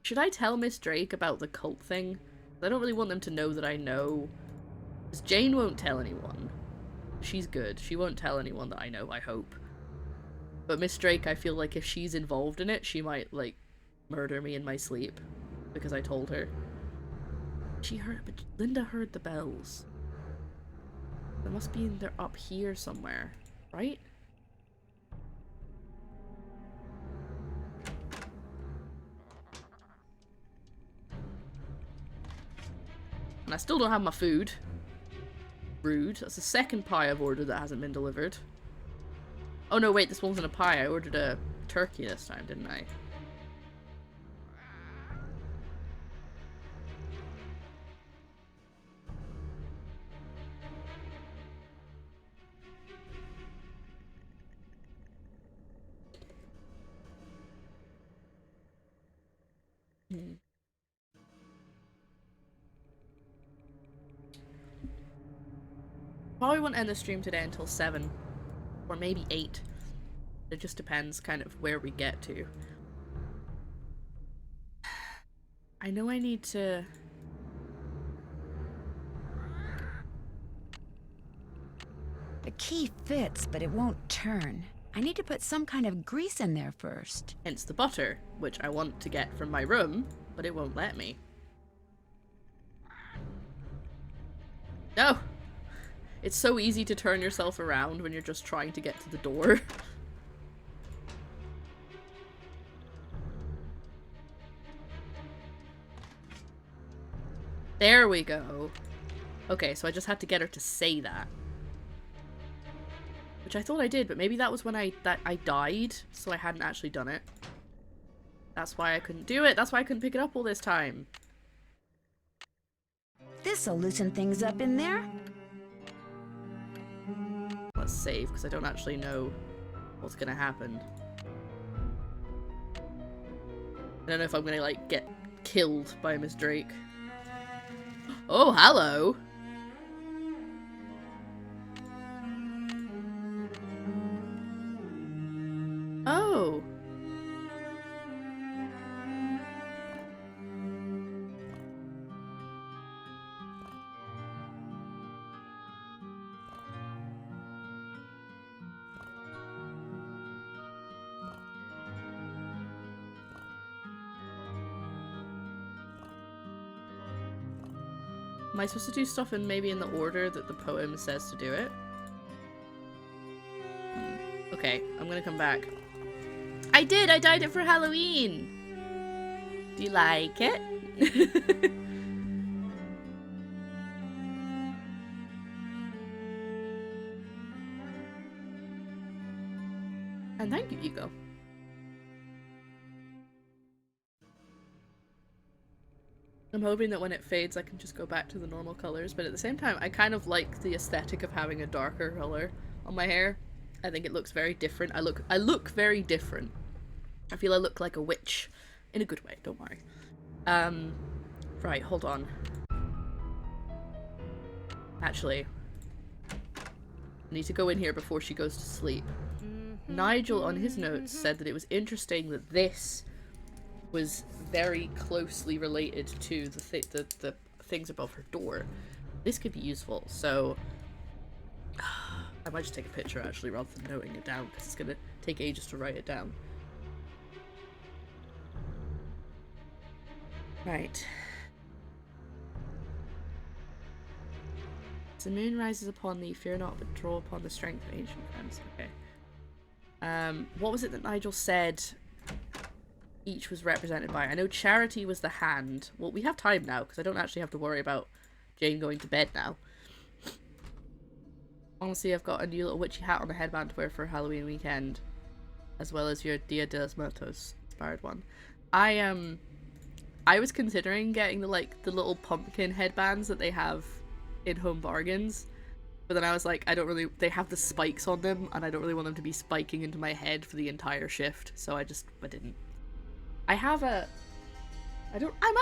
Speaker 1: Should I tell Miss Drake about the cult thing? I don't really want them to know that I know. Because Jane won't tell anyone. She's good. She won't tell anyone that I know, I hope. But Miss Drake, I feel like if she's involved in it, she might, like, murder me in my sleep. Because I told her. She heard, but Linda heard the bells. They must be in there up here somewhere, right? And I still don't have my food. Rude. That's the second pie I've ordered that hasn't been delivered. Oh no, wait, this one wasn't a pie. I ordered a turkey this time, didn't I? Probably won't end the stream today until 7. Or maybe 8. It just depends kind of where we get to. I know I need to...
Speaker 3: The key fits, but it won't turn. I need to put some kind of grease in there first.
Speaker 1: Hence the butter, which I want to get from my room, but it won't let me. No! It's so easy to turn yourself around when you're just trying to get to the door. There we go. Okay, so I just had to get her to say that. Which I thought I did, but maybe that was when I died, so I hadn't actually done it. That's why I couldn't do it. That's why I couldn't pick it up all this time.
Speaker 3: This'll loosen things up in there.
Speaker 1: Let's save, because I don't actually know what's gonna happen. I don't know if I'm gonna, like, get killed by Miss Drake. Oh, hello! Oh! Am I supposed to do stuff in maybe in the order that the poem says to do it? Okay, I'm gonna come back. I did! I dyed it for Halloween! Do you like it? And thank you, Hugo. I'm hoping that when it fades I can just go back to the normal colors, but at the same time I kind of like the aesthetic of having a darker color on my hair. I think it looks very different. I look very different. I feel I look like a witch. In a good way, don't worry. Right, hold on. Actually, I need to go in here before she goes to sleep. Nigel on his notes said that it was interesting that this was very closely related to the things above her door. This could be useful, so I might just take a picture actually rather than noting it down, because it's gonna take ages to write it down. Right. As the moon rises upon thee, fear not, but draw upon the strength of ancient friends. Okay. What was it that Nigel said each was represented by? I know charity was the hand. Well, we have time now, because I don't actually have to worry about Jane going to bed now. Honestly, I've got a new little witchy hat on a headband to wear for Halloween weekend, as well as your Dia de los Muertos inspired one. I was considering getting the little pumpkin headbands that they have in Home Bargains, but then I was like, they have the spikes on them, and I don't really want them to be spiking into my head for the entire shift, so I didn't. I'm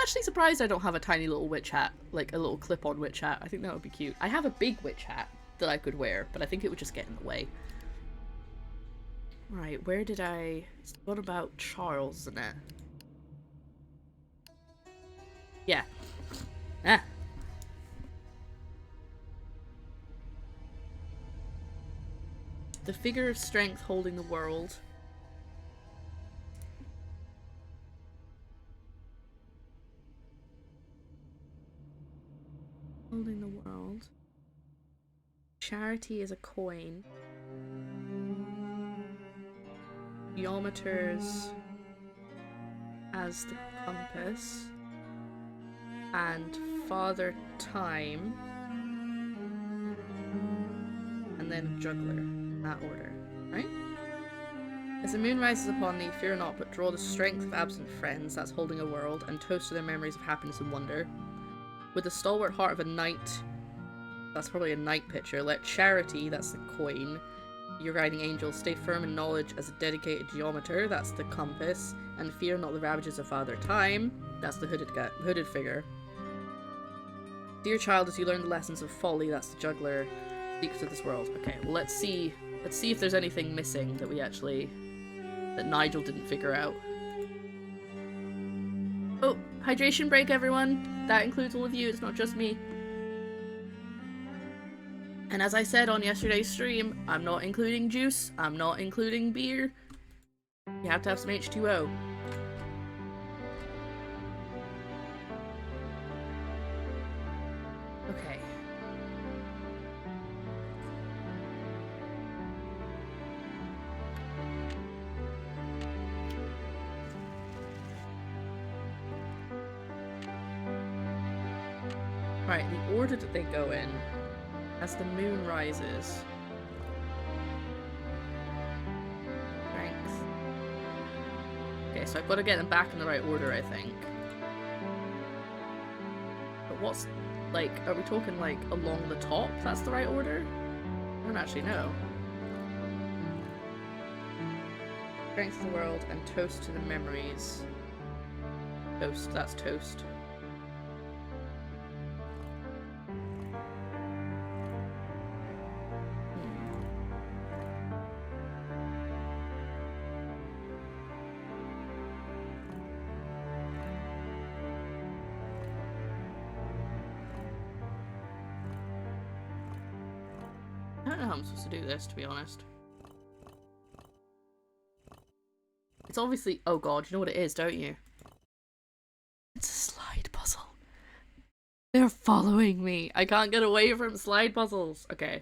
Speaker 1: actually surprised I don't have a tiny little witch hat, like a little clip-on witch hat. I think that would be cute. I have a big witch hat that I could wear, but I think it would just get in the way. Right, where did it's what about Charles, isn't it? Yeah. Ah. The figure of strength holding the world. Holding the world. Charity is a coin. Geometers as the compass. And Father Time. And then Juggler. In that order. Right? As the moon rises upon thee, fear not, but draw the strength of absent friends, that's holding a world, and toast to their memories of happiness and wonder. With the stalwart heart of a knight, that's probably a knight picture, let charity, that's the coin, your guiding angel, stay firm in knowledge as a dedicated geometer, that's the compass, and fear not the ravages of Father Time, that's the hooded figure. Dear child, as you learn the lessons of folly, that's the juggler, secrets of this world. Okay, well let's see if there's anything missing that that Nigel didn't figure out. Oh, Hydration break, everyone. That includes all of you, it's not just me. And as I said on yesterday's stream, I'm not including juice, I'm not including beer. You have to have some H2O. Okay. Right, the order that they go in, as the moon rises. Strength. Okay, so I've got to get them back in the right order, I think. But what's, like, are we talking, like, along the top? That's the right order? I don't actually know. Strength to the world and toast to the memories. Toast, that's toast. I don't know how I'm supposed to do this, to be honest. It's obviously— oh god, you know what it is, don't you? It's a slide puzzle. They're following me. I can't get away from slide puzzles. Okay.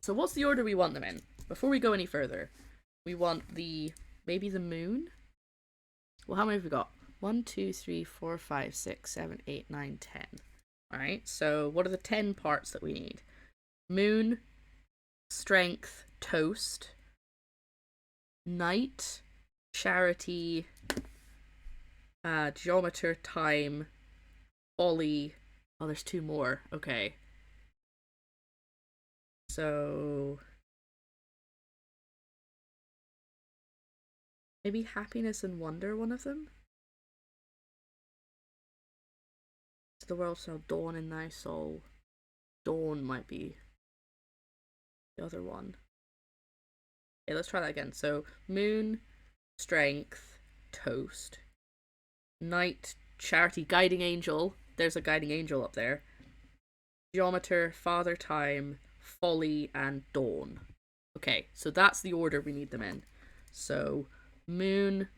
Speaker 1: So what's the order we want them in? Before we go any further, we want the— maybe the moon? Well, how many have we got? 1, 2, 3, 4, 5, 6, 7, 8, 9, 10. Alright, so what are the 10 parts that we need? Moon, strength, toast, night, charity, geometer, time, folly. Oh, there's 2 more. Okay. So maybe happiness and wonder, one of them? The world shall dawn in thy soul. Dawn might be the other one. Okay, let's try that again. So, moon, strength, toast, night, charity, guiding angel. There's a guiding angel up there. Geometer, father time, folly, and dawn. Okay, so that's the order we need them in. So, moon,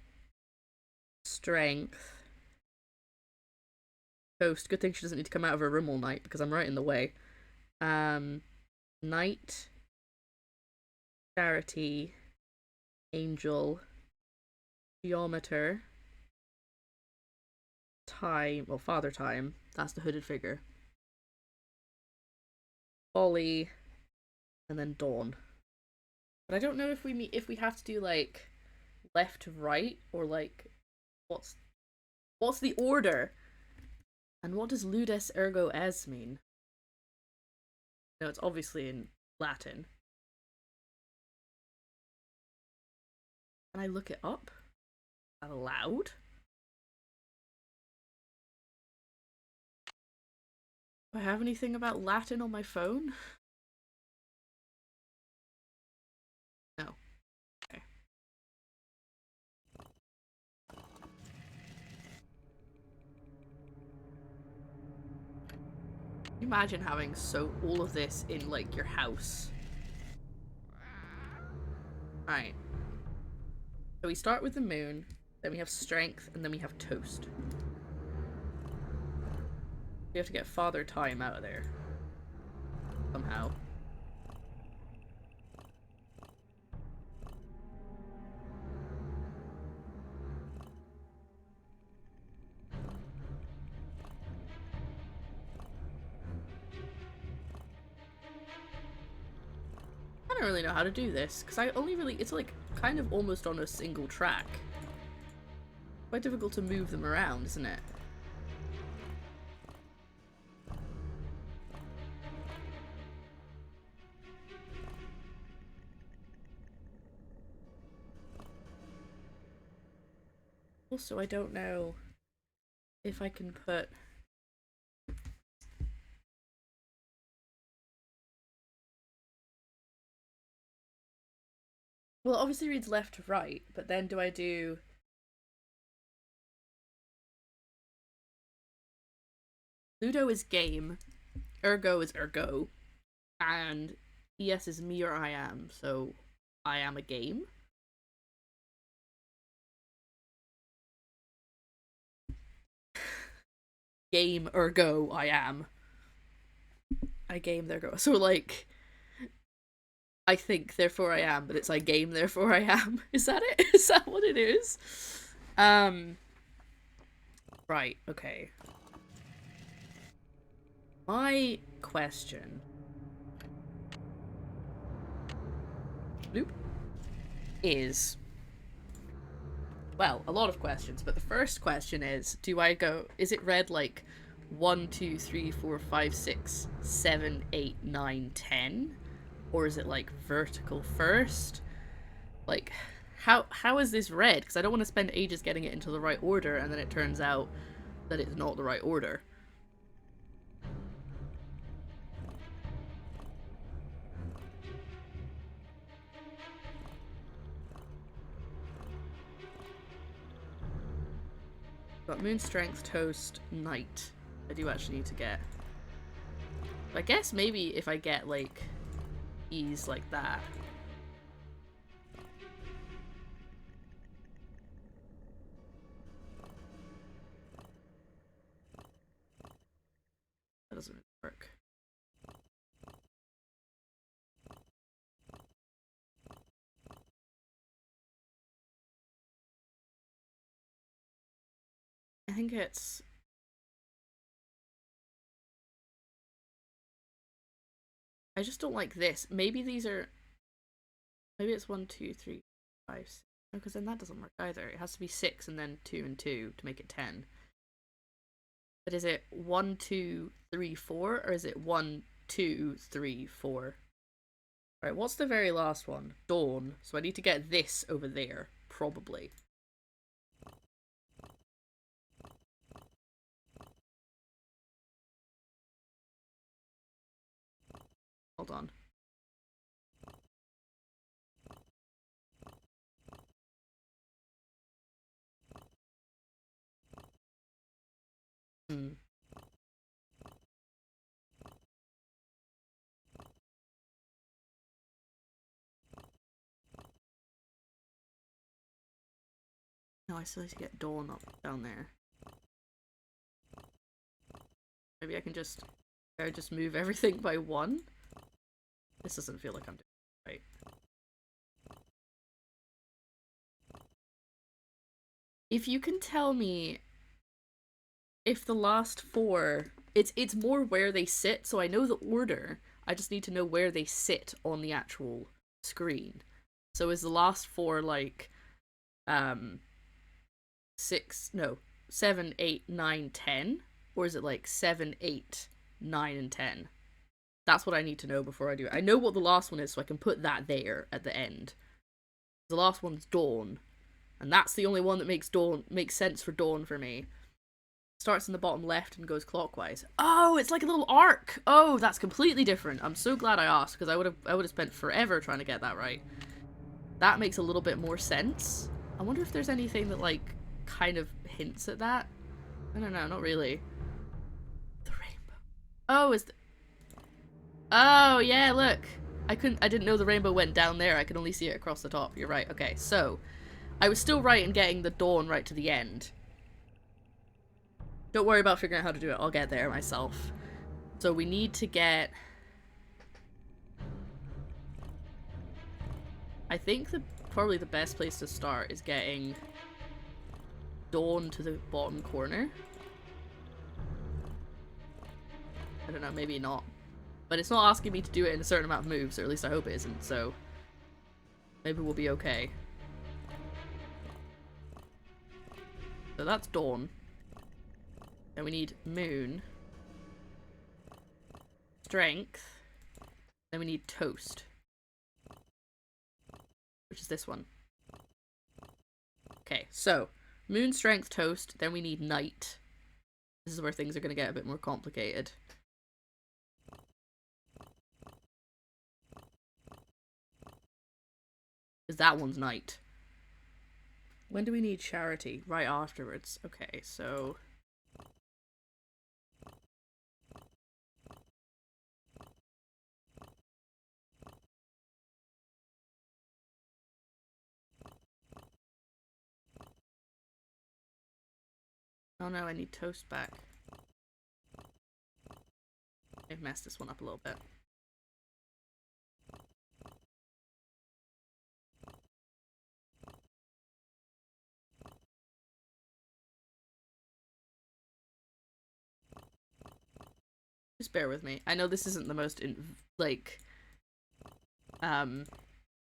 Speaker 1: strength, toast. Good thing she doesn't need to come out of her room all night because I'm right in the way. Night, charity, angel, geometer, time, well, father time. That's the hooded figure. Folly, and then dawn. But I don't know if we have to do like left to right or like what's the order? And what does ludes ergo es mean? No, it's obviously in Latin. Can I look it up? Aloud? Do I have anything about Latin on my phone? No. Okay. Imagine having all of this in like your house. Alright. So we start with the moon, then we have strength, and then we have toast. We have to get father time out of there. Somehow. I don't really know how to do this, because I only really— it's like kind of almost on a single track. Quite difficult to move them around, isn't it? Also, I don't know if I can put— well, it obviously reads left to right, but then do I do Ludo is game, ergo is ergo, and ES is me or I am, so I am a game. Game, ergo, I am. I game, there go. So, like, I think, therefore I am, but it's I game, therefore I am. Is that it? Is that what it is? Right, okay. My question is, well, a lot of questions, but the first question is, is it read like 1, 2, 3, 4, 5, 6, 7, 8, 9, 10? Or is it like vertical first? Like, how is this read? Because I don't want to spend ages getting it into the right order and then it turns out that it's not the right order. Got moon strength, toast, night. I do actually need to get. I guess maybe if I get like ease like that. That doesn't really work. I think it's... I just don't like this. Maybe these are... Maybe it's 1, 2, 3, 5, 6. No, because then that doesn't work either. It has to be 6 and then 2 and 2 to make it 10. But is it 1, 2, 3, 4? Or is it 1, 2, 3, 4? Right, what's the very last one? Dawn. So I need to get this over there. Probably. Hold on. No, I still need to get Dawn up down there. Maybe I can just move everything by 1? This doesn't feel like I'm doing it right. If you can tell me if the last 4, it's more where they sit, so I know the order. I just need to know where they sit on the actual screen. So is the last 4 like 7, 8, 9, 10? Or is it like 7, 8, 9, and 10? That's what I need to know before I do it. I know what the last one is, so I can put that there at the end. The last one's Dawn. And that's the only one that makes sense for Dawn for me. Starts in the bottom left and goes clockwise. Oh, it's like a little arc. Oh, that's completely different. I'm so glad I asked, because I would have spent forever trying to get that right. That makes a little bit more sense. I wonder if there's anything that like kind of hints at that. I don't know, not really. The rainbow. Oh, oh yeah, look. I didn't know the rainbow went down there. I could only see it across the top. You're right. Okay, so I was still right in getting the Dawn right to the end. Don't worry about figuring out how to do it. I'll get there myself. So we need to get... I think probably the best place to start is getting Dawn to the bottom corner. I don't know, maybe not. But it's not asking me to do it in a certain amount of moves, or at least I hope it isn't, so maybe we'll be okay. So that's Dawn. Then we need Moon. Strength. Then we need Toast. Which is this one. Okay, so Moon, Strength, Toast. Then we need Night. This is where things are going to get a bit more complicated. Because that one's Night. When do we need Charity? Right afterwards. Okay, so... Oh no, I need toast back. I've messed this one up a little bit. Just bear with me. I know this isn't the most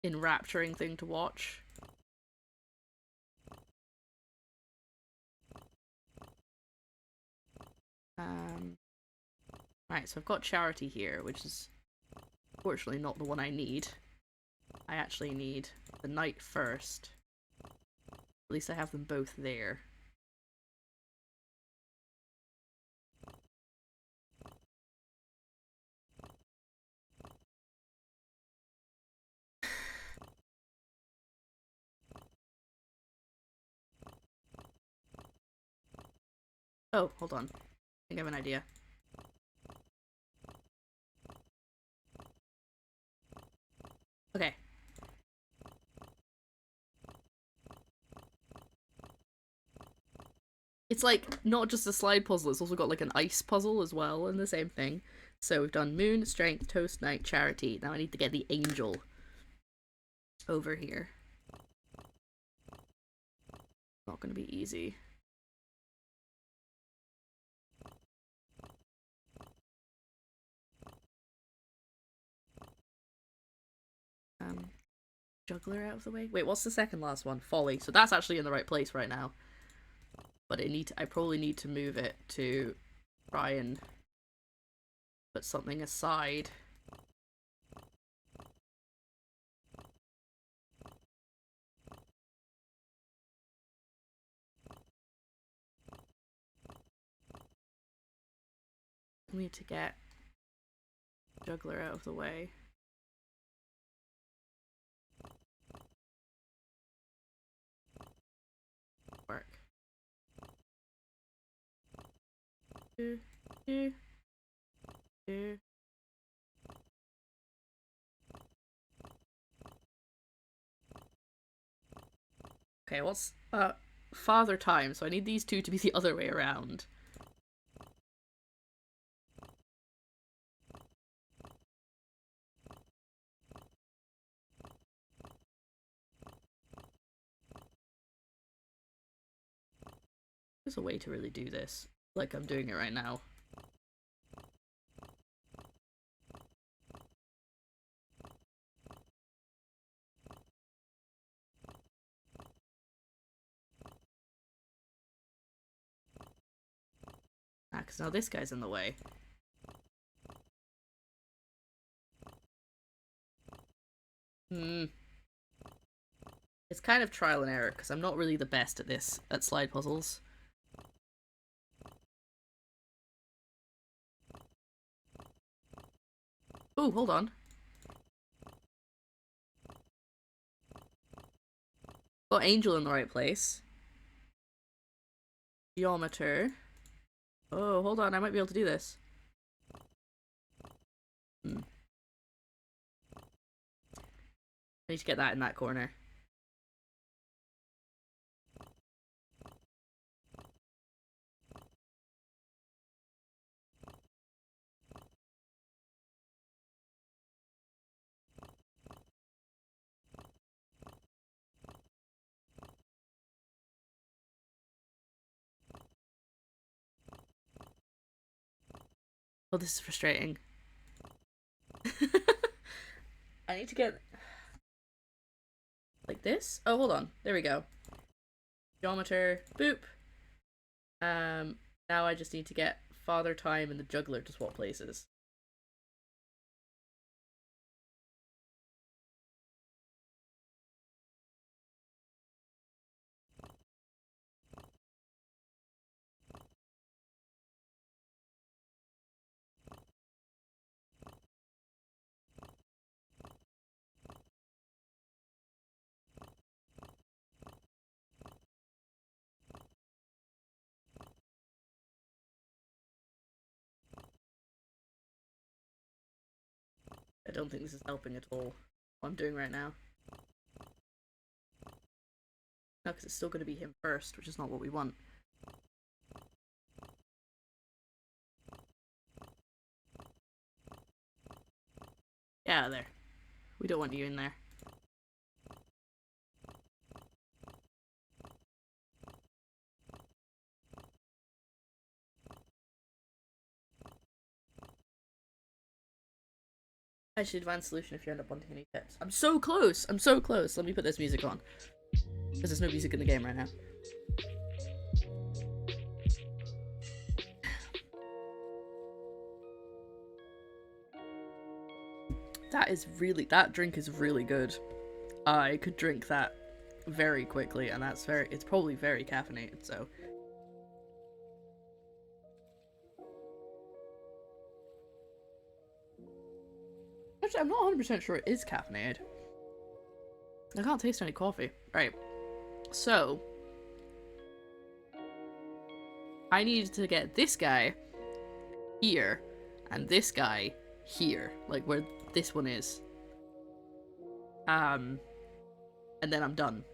Speaker 1: enrapturing thing to watch. Right, so I've got Charity here, which is unfortunately not the one I need. I actually need the Knight first. At least I have them both there. Oh, hold on. I think I have an idea. Okay. It's like not just a slide puzzle, it's also got like an ice puzzle as well and the same thing. So we've done Moon, Strength, Toast, Knight, Charity. Now I need to get the Angel over here. Not gonna be easy. Juggler out of the way. Wait, what's the second last one? Folly. So that's actually in the right place right now. But I probably need to move it to try and put something aside. We need to get Juggler out of the way. Work. Okay, what's Father Time? So I need these two to be the other way around. There's a way to really do this, like I'm doing it right now. Ah, because now this guy's in the way. It's kind of trial and error, because I'm not really the best at this, at slide puzzles. Oh, hold on. Got Angel in the right place. Geometer. Oh, hold on, I might be able to do this. I need to get that in that corner. Oh, this is frustrating. I need to get... like this? Oh, hold on. There we go. Geometer. Boop. Now I just need to get Father Time and the Juggler to swap places. I don't think this is helping at all, what I'm doing right now. No, because it's still going to be him first, which is not what we want. Get out of there. We don't want you in there. Actually, advanced solution if you end up wanting any tips. I'm so close! I'm so close! Let me put this music on. Because there's no music in the game right now. That drink is really good. I could drink that very quickly, and it's probably very caffeinated, so. Actually, I'm not 100% sure it is caffeinated. I can't taste any coffee. Right. So. I need to get this guy here, and this guy here. Like, where this one is. And then I'm done.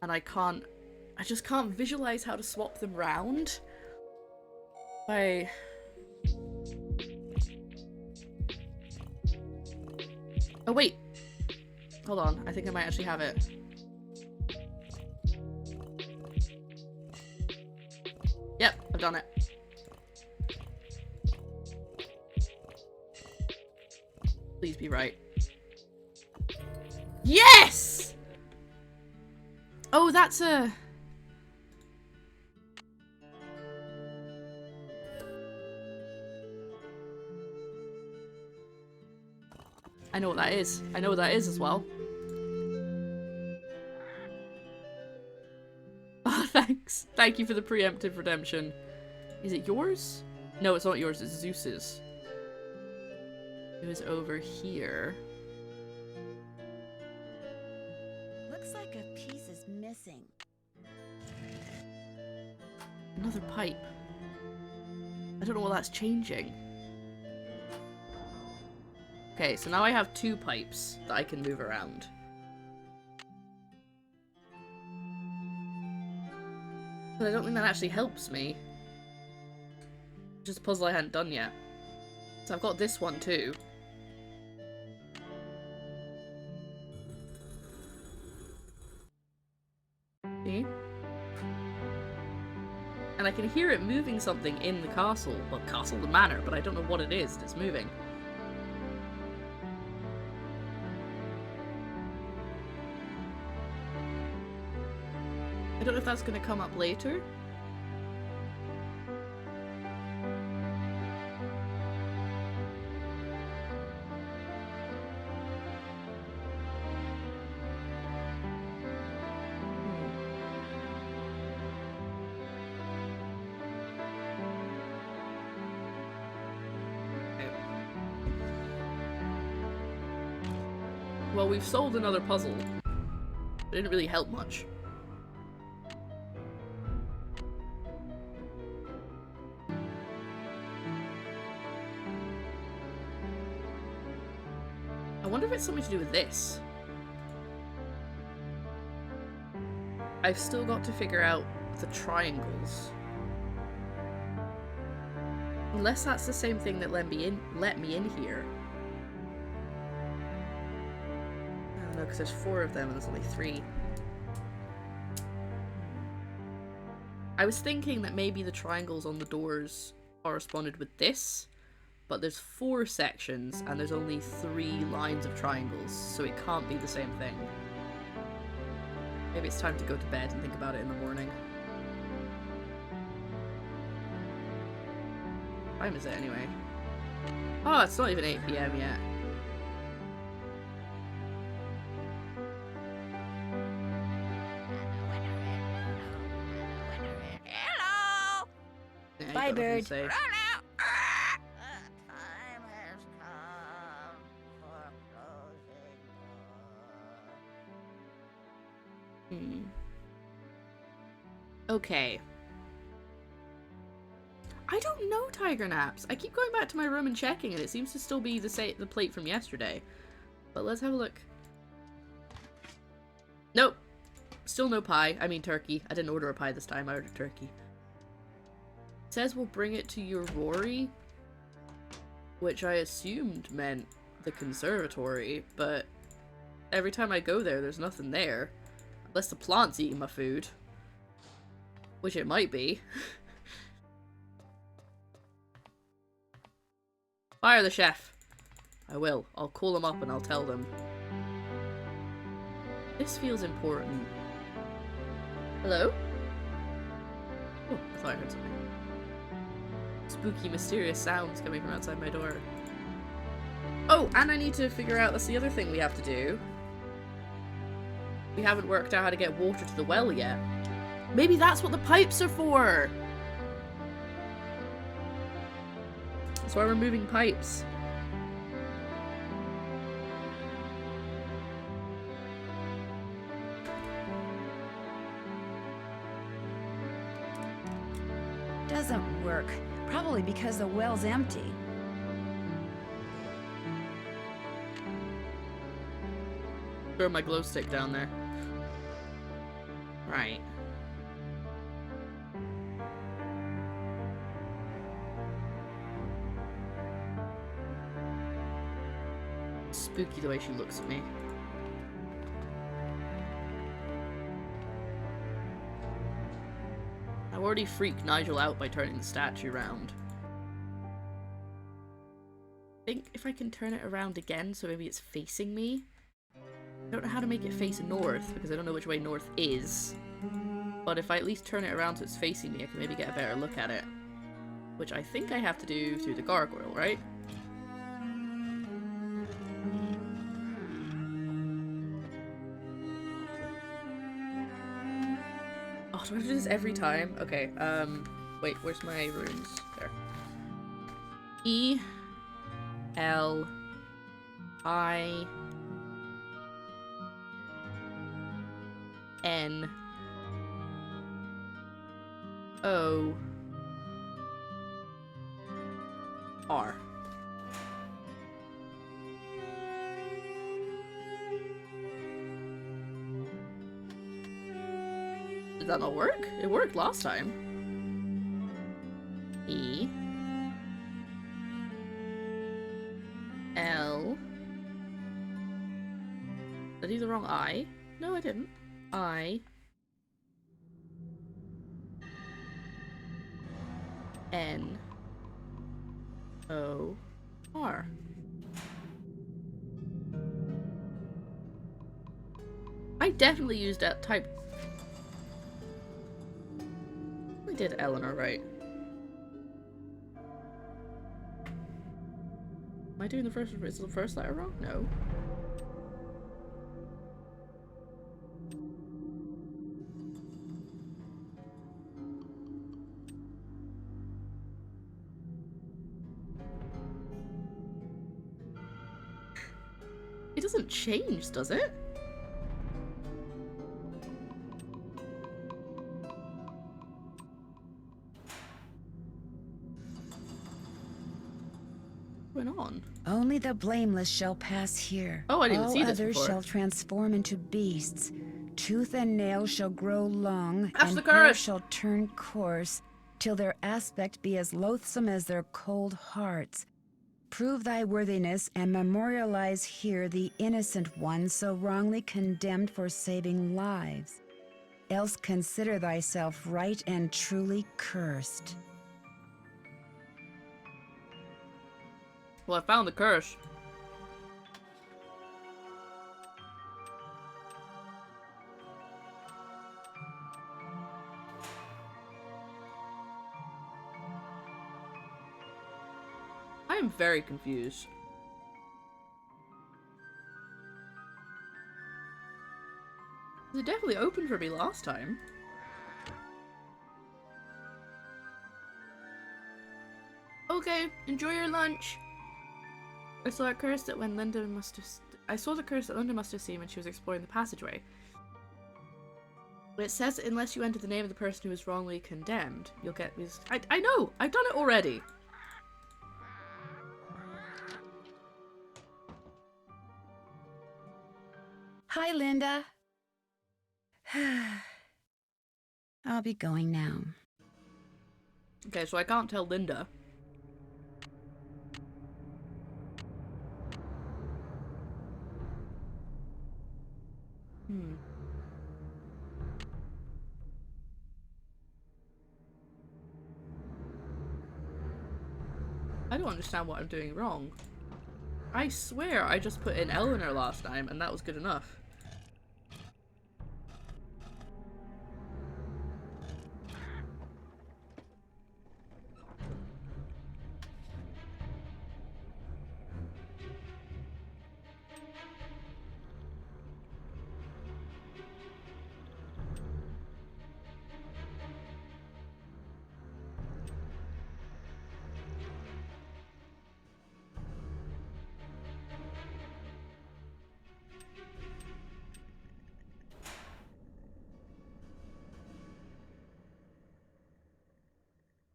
Speaker 1: And I just can't visualize how to swap them round. Oh wait! Hold on, I think I might actually have it. Yep, I've done it. Please be right. Yes! Oh, that's a... I know what that is. I know what that is as well. Oh, thanks. Thank you for the preemptive redemption. Is it yours? No, it's not yours. It's Zeus's. It was over here.
Speaker 3: Looks like a piece is missing.
Speaker 1: Another pipe. I don't know what that's changing. Okay, so now I have 2 pipes that I can move around. But I don't think that actually helps me. Just a puzzle I hadn't done yet. So I've got this one too. See? And I can hear it moving something in the castle. Well, the manor, but I don't know what it is that's moving. I don't know if that's going to come up later. Well, we've solved another puzzle. It didn't really help much. I wonder if it's something to do with this. I've still got to figure out the triangles. Unless that's the same thing that let me in here. I don't know, because there's 4 of them and there's only 3. I was thinking that maybe the triangles on the doors corresponded with this, but there's 4 sections and there's only 3 lines of triangles, so it can't be the same thing. Maybe it's time to go to bed and think about it in the morning. What time is it anyway? Oh, it's not even 8 PM yet.
Speaker 2: Hello!
Speaker 1: Yeah,
Speaker 3: Bye, bird.
Speaker 2: Run out! The time has come for closing.
Speaker 1: Okay. I don't know Tiger Naps. I keep going back to my room and checking, and it seems to still be the plate from yesterday. But let's have a look. Nope. Still no pie. I mean turkey. I didn't order a pie this time. I ordered turkey. It says we'll bring it to your Rory. which I assumed meant the conservatory, but every time I go there, there's nothing there. Unless the plant's eating my food. Which it might be. Fire the chef. I will. I'll call them up and I'll tell them. This feels important. Hello? Oh, I thought I heard something. Spooky, mysterious sounds coming from outside my door. Oh, and I need to figure out, that's the other thing we have to do. We haven't worked out how to get water to the well yet. Maybe that's what the pipes are for! That's why we're moving pipes.
Speaker 3: Doesn't work. Probably because the well's empty.
Speaker 1: Throw my glow stick down there. Right. Spooky the way she looks at me. I already freaked Nigel out by turning the statue around. I think if I can turn it around again so maybe it's facing me. I don't know how to make it face north because I don't know which way north is. But if I at least turn it around so it's facing me, I can maybe get a better look at it. Which I think I have to do through the gargoyle, right? Oh, do I have to do this every time? Okay, wait, where's my runes? There. E L I N O R. Did that not work? It worked last time. E L. Did I do the wrong I? No, I didn't. I N O R. I definitely used that type. I did Eleanor right. Am I doing the first? Is the first letter wrong? No. It doesn't change, does it? What's going on?
Speaker 3: Only the blameless shall pass here.
Speaker 1: Oh, I didn't
Speaker 3: All
Speaker 1: see this
Speaker 3: others
Speaker 1: before.
Speaker 3: shall transform into beasts. Tooth and nail shall grow long,
Speaker 1: That's
Speaker 3: and
Speaker 1: the
Speaker 3: hair
Speaker 1: curse.
Speaker 3: shall turn coarse, till their aspect be as loathsome as their cold hearts. Prove thy worthiness, and memorialize here the innocent one so wrongly condemned for saving lives. Else consider thyself right and truly cursed.
Speaker 1: Well, I found the curse. I am very confused. It definitely opened for me last time. Okay, enjoy your lunch. I saw a curse that when Linda must have. I saw the curse that Linda must have seen when she was exploring the passageway. But it says that unless you enter the name of the person who was wrongly condemned, you'll get these. I know! I've done it already!
Speaker 3: Hi, Linda. I'll be going now.
Speaker 1: Okay, so I can't tell Linda. don't understand what I'm doing wrong. I swear I just put in Eleanor last time and that was good enough.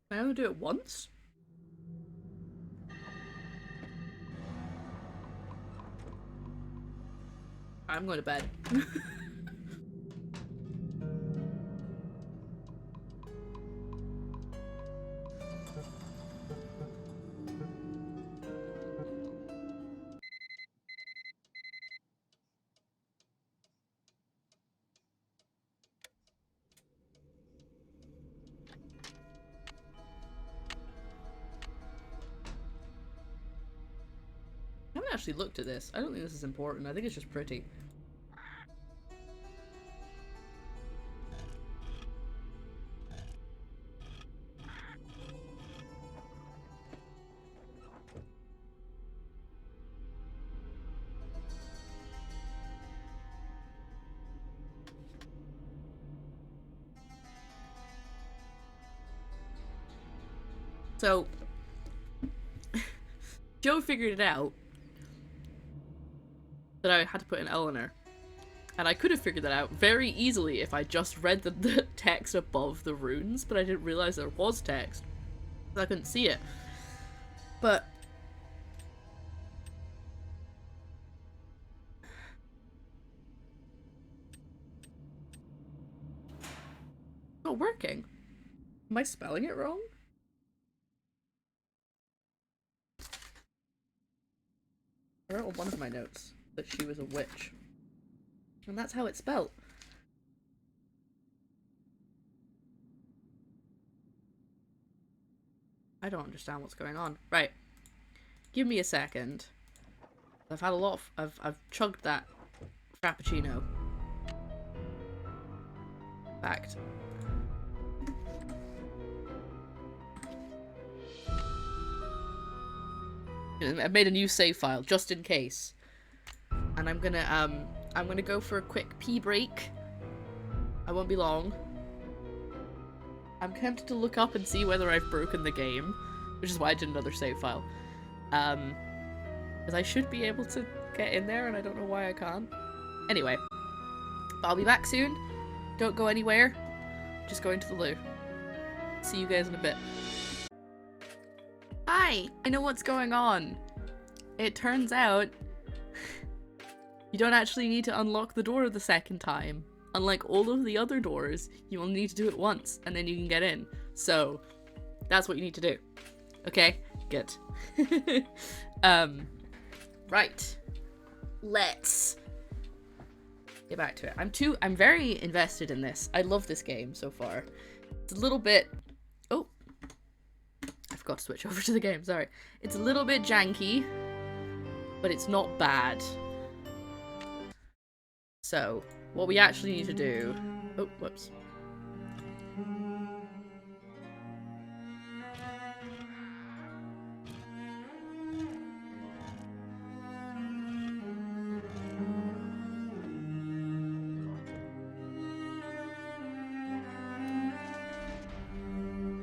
Speaker 1: Can I only do it once? I'm going to bed. I haven't actually looked at this. I don't think this is important. I think it's just pretty. So, Joe figured it out that I had to put in Eleanor. And I could have figured that out very easily if I just read the text above the runes, but I didn't realize there was text. I couldn't see it. But it's not working. Am I spelling it wrong? I wrote on one of my notes that she was a witch. And that's how it's spelt. I don't understand what's going on. Right. Give me a second. I've had a lot of... I've chugged that frappuccino. Fact. I've made a new save file just in case. And I'm gonna go for a quick pee break. I won't be long. I'm tempted to look up and see whether I've broken the game, which is why I did another save file. Because I should be able to get in there and I don't know why I can't. Anyway, but I'll be back soon. Don't go anywhere. Just going to the loo. See you guys in a bit. Hi! I know what's going on. It turns out you don't actually need to unlock the door the second time. Unlike all of the other doors, you only need to do it once and then you can get in. So, that's what you need to do. Okay? Good. Right. Let's get back to it. I'm very invested in this. I love this game so far. It's a little bit... Oh! I forgot to switch over to the game, sorry. It's a little bit janky, but it's not bad. So, what we actually need to do... Oh, whoops.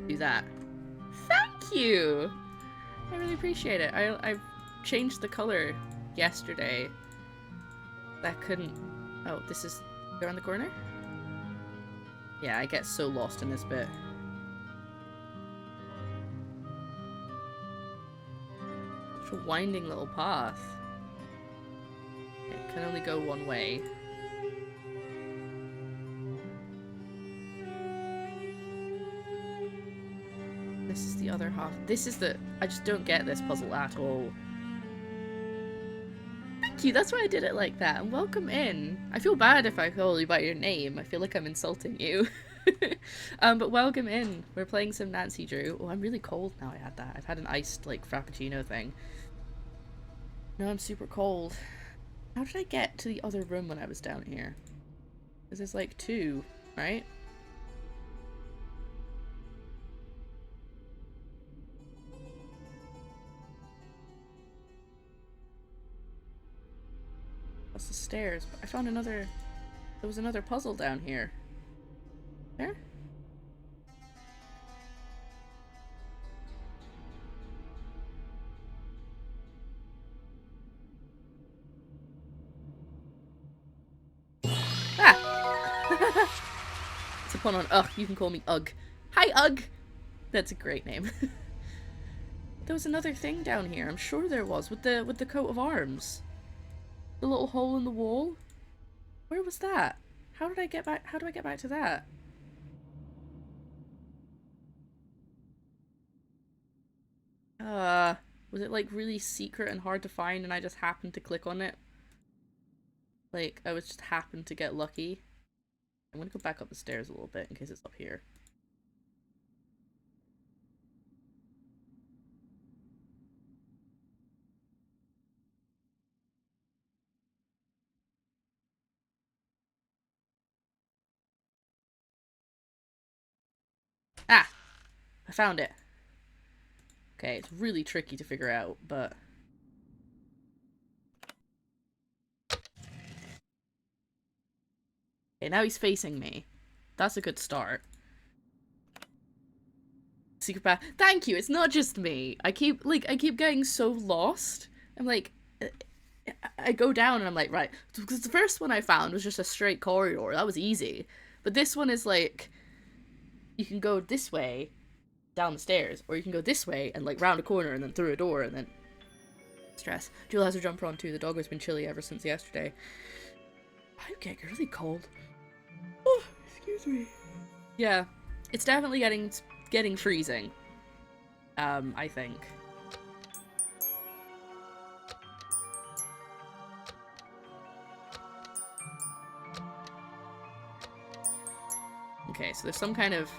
Speaker 1: Do that. Thank you! I really appreciate it. I changed the color yesterday. That couldn't... Oh, this is around the corner? Yeah, I get so lost in this bit. Such a winding little path. It can only go one way. This is the other half. This is the... I just don't get this puzzle at all. Thank you, that's why I did it like that. And welcome in. I feel bad if I call you by your name. I feel like I'm insulting you. But welcome in. We're playing some Nancy Drew. Oh, I'm really cold now I had that. I've had an iced, like, frappuccino thing. No, I'm super cold. How did I get to the other room when I was down here? Because there's, like, 2, right? That's the stairs. But I found another... There was another puzzle down here. There? Ah! It's a pun on ugh. You can call me Ugg. Hi, Ugg! That's a great name. There was another thing down here. I'm sure there was with the coat of arms. The little hole in the wall. Where was that? How did I get back? How do I get back to that? Was it like really secret and hard to find and I just happened to click on it? Like, I was just happened to get lucky. I'm gonna go back up the stairs a little bit in case it's up here. Ah! I found it. Okay, it's really tricky to figure out, but... Okay, now he's facing me. That's a good start. Secret path. Thank you, it's not just me. I keep getting so lost. I'm like... I go down and I'm like, right. Because the first one I found was just a straight corridor. That was easy. But this one is like... You can go this way, down the stairs, or you can go this way and like round a corner and then through a door and then... Stress. Jewel has her jumper on too. The dog has been chilly ever since yesterday. I'm getting really cold. Oh, excuse me. Yeah, it's definitely getting freezing. I think. Okay, so there's some kind of...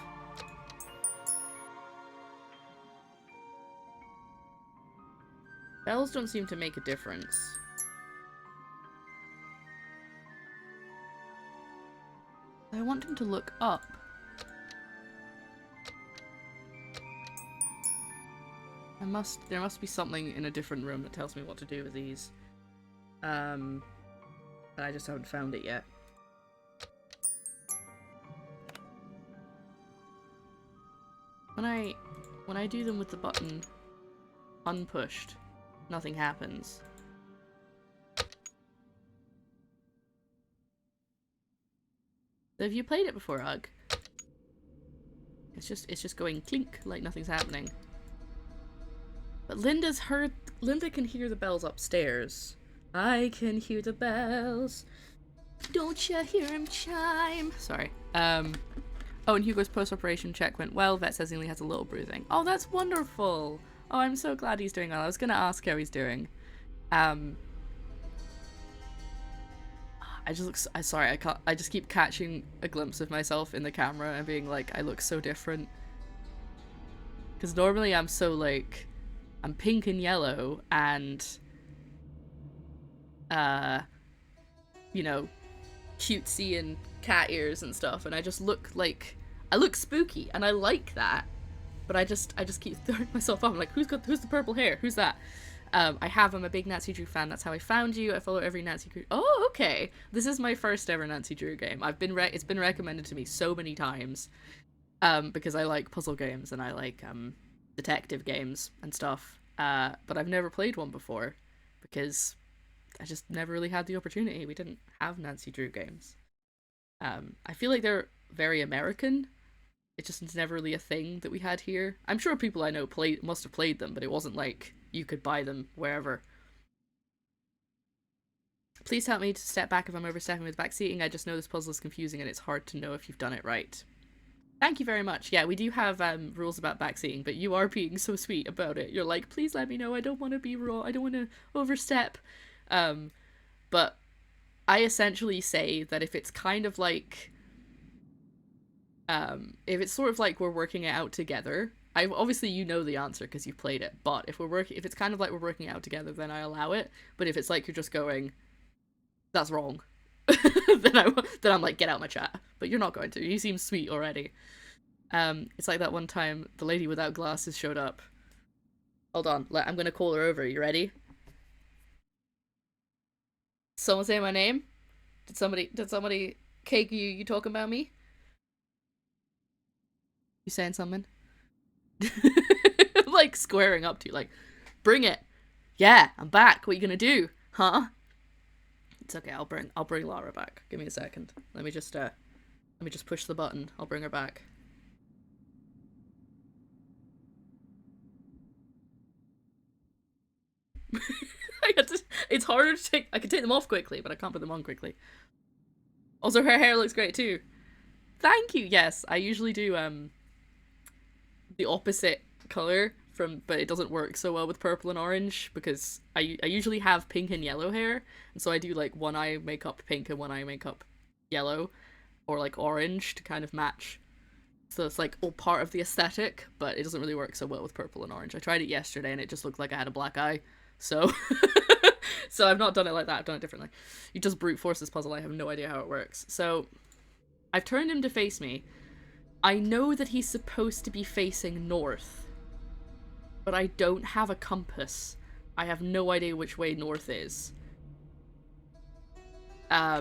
Speaker 1: Bells don't seem to make a difference. I want him to look up. There must be something in a different room that tells me what to do with these. But I just haven't found it yet. When I do them with the button unpushed, nothing happens. Have you played it before, Ugg? It's just going clink like nothing's happening. But Linda can hear the bells upstairs. I can hear the bells. Don't you hear him chime? Sorry. Oh, and Hugo's post-operation check went well. Vet says he only has a little bruising. Oh, that's wonderful. Oh, I'm so glad he's doing well. I was gonna ask how he's doing. I just keep catching a glimpse of myself in the camera and being like, I look so different. Because normally I'm so like, I'm pink and yellow and, you know, cutesy and cat ears and stuff, and I just look like, I look spooky, and I like that. But I just keep throwing myself up. I'm like, who's the purple hair? Who's that? I'm a big Nancy Drew fan. That's how I found you. I follow every Nancy Drew. Oh, okay. This is my first ever Nancy Drew game. It's been recommended to me so many times, because I like puzzle games and I like detective games and stuff. But I've never played one before because I just never really had the opportunity. We didn't have Nancy Drew games. I feel like they're very American. It's never really a thing that we had here. I'm sure people I know must have played them, but it wasn't like you could buy them wherever. Please help me to step back if I'm overstepping with backseating. I just know this puzzle is confusing and it's hard to know if you've done it right. Thank you very much. Yeah, we do have rules about backseating, but you are being so sweet about it. You're like, please let me know. I don't want to be raw. I don't want to overstep. But I essentially say that if it's kind of like If it's sort of like we're working it out together, obviously you know the answer because you've played it, but if it's kind of like we're working it out together, then I allow it. But if it's like you're just going, that's wrong, then I'm like, get out my chat. But you're not going to. You seem sweet already. It's like that one time the lady without glasses showed up. Hold on, I'm gonna call her over. You ready? Someone say my name? Did somebody cake you talking about me? You saying something? I'm like squaring up to you, like, bring it. Yeah, I'm back. What are you gonna do? Huh? It's okay, I'll bring Lara back. Give me a second. Let me just push the button. I'll bring her back. It's harder to take. I can take them off quickly, but I can't put them on quickly. Also, her hair looks great too. Thank you. Yes, I usually do the opposite color but it doesn't work so well with purple and orange because I usually have pink and yellow hair, and so I do like one eye makeup pink and one eye makeup yellow, or like orange to kind of match. So it's like all part of the aesthetic, but it doesn't really work so well with purple and orange. I tried it yesterday and it just looked like I had a black eye. So so I've not done it like that, I've done it differently. You just brute force this puzzle, I have no idea how it works. So I've turned him to face me. I know that he's supposed to be facing north, but I don't have a compass. I have no idea which way north is. I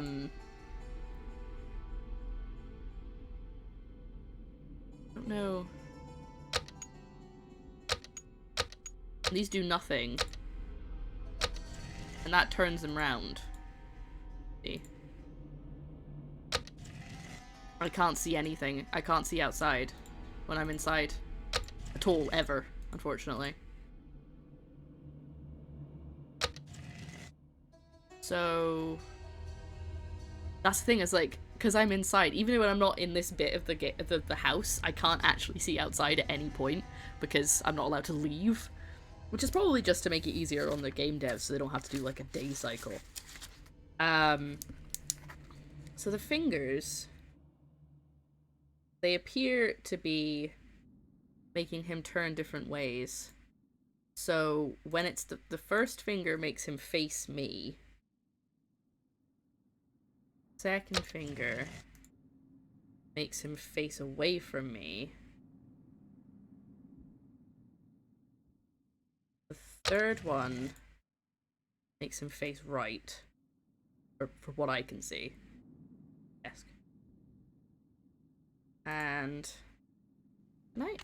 Speaker 1: don't know. These do nothing. And that turns them round. See? I can't see anything. I can't see outside when I'm inside. At all, ever, unfortunately. So that's the thing, is like, because I'm inside, even when I'm not in this bit of the house, I can't actually see outside at any point because I'm not allowed to leave. Which is probably just to make it easier on the game devs so they don't have to do like a day cycle. So the fingers, they appear to be making him turn different ways. So when it's the first finger makes him face me. Second finger makes him face away from me. The third one makes him face right. For what I can see. Desk. And night.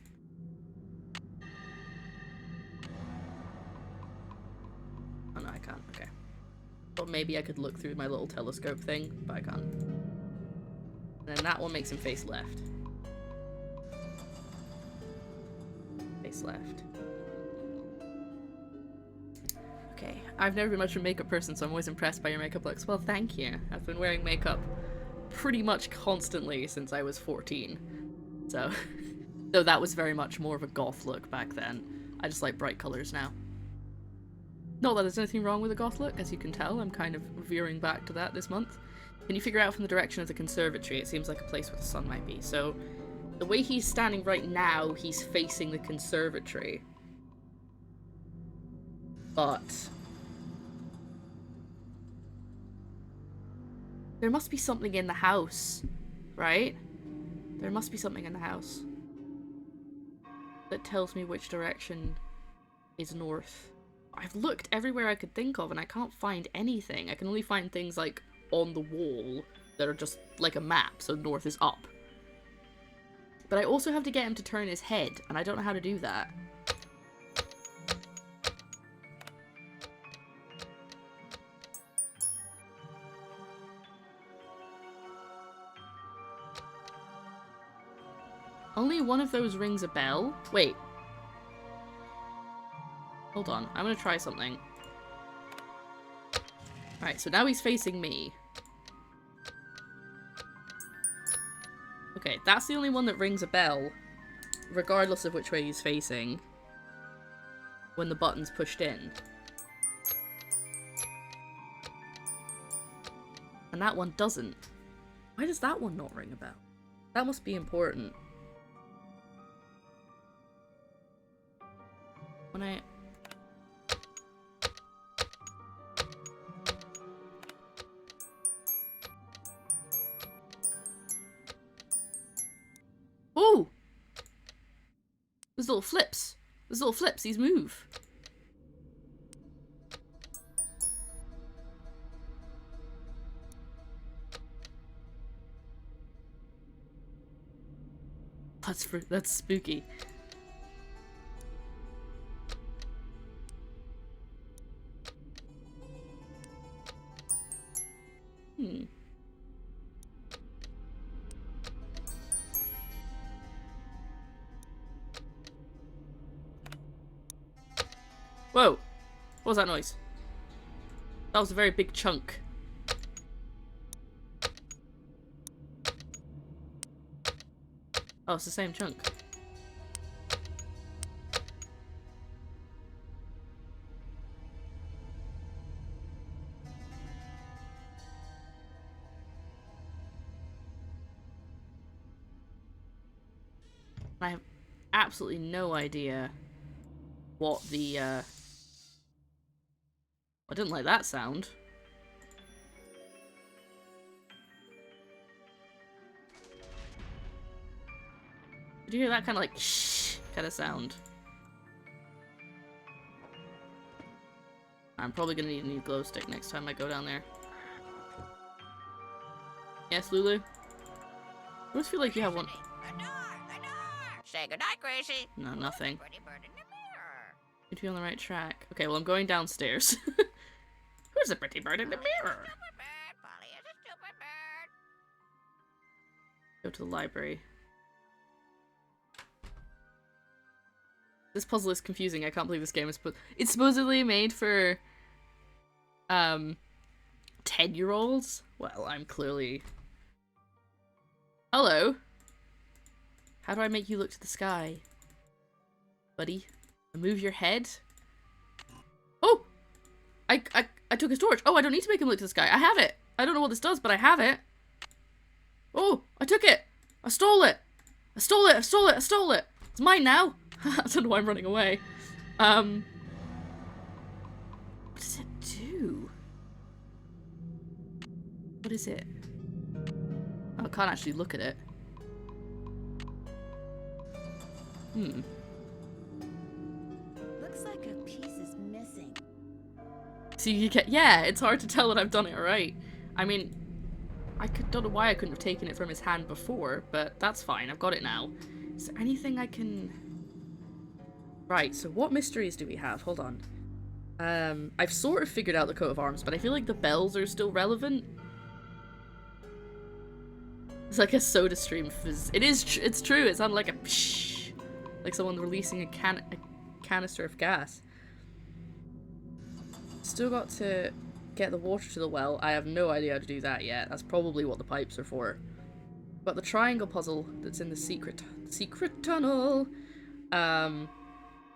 Speaker 1: Oh no, I can't. Okay. Or maybe I could look through my little telescope thing, but I can't. And then that one makes him face left. Face left. Okay, I've never been much of a makeup person, so I'm always impressed by your makeup looks. Well, thank you. I've been wearing makeup pretty much constantly since I was 14. So, though that was very much more of a goth look back then. I just like bright colours now. Not that there's anything wrong with a goth look, as you can tell. I'm kind of veering back to that this month. Can you figure out from the direction of the conservatory? It seems like a place where the sun might be. So, the way he's standing right now, he's facing the conservatory. But there must be something in the house, right? There must be something in the house that tells me which direction is north. I've looked everywhere I could think of and I can't find anything. I can only find things like on the wall that are just like a map, so north is up. But I also have to get him to turn his head, and I don't know how to do that. Only one of those rings a bell? Wait. Hold on, I'm gonna try something. Alright, so now he's facing me. Okay, that's the only one that rings a bell, regardless of which way he's facing, when the button's pushed in. And that one doesn't. Why does that one not ring a bell? That must be important. When I... Oh! There's little flips. There's little flips. These move. That's spooky. Hmm. Whoa! What was that noise? That was a very big chunk. Oh, it's the same chunk. I have absolutely no idea what the, I didn't like that sound. Did you hear that kind of like shh kind of sound? I'm probably gonna need a new glow stick next time I go down there. Yes, Lulu? I always feel like you have one.
Speaker 2: Say goodnight, Gracie.
Speaker 1: No, nothing.
Speaker 2: Pretty bird in the mirror.
Speaker 1: Need to be on the right track. Okay, well I'm going downstairs. Who's the pretty bird in the mirror?
Speaker 2: Stupid bird. Polly is a stupid bird.
Speaker 1: Go to the library. This puzzle is confusing. I can't believe this game is it's supposedly made for 10-year-olds. Well, I'm clearly... Hello. How do I make you look to the sky? Buddy? Move your head? Oh! I took his torch. Oh, I don't need to make him look to the sky. I have it. I don't know what this does, but I have it. Oh, I took it. I stole it. I stole it. I stole it. I stole it. It's mine now. I don't know why I'm running away. What does it do? What is it? Oh, I can't actually look at it. Hmm.
Speaker 3: Looks like a piece is missing.
Speaker 1: So you get, yeah, it's hard to tell that I've done it right. I mean, don't know why I couldn't have taken it from his hand before, but that's fine. I've got it now. Is there anything I can... Right, so what mysteries do we have? Hold on. I've sort of figured out the coat of arms, but I feel like the bells are still relevant. It's like a soda stream fizz. It's true. It sounded like a psh, like someone releasing a canister of gas. Still got to get the water to the well. I have no idea how to do that yet. That's probably what the pipes are for. But the triangle puzzle that's in the secret tunnel.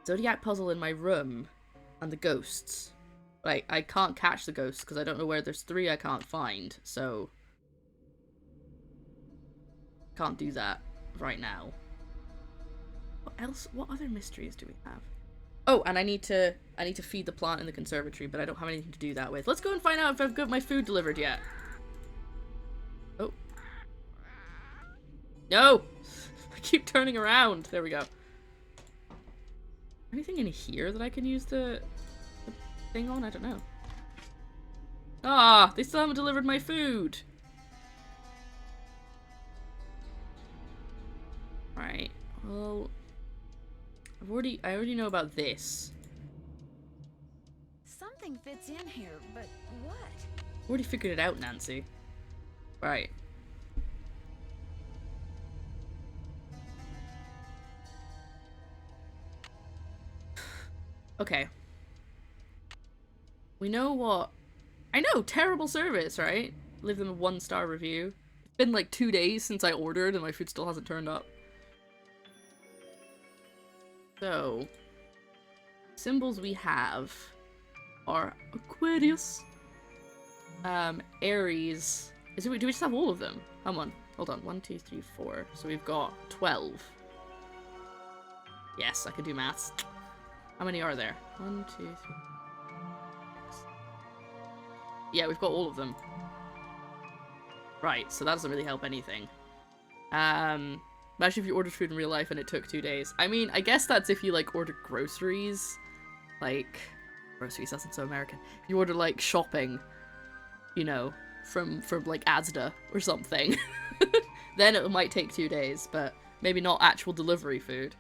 Speaker 1: Zodiac puzzle in my room. And the ghosts. Like, I can't catch the ghosts because I don't know where there's 3 I can't find. So... Can't do that right now. What else? What other mysteries do we have? Oh, and I need to feed the plant in the conservatory, but I don't have anything to do that with. Let's go and find out if I've got my food delivered yet. Oh. No! I keep turning around. There we go. Anything in here that I can use the thing on? I don't know. Ah, they still haven't delivered my food. Right. Well, I already know about this.
Speaker 3: Something fits in here, but what?
Speaker 1: I've already figured it out, Nancy. Right. Okay. We know what... I know! Terrible service, right? Leave them a 1-star review. It's been like 2 days since I ordered and my food still hasn't turned up. So... Symbols we have are Aquarius, Aries... do we just have all of them? Come on. Hold on. 1, 2, 3, 4. So we've got 12. Yes, I can do maths. How many are there? 1, 2, 3, 6. Yeah, we've got all of them. Right, so that doesn't really help anything. Imagine if you ordered food in real life and it took 2 days. I mean, I guess that's if you, like, order groceries. Like, groceries, that sounds so American. If you order, like, shopping, you know, from like, Asda or something, then it might take 2 days, but maybe not actual delivery food.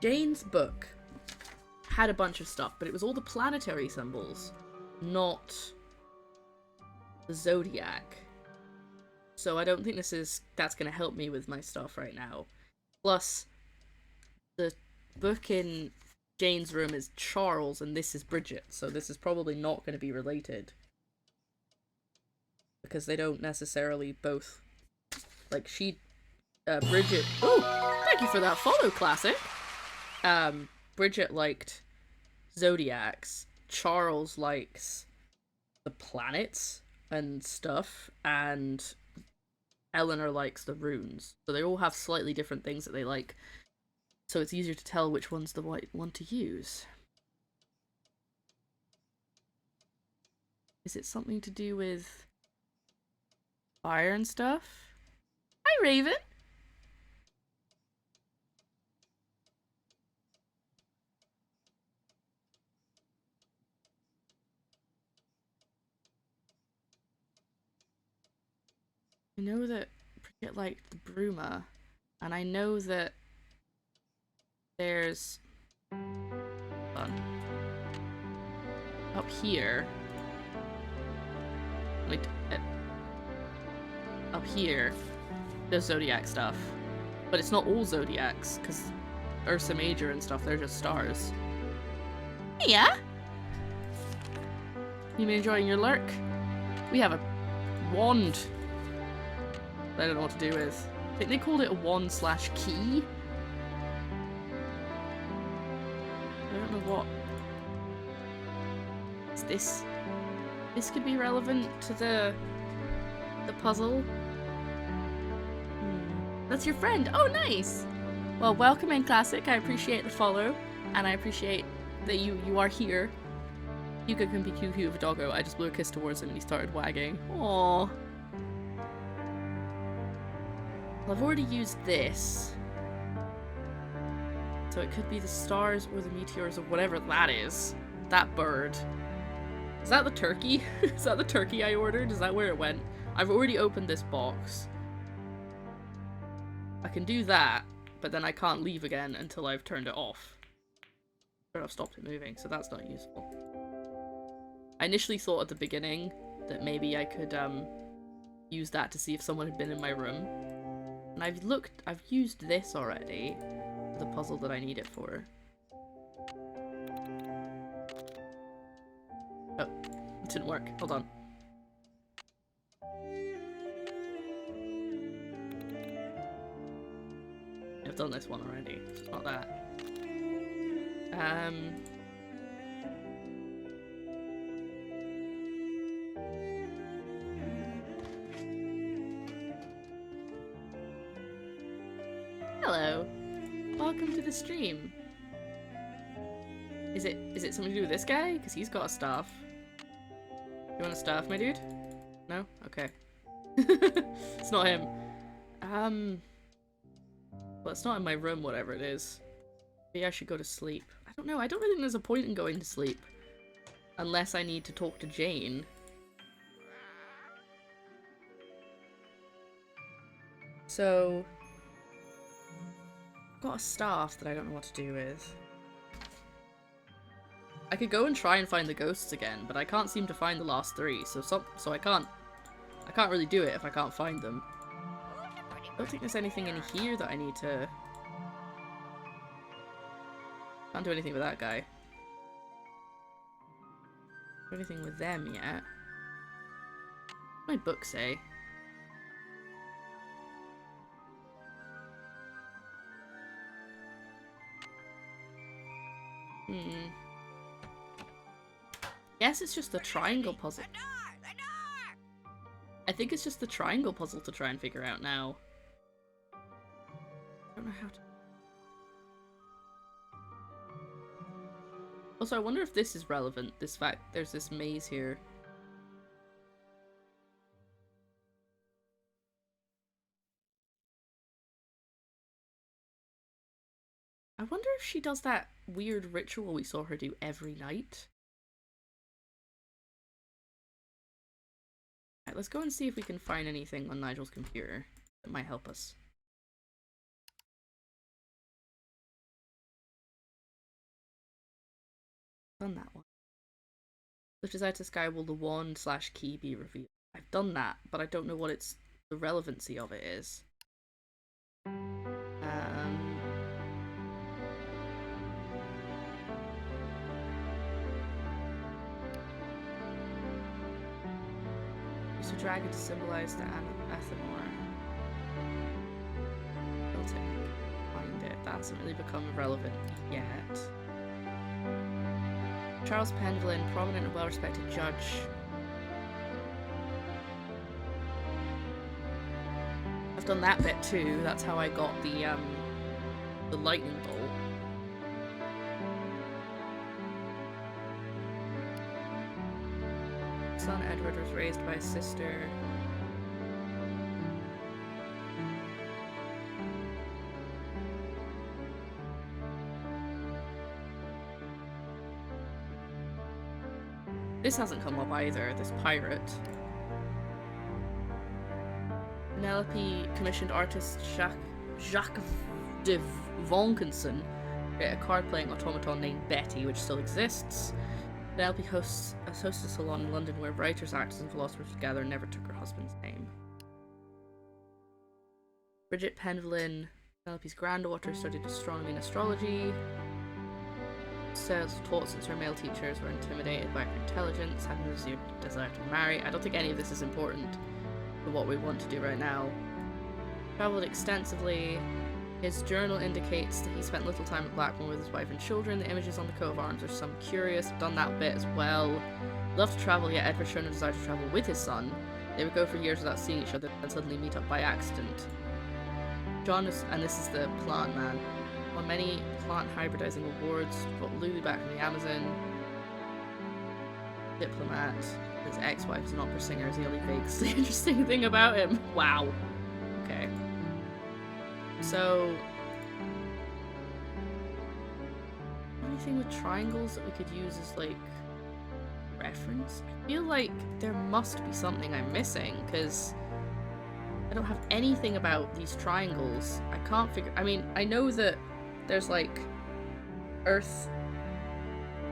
Speaker 1: Jane's book had a bunch of stuff, but it was all the planetary symbols, not the zodiac. So I don't think that's gonna help me with my stuff right now. Plus, the book in Jane's room is Charles and this is Bridget, so this is probably not gonna be related. Because they don't necessarily both, like, Bridget, oh, thank you for that follow, Classic! Bridget liked zodiacs, Charles likes the planets and stuff, and Eleanor likes the runes. So they all have slightly different things that they like, so it's easier to tell which one's the right one to use. Is it something to do with fire and stuff? Hi, Raven! I know that Bridget liked the Bruma, and I know that there's up here. Wait, up here, there's zodiac stuff, but it's not all zodiacs because Ursa Major and stuff, they're just stars. Yeah. You been enjoying your lurk? We have a wand. I don't know what to do with. I think they called it a wand/key. I don't know what. Is this? This could be relevant to the puzzle. That's your friend. Oh, nice. Well, welcome in, Classic. I appreciate the follow, and I appreciate that you are here. Yuka can be cute with a doggo. I just blew a kiss towards him and he started wagging. Aww. Well, I've already used this. So it could be the stars or the meteors or whatever that is. That bird. Is that the turkey? Is that the turkey I ordered? Is that where it went? I've already opened this box. I can do that, but then I can't leave again until I've turned it off. Or I've stopped it moving, so that's not useful. I initially thought at the beginning that maybe I could use that to see if someone had been in my room. And I've used this already, the puzzle that I need it for. Oh, it didn't work. Hold on. I've done this one already, so it's not that. Hello. Welcome to the stream. Is it something to do with this guy? Because he's got a staff. You want a staff, my dude? No? Okay. It's not him. Well, it's not in my room, whatever it is. Maybe I should go to sleep. I don't know. I don't really think there's a point in going to sleep. Unless I need to talk to Jane. So... I've got a staff that I don't know what to do with. I could go and try and find the ghosts again, but I can't seem to find the last 3, so I can't really do it if I can't find them. I don't think there's anything in here that I need to... Can't do anything with that guy. Do anything with them yet. What does my book say? Yes, it's just the triangle puzzle. I think it's just the triangle puzzle to try and figure out now. I don't know how to... Also, I wonder if this is relevant, this fact there's this maze here. I wonder if she does that weird ritual we saw her do every night. Right, let's go and see if we can find anything on Nigel's computer that might help us. Done that one. Which is out to sky, will the wand / key be revealed? I've done that, but I don't know what the relevancy of it is. Use a dragon to symbolize the Athenor. Find it. That hasn't really become relevant yet. Charles Penvlin, prominent and well-respected judge. I've done that bit too. That's how I got the lightning bolt. Son Edward was raised by his sister. This hasn't come up either, this pirate. Penelope commissioned artist Jacques de Vonkenson to create a card-playing automaton named Betty, which still exists. Penelope hosts a salon in London where writers, actors, and philosophers gather and never took her husband's name. Bridget Penvlin, Penelope's granddaughter, studied astronomy and astrology. Taught since her male teachers were intimidated by her intelligence, had no desire to marry. I don't think any of this is important for what we want to do right now. Travelled extensively. His journal indicates that he spent little time at Blackmoor with his wife and children. The images on the coat of arms are some curious. I've done that bit as well. Loved to travel, yet Edward showed no desire to travel with his son. They would go for years without seeing each other and suddenly meet up by accident. John is, and this is the plant man, won many plant hybridizing awards, brought Louis back from the Amazon. Diplomat. His ex-wife is an opera singer, is the only vaguely interesting thing about him. Wow. Okay. So, anything with triangles that we could use as like reference? I feel like there must be something I'm missing because I don't have anything about these triangles. I can't figure. I mean, I know that there's like earth.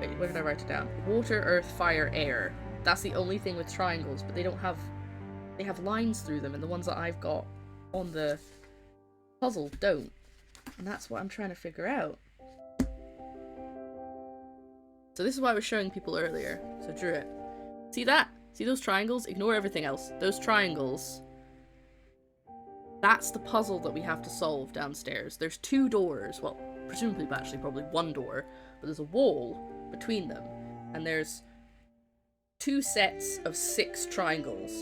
Speaker 1: Wait, where did I write it down? Water, earth, fire, air. That's the only thing with triangles, but they don't have. They have lines through them, and the ones that I've got on the puzzle don't. And that's what I'm trying to figure out. So this is why I was showing people earlier. So I drew it. See that? See those triangles? Ignore everything else. Those triangles. That's the puzzle that we have to solve downstairs. There's 2 doors. Well, presumably actually probably 1 door. But there's a wall between them. And there's 2 sets of 6 triangles.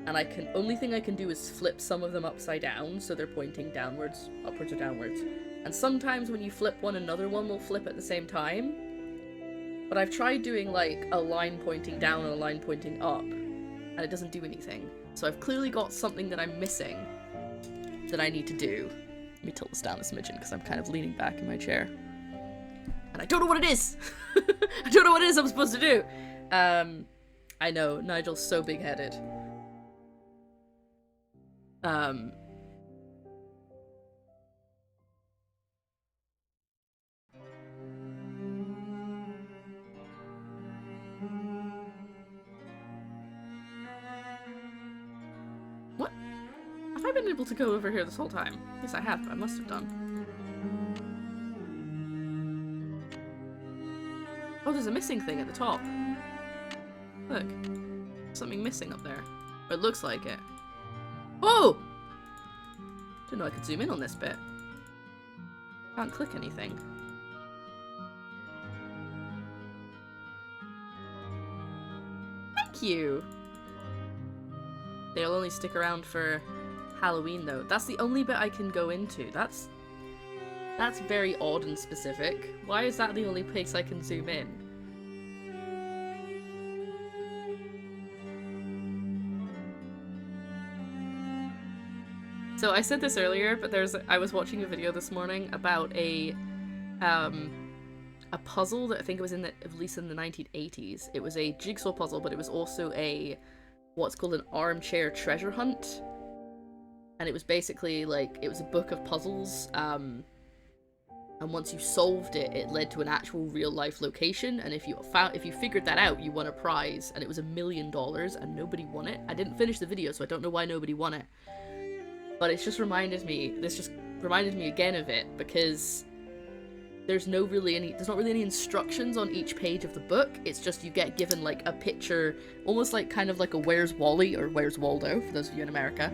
Speaker 1: And only thing I can do is flip some of them upside down, so they're pointing downwards, upwards or downwards. And sometimes when you flip one, another one will flip at the same time. But I've tried doing like a line pointing down and a line pointing up, and it doesn't do anything. So I've clearly got something that I'm missing that I need to do. Let me tilt this down a smidgen because I'm kind of leaning back in my chair. And I don't know what it is! I don't know what it is I'm supposed to do! I know, Nigel's so big-headed. What? Have I been able to go over here this whole time? Yes, I have. I must have done. Oh, there's a missing thing at the top. Look. Something missing up there. Or it looks like it. Oh! Didn't know I could zoom in on this bit. Can't click anything. you. They'll only stick around for Halloween though. That's the only bit I can go into. That's very odd and specific. Why is that the only place I can zoom in? So I said this earlier, but I was watching a video this morning about a puzzle that I think it was released in the 1980s. It was a jigsaw puzzle, but it was also what's called an armchair treasure hunt. And it was basically like, it was a book of puzzles, and once you solved it, it led to an actual real life location, and if you figured that out, you won a prize, and it was $1 million, and nobody won it. I didn't finish the video, so I don't know why nobody won it. But this just reminded me again of it, because there's not really any instructions on each page of the book. It's just you get given like a picture, almost like kind of like a Where's Wally or Where's Waldo for those of you in America,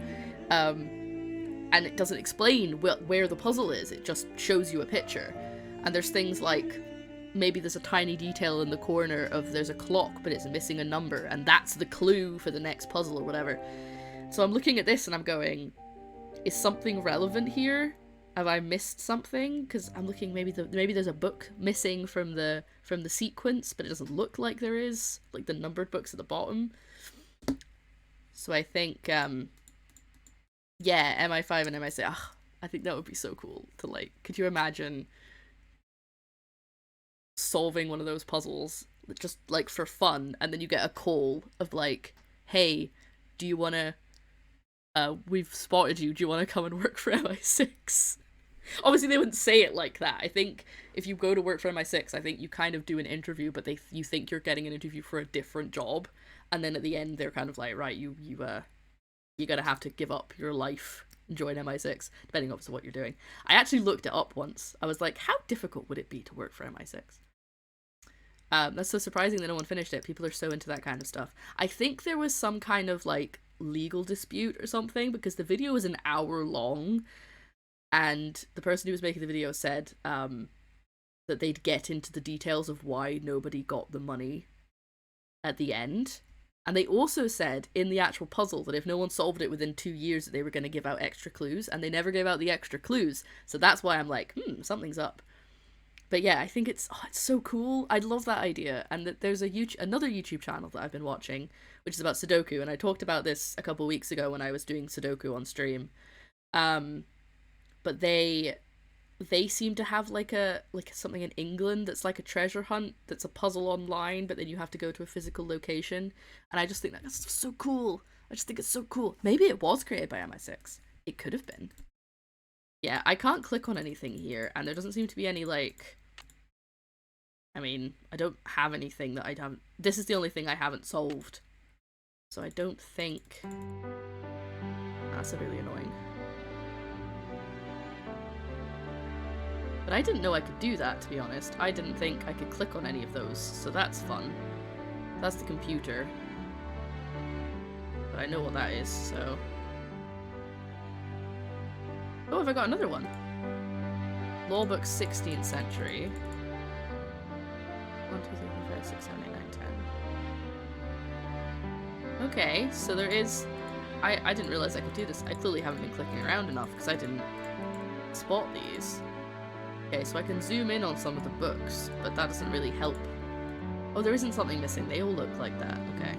Speaker 1: and it doesn't explain where the puzzle is. It just shows you a picture, and there's things like maybe there's a tiny detail in the corner of there's a clock, but it's missing a number, and that's the clue for the next puzzle or whatever. So I'm looking at this and I'm going, is something relevant here? Have I missed something? Because I'm looking, maybe there's a book missing from the sequence, but it doesn't look like there is, like the numbered books at the bottom. So I think, yeah, MI5 and MI6. I think that would be so cool to like. Could you imagine solving one of those puzzles just like for fun, and then you get a call of like, hey, do you wanna? We've spotted you. Do you want to come and work for MI6? Obviously, they wouldn't say it like that. I think if you go to work for MI6, I think you kind of do an interview, but you think you're getting an interview for a different job, and then at the end they're kind of like, right, you're gonna have to give up your life and join MI6, depending obviously what you're doing. I actually looked it up once. I was like, how difficult would it be to work for MI6? That's so surprising that no one finished it. People are so into that kind of stuff. I think there was some kind of like legal dispute or something, because the video was an hour long, and the person who was making the video said that they'd get into the details of why nobody got the money at the end. And they also said in the actual puzzle that if no one solved it within 2 years, that they were going to give out extra clues, and they never gave out the extra clues. So that's why I'm like, something's up. But yeah, I think it's so cool. I love that idea. And that there's another YouTube channel that I've been watching, which is about Sudoku, and I talked about this a couple weeks ago when I was doing Sudoku on stream. But they seem to have like something in England that's like a treasure hunt that's a puzzle online, but then you have to go to a physical location. And I just think that's so cool. I just think it's so cool. Maybe it was created by MI6. It could have been. Yeah, I can't click on anything here, and there doesn't seem to be any like... I mean, I don't have anything that I haven't... This is the only thing I haven't solved. So I don't think... That's really annoying. But I didn't know I could do that, to be honest. I didn't think I could click on any of those, so that's fun. That's the computer. But I know what that is, so... Oh, have I got another one? Law book 16th century. 1, 2, 3, 4, 5, 6, 7, 8, 9, 10. Okay, so there is... I didn't realize I could do this. I clearly haven't been clicking around enough because I didn't spot these. Okay, so I can zoom in on some of the books, but that doesn't really help. Oh, there isn't something missing. They all look like that. Okay.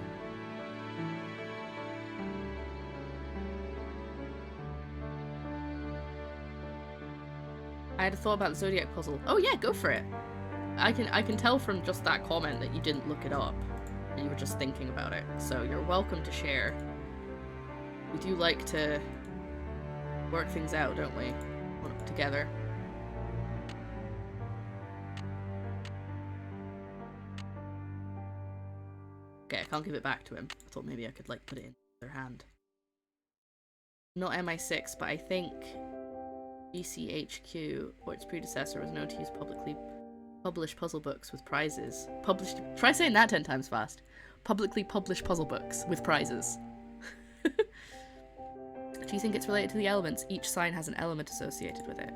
Speaker 1: I had a thought about the Zodiac puzzle. Oh yeah, go for it. I can tell from just that comment that you didn't look it up. And you were just thinking about it. So you're welcome to share. We do like to work things out, don't we? Together. Okay, I can't give it back to him. I thought maybe I could like put it in their hand. Not MI6, but I think GCHQ or its predecessor was known to use publicly published puzzle books with prizes. Try saying that 10 times fast. Publicly published puzzle books with prizes. Do you think it's related to the elements? Each sign has an element associated with it.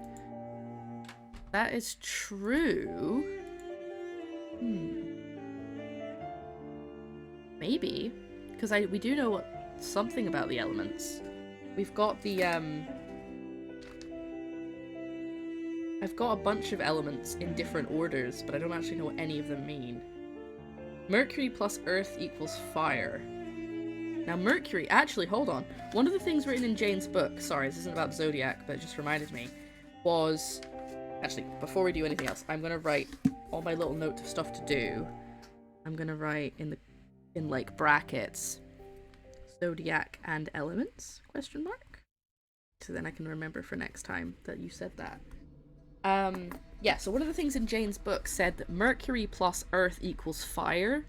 Speaker 1: That is true. Maybe. because we do know something about the elements. We've got the I've got a bunch of elements in different orders, but I don't actually know what any of them mean. Mercury plus earth equals fire. Now Mercury, actually, hold on. One of the things written in Jane's book, sorry, this isn't about the Zodiac, but it just reminded me, was... Actually, before we do anything else, I'm gonna write all my little notes of stuff to do. I'm gonna write in like brackets, Zodiac and elements, question mark? So then I can remember for next time that you said that. Yeah, so one of the things in Jane's book said that Mercury plus earth equals fire.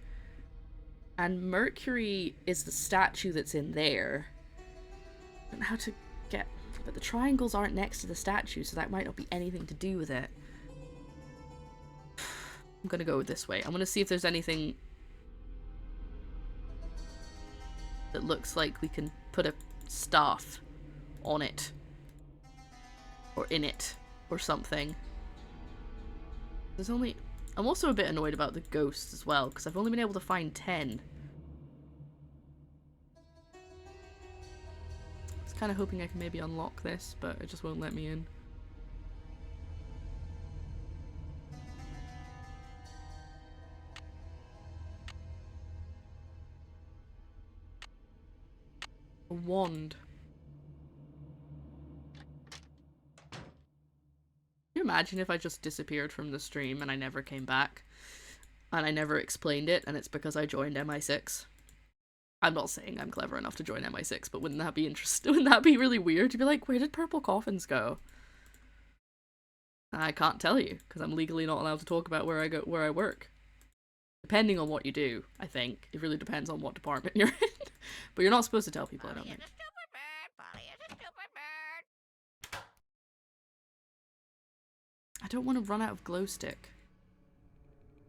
Speaker 1: And Mercury is the statue that's in there. I don't know how to get... But the triangles aren't next to the statue, so that might not be anything to do with it. I'm gonna go this way. I'm gonna see if there's anything that looks like we can put a staff on it. Or in it. Or something. There's only... I'm also a bit annoyed about the ghosts as well, because I've only been able to find 10. I was kind of hoping I can maybe unlock this, but it just won't let me in. A wand. Can you imagine if I just disappeared from the stream and I never came back? And I never explained it, and it's because I joined MI6. I'm not saying I'm clever enough to join MI6, but wouldn't that be interesting? Wouldn't that be really weird to be like, where did PurpleCoffins go? I can't tell you, because I'm legally not allowed to talk about where I work. Depending on what you do, I think. It really depends on what department you're in. But you're not supposed to tell people, I don't think. I don't want to run out of glow stick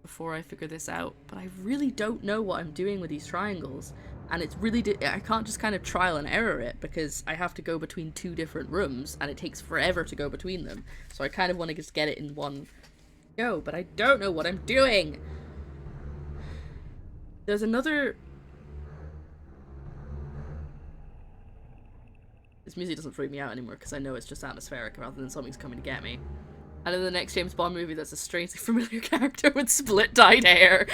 Speaker 1: before I figure this out, but I really don't know what I'm doing with these triangles, and it's really I can't just kind of trial and error it, because I have to go between 2 different rooms, and it takes forever to go between them, so I kind of want to just get it in one go, but I don't know what I'm doing! There's another... This music doesn't freak me out anymore, because I know it's just atmospheric rather than something's coming to get me. And in the next James Bond movie, there's a strangely familiar character with split-dyed hair.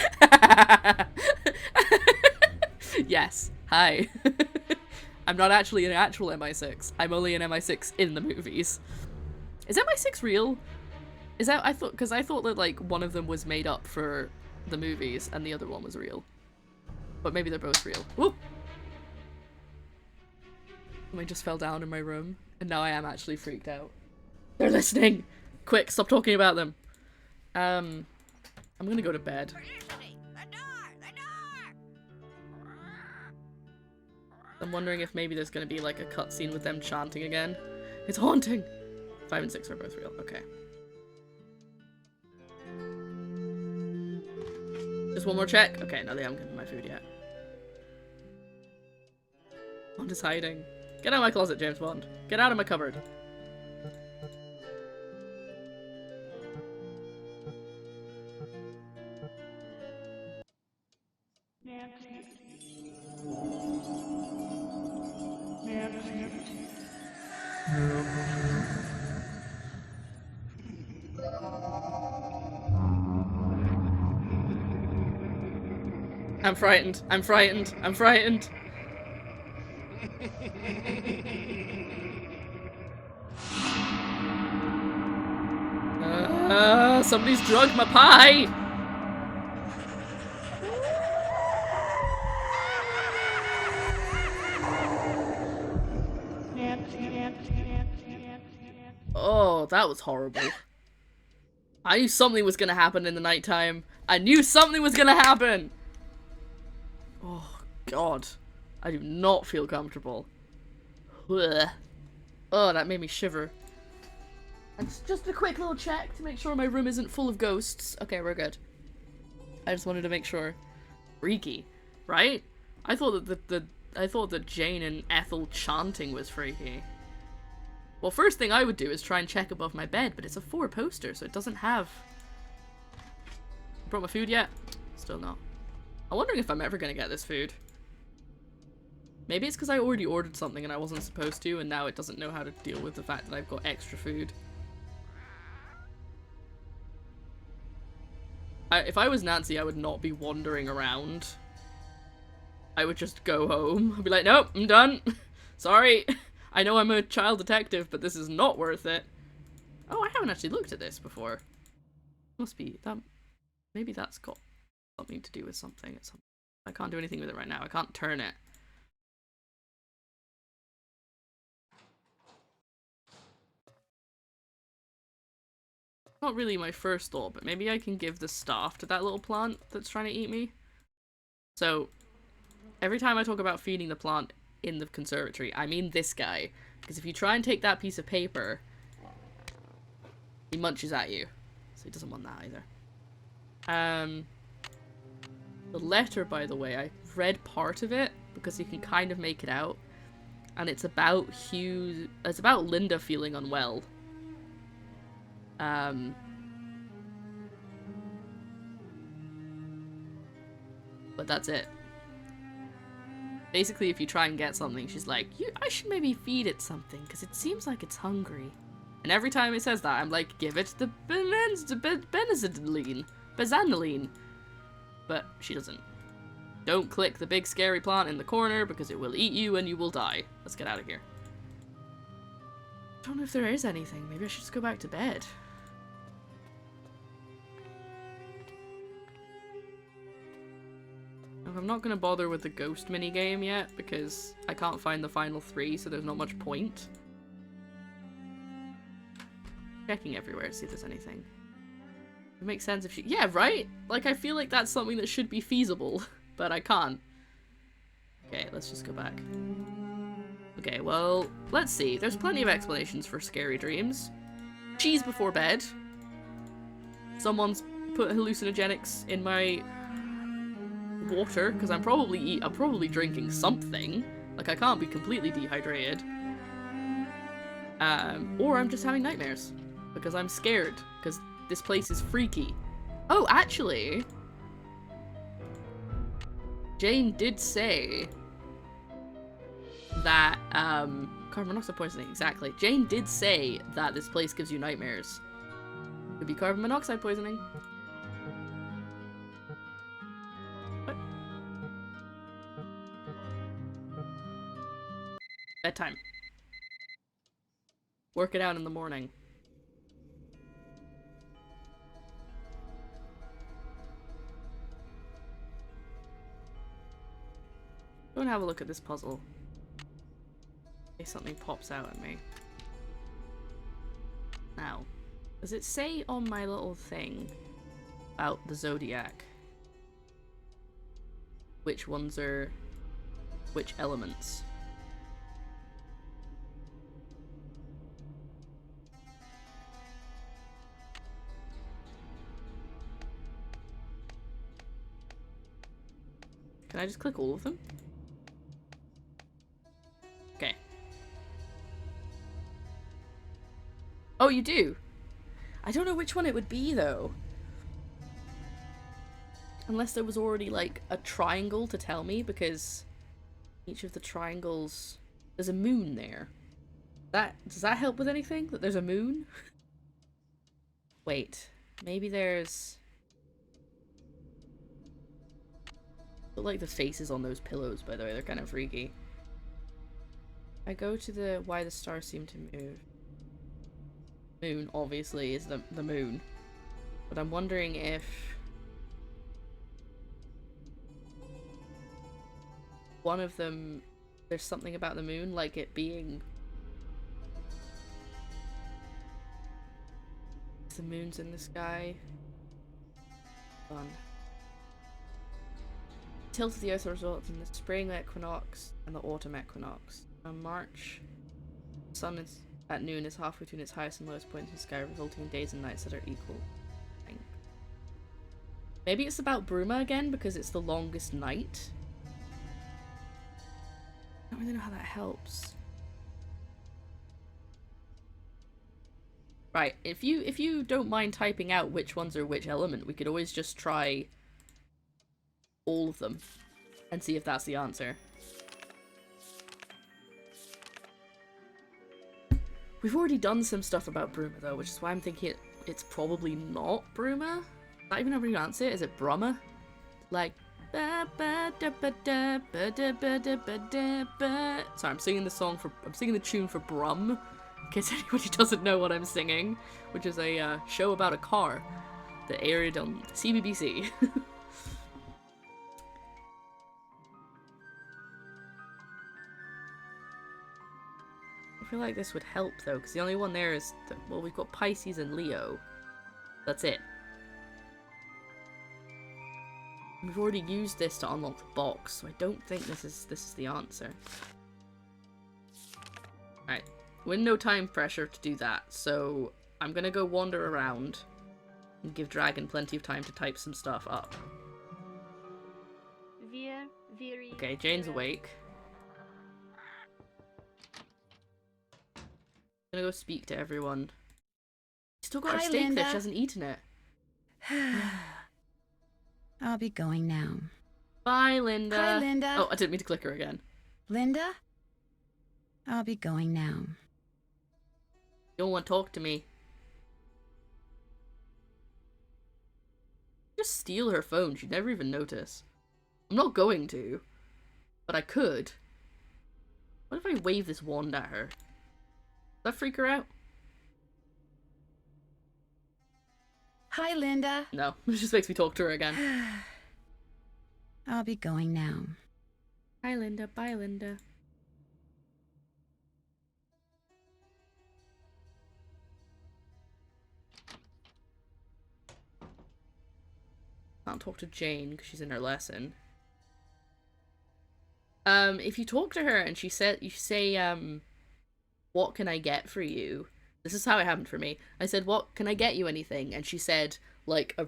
Speaker 1: Yes. Hi. I'm not actually an actual MI6. I'm only an MI6 in the movies. Is MI6 real? Is that... because I thought that, like, one of them was made up for the movies and the other one was real. But maybe they're both real. Whoop! I just fell down in my room, and now I am actually freaked out. They're listening! Quick, stop talking about them. I'm gonna go to bed. I'm wondering if maybe there's gonna be like a cutscene with them chanting again. It's haunting! 5 and 6 are both real. Okay. Just one more check? Okay, no, they haven't given my food yet. I'm just hiding. Get out of my closet, James Bond. Get out of my cupboard. I'm frightened. I'm frightened. I'm frightened. Somebody's drugged my pie! Oh, that was horrible. I knew something was gonna happen in the nighttime. I knew something was gonna happen! Oh, God. I do not feel comfortable. Ugh. Oh, that made me shiver. And just a quick little check to make sure my room isn't full of ghosts. Okay, we're good. I just wanted to make sure. Freaky, right? I thought that Jane and Ethel chanting was freaky. Well, first thing I would do is try and check above my bed, but it's a 4 poster, so it doesn't have... Brought my food yet? Still not. I'm wondering if I'm ever gonna get this food. Maybe it's because I already ordered something and I wasn't supposed to, and now it doesn't know how to deal with the fact that I've got extra food. If I was Nancy, I would not be wandering around. I would just go home. I'd be like, nope, I'm done. Sorry. I know I'm a child detective, but this is not worth it. Oh, I haven't actually looked at this before. Must be that. Maybe that's got something to do with something. I can't do anything with it right now. I can't turn it. Not really my first thought, but maybe I can give the staff to that little plant that's trying to eat me. So, every time I talk about feeding the plant in the conservatory, I mean this guy. Because if you try and take that piece of paper, he munches at you. So he doesn't want that either. The letter, by the way, I read part of it because you can kind of make it out. And it's about it's about Linda feeling unwell. But that's it. Basically, if you try and get something, she's like, I should maybe feed it something, because it seems like it's hungry. And every time it says that, I'm like, give it the Bezaniline. But she doesn't. Don't click the big scary plant in the corner, because it will eat you and you will die. Let's get out of here. I don't know if there is anything. Maybe I should just go back to bed. I'm not going to bother with the ghost minigame yet, because I can't find the final 3, so there's not much point. Checking everywhere to see if there's anything. It makes sense if she- yeah, right? Like, I feel like that's something that should be feasible, but I can't. Okay, let's just go back. Okay, well, let's see. There's plenty of explanations for scary dreams. Cheese before bed. Someone's put hallucinogenics in my water, because I'm probably drinking something. Like, I can't be completely dehydrated. Or I'm just having nightmares. Because I'm scared. Because this place is freaky. Oh, actually, Jane did say that, carbon monoxide poisoning, exactly. Jane did say that this place gives you nightmares. Could be carbon monoxide poisoning. What? Bedtime. Work it out in the morning. Go and have a look at this puzzle. In case something pops out at me. Now, does it say on my little thing about the zodiac which ones are which elements? Can I just click all of them? Okay. Oh, you do? I don't know which one it would be, though. Unless there was already, like, a triangle to tell me, because each of the triangles... There's a moon there. Does that help with anything? That there's a moon? Wait. Maybe there's... I like the faces on those pillows, by the way. They're kind of freaky. I go to the why the stars seem to move. Moon, obviously, is the moon. But I'm wondering if one of them, there's something about the moon, like it being... The moon's in the sky. Fun. Tilt of the Earth results in the spring equinox and the autumn equinox. On March, the sun is at noon is halfway between its highest and lowest point in the sky, resulting in days and nights that are equal. I think. Maybe it's about Bruma again, because it's the longest night. I don't really know how that helps. Right, if you don't mind typing out which ones are which element, we could always just try all of them and see if that's the answer. We've already done some stuff about Bruma though, which is why I'm thinking it's probably not Bruma. Is that even how you pronounce it? Is it Bruma? Like, sorry, I'm singing the tune for Brum, in case anybody doesn't know what I'm singing, which is a show about a car that aired on CBBC. I feel like this would help though, because the only one there is, well, we've got Pisces and Leo. That's it. We've already used this to unlock the box, so I don't think this is the answer. Alright, we're in no time pressure to do that, so I'm gonna go wander around and give Dragon plenty of time to type some stuff up. Okay, Jane's awake. I'm gonna go speak to everyone. Still got her
Speaker 3: Hi,
Speaker 1: steak
Speaker 3: Linda.
Speaker 1: there, she hasn't eaten it.
Speaker 3: I'll be going now.
Speaker 1: Bye, Linda.
Speaker 3: Hi, Linda.
Speaker 1: Oh, I didn't mean to click her again.
Speaker 3: Linda? I'll be going now.
Speaker 1: You don't want to talk to me. Just steal her phone, she'd never even notice. I'm not going to, but I could. What if I wave this wand at her? Does that freak her out?
Speaker 3: Hi, Linda.
Speaker 1: No, it just makes me talk to her again.
Speaker 3: I'll be going now.
Speaker 1: Hi, Linda. Bye, Linda. Can't talk to Jane because she's in her lesson. If you talk to her and you say, what can I get for you? This is how it happened for me. I said, what can I get you anything? And she said, like a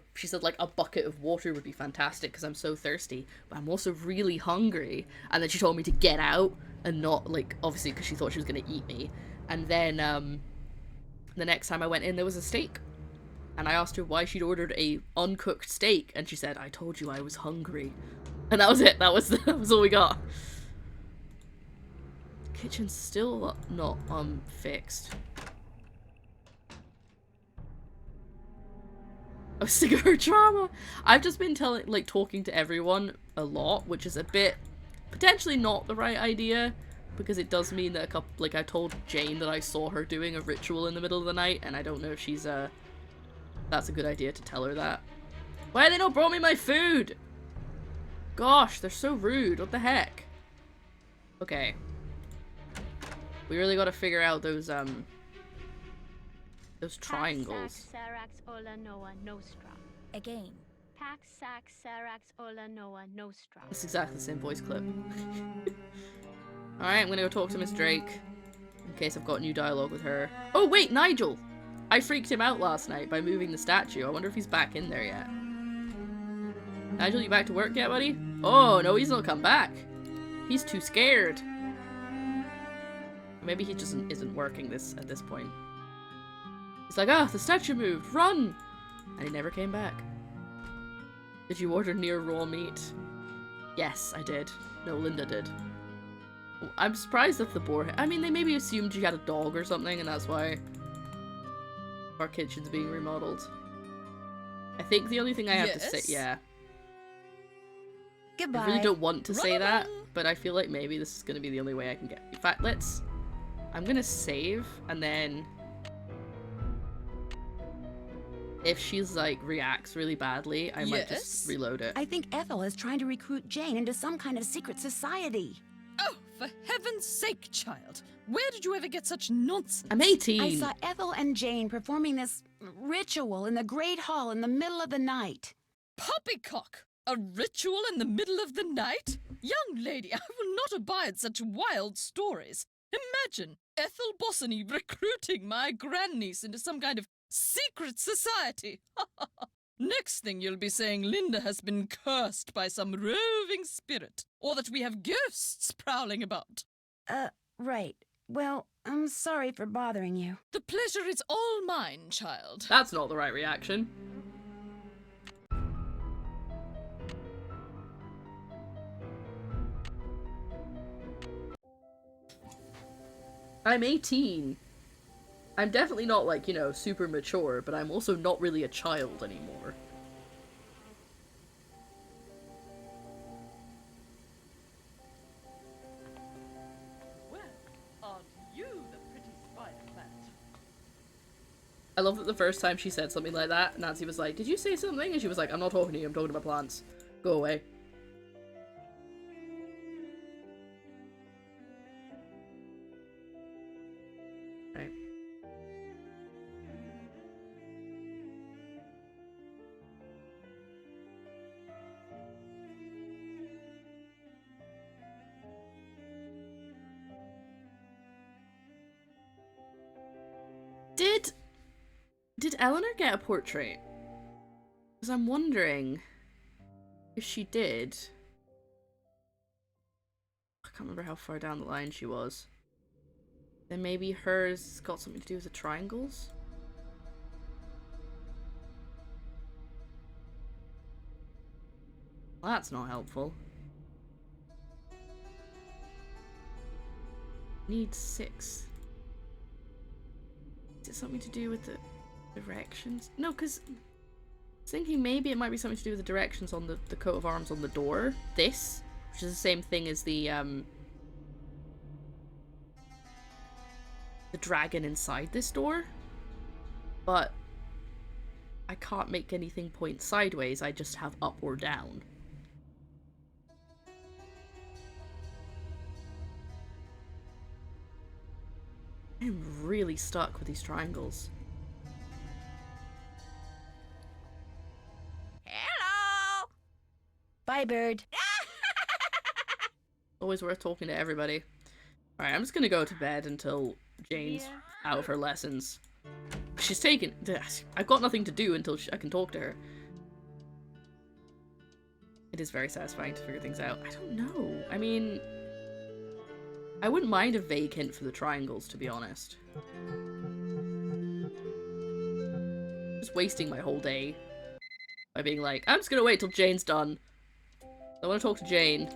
Speaker 1: bucket of water would be fantastic because I'm so thirsty, but I'm also really hungry. And then she told me to get out and not, like, obviously because she thought she was going to eat me. And then, the next time I went in, there was a steak. And I asked her why she'd ordered a uncooked steak. And she said, I told you I was hungry. And that was it. That was all we got. Kitchen's still not fixed. I'm sick of her drama. I've just been talking to everyone a lot, which is a bit potentially not the right idea, because it does mean that I told Jane that I saw her doing a ritual in the middle of the night, and I don't know if she's that's a good idea to tell her that. Why they not brought me my food? Gosh, they're so rude. What the heck? Okay. We really gotta figure out those triangles.
Speaker 6: Again.
Speaker 1: It's exactly the same voice clip. Alright, I'm gonna go talk to Miss Drake. In case I've got new dialogue with her. Oh wait, Nigel! I freaked him out last night by moving the statue. I wonder if he's back in there yet. Nigel, you back to work yet, buddy? Oh, no, he's not come back. He's too scared. Maybe he just isn't working at this point. He's like, the statue moved, run! And he never came back. Did you order near raw meat? Yes, I did. No, Linda did. I'm surprised that the boar... I mean, they maybe assumed you had a dog or something, and that's why our kitchen's being remodeled. I think the only thing I have to say... Yeah.
Speaker 3: Goodbye.
Speaker 1: I really don't want to say that, but I feel like maybe this is going to be the only way I can get... In fact, I'm going to save, and then... If she's, reacts really badly, I might just reload it.
Speaker 3: I think Ethel is trying to recruit Jane into some kind of secret society.
Speaker 9: Oh, for heaven's sake, child. Where did you ever get such nonsense?
Speaker 1: I'm 18.
Speaker 3: I saw Ethel and Jane performing this ritual in the Great Hall in the middle of the night.
Speaker 9: Poppycock! A ritual in the middle of the night? Young lady, I will not abide such wild stories. Imagine Ethel Bossany recruiting my grandniece into some kind of secret society. Next thing you'll be saying Linda has been cursed by some roving spirit, or that we have ghosts prowling about.
Speaker 3: Right. Well, I'm sorry for bothering you.
Speaker 9: The pleasure is all mine, child.
Speaker 1: That's not the right reaction. I'm 18. I'm definitely not, like, you know, super mature, but I'm also not really a child anymore.
Speaker 10: Well, aren't you the pretty spider plant?
Speaker 1: I love that the first time she said something like that, Nancy was like, "Did you say something?" And she was like, "I'm not talking to you, I'm talking about plants. Go away." Right. Did Eleanor get a portrait? Because I'm wondering if she did. I can't remember how far down the line she was. Then maybe hers got something to do with the triangles? Well, that's not helpful. Need 6. Is it something to do with the directions? No, because I was thinking maybe it might be something to do with the directions on the coat of arms on the door. This, which is the same thing as the dragon inside this door. But I can't make anything point sideways, I just have up or down. I'm really stuck with these triangles.
Speaker 2: Hello!
Speaker 3: Bye, bird.
Speaker 1: Always worth talking to everybody. Alright, I'm just gonna go to bed until Jane's out of her lessons. She's taken. I've got nothing to do until I can talk to her. It is very satisfying to figure things out. I don't know. I mean, I wouldn't mind a vague hint for the triangles, to be honest. Just wasting my whole day by being like, I'm just gonna wait till Jane's done. I want to talk to Jane.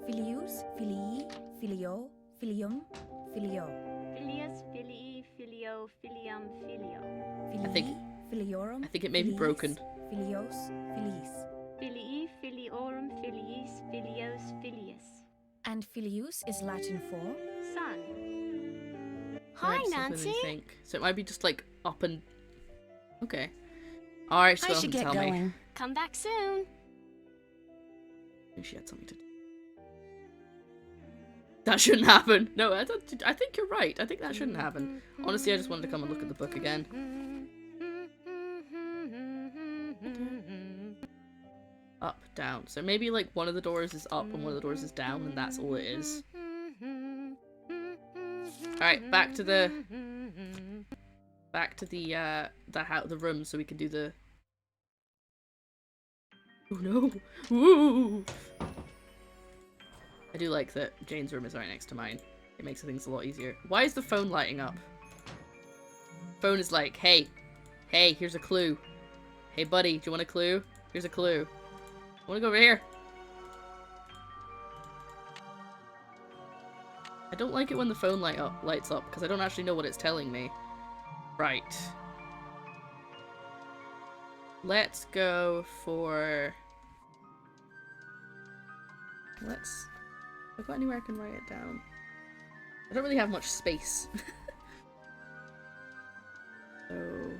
Speaker 6: Filius, filii, filio, filium, filio.
Speaker 7: Filius, filii, filio, filium, filio.
Speaker 1: I think
Speaker 6: Filiorum,
Speaker 1: it may be broken.
Speaker 6: Filios, filis.
Speaker 7: Filii, filiorum, filiis, filios, filius.
Speaker 6: And filius is Latin for?
Speaker 7: Son.
Speaker 1: It
Speaker 7: Hi,
Speaker 1: might be something
Speaker 7: Nancy.
Speaker 1: you think. So it might be just like up and... Okay. Alright, she's
Speaker 3: I
Speaker 1: going
Speaker 3: should
Speaker 1: to
Speaker 3: get
Speaker 1: tell
Speaker 3: going.
Speaker 1: me.
Speaker 7: Come back soon.
Speaker 1: Maybe she had something to do. That shouldn't happen. No, I think you're right. I think that shouldn't happen. Honestly, I just wanted to come and look at the book again. Up, down. So maybe like one of the doors is up and one of the doors is down, and that's all it is. Alright, back to the the room so we can do the... Oh no! Woo! I do like that Jane's room is right next to mine. It makes things a lot easier. Why is the phone lighting up? Phone is like, hey, here's a clue. Hey buddy, do you want a clue? Here's a clue. I wanna go over here. I don't like it when the phone lights up because I don't actually know what it's telling me. Right. Let's go for... Have I got anywhere I can write it down? I don't really have much space. So...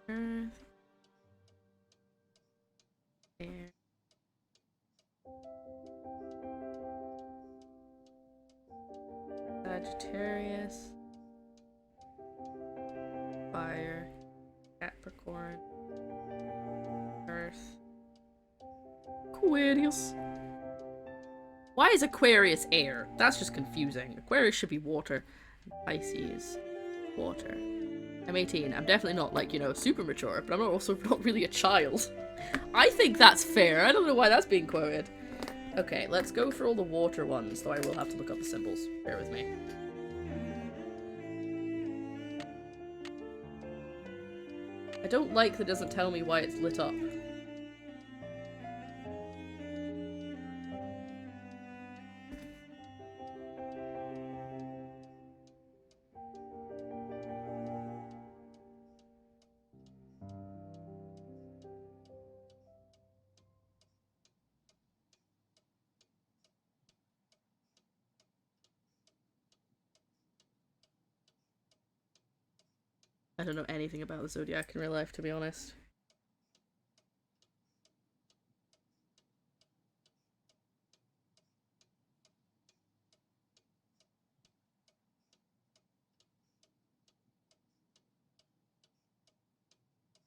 Speaker 1: Earth. Air. Sagittarius. Fire. Capricorn. Earth. Aquarius. Why is Aquarius air? That's just confusing. Aquarius should be water. Pisces. Water. I'm 18. I'm definitely not, like, you know, super mature, but I'm also not really a child. I think that's fair. I don't know why that's being quoted. Okay, let's go for all the water ones, though I will have to look up the symbols. Bear with me. I don't like that it doesn't tell me why it's lit up. I don't know anything about the Zodiac in real life, to be honest.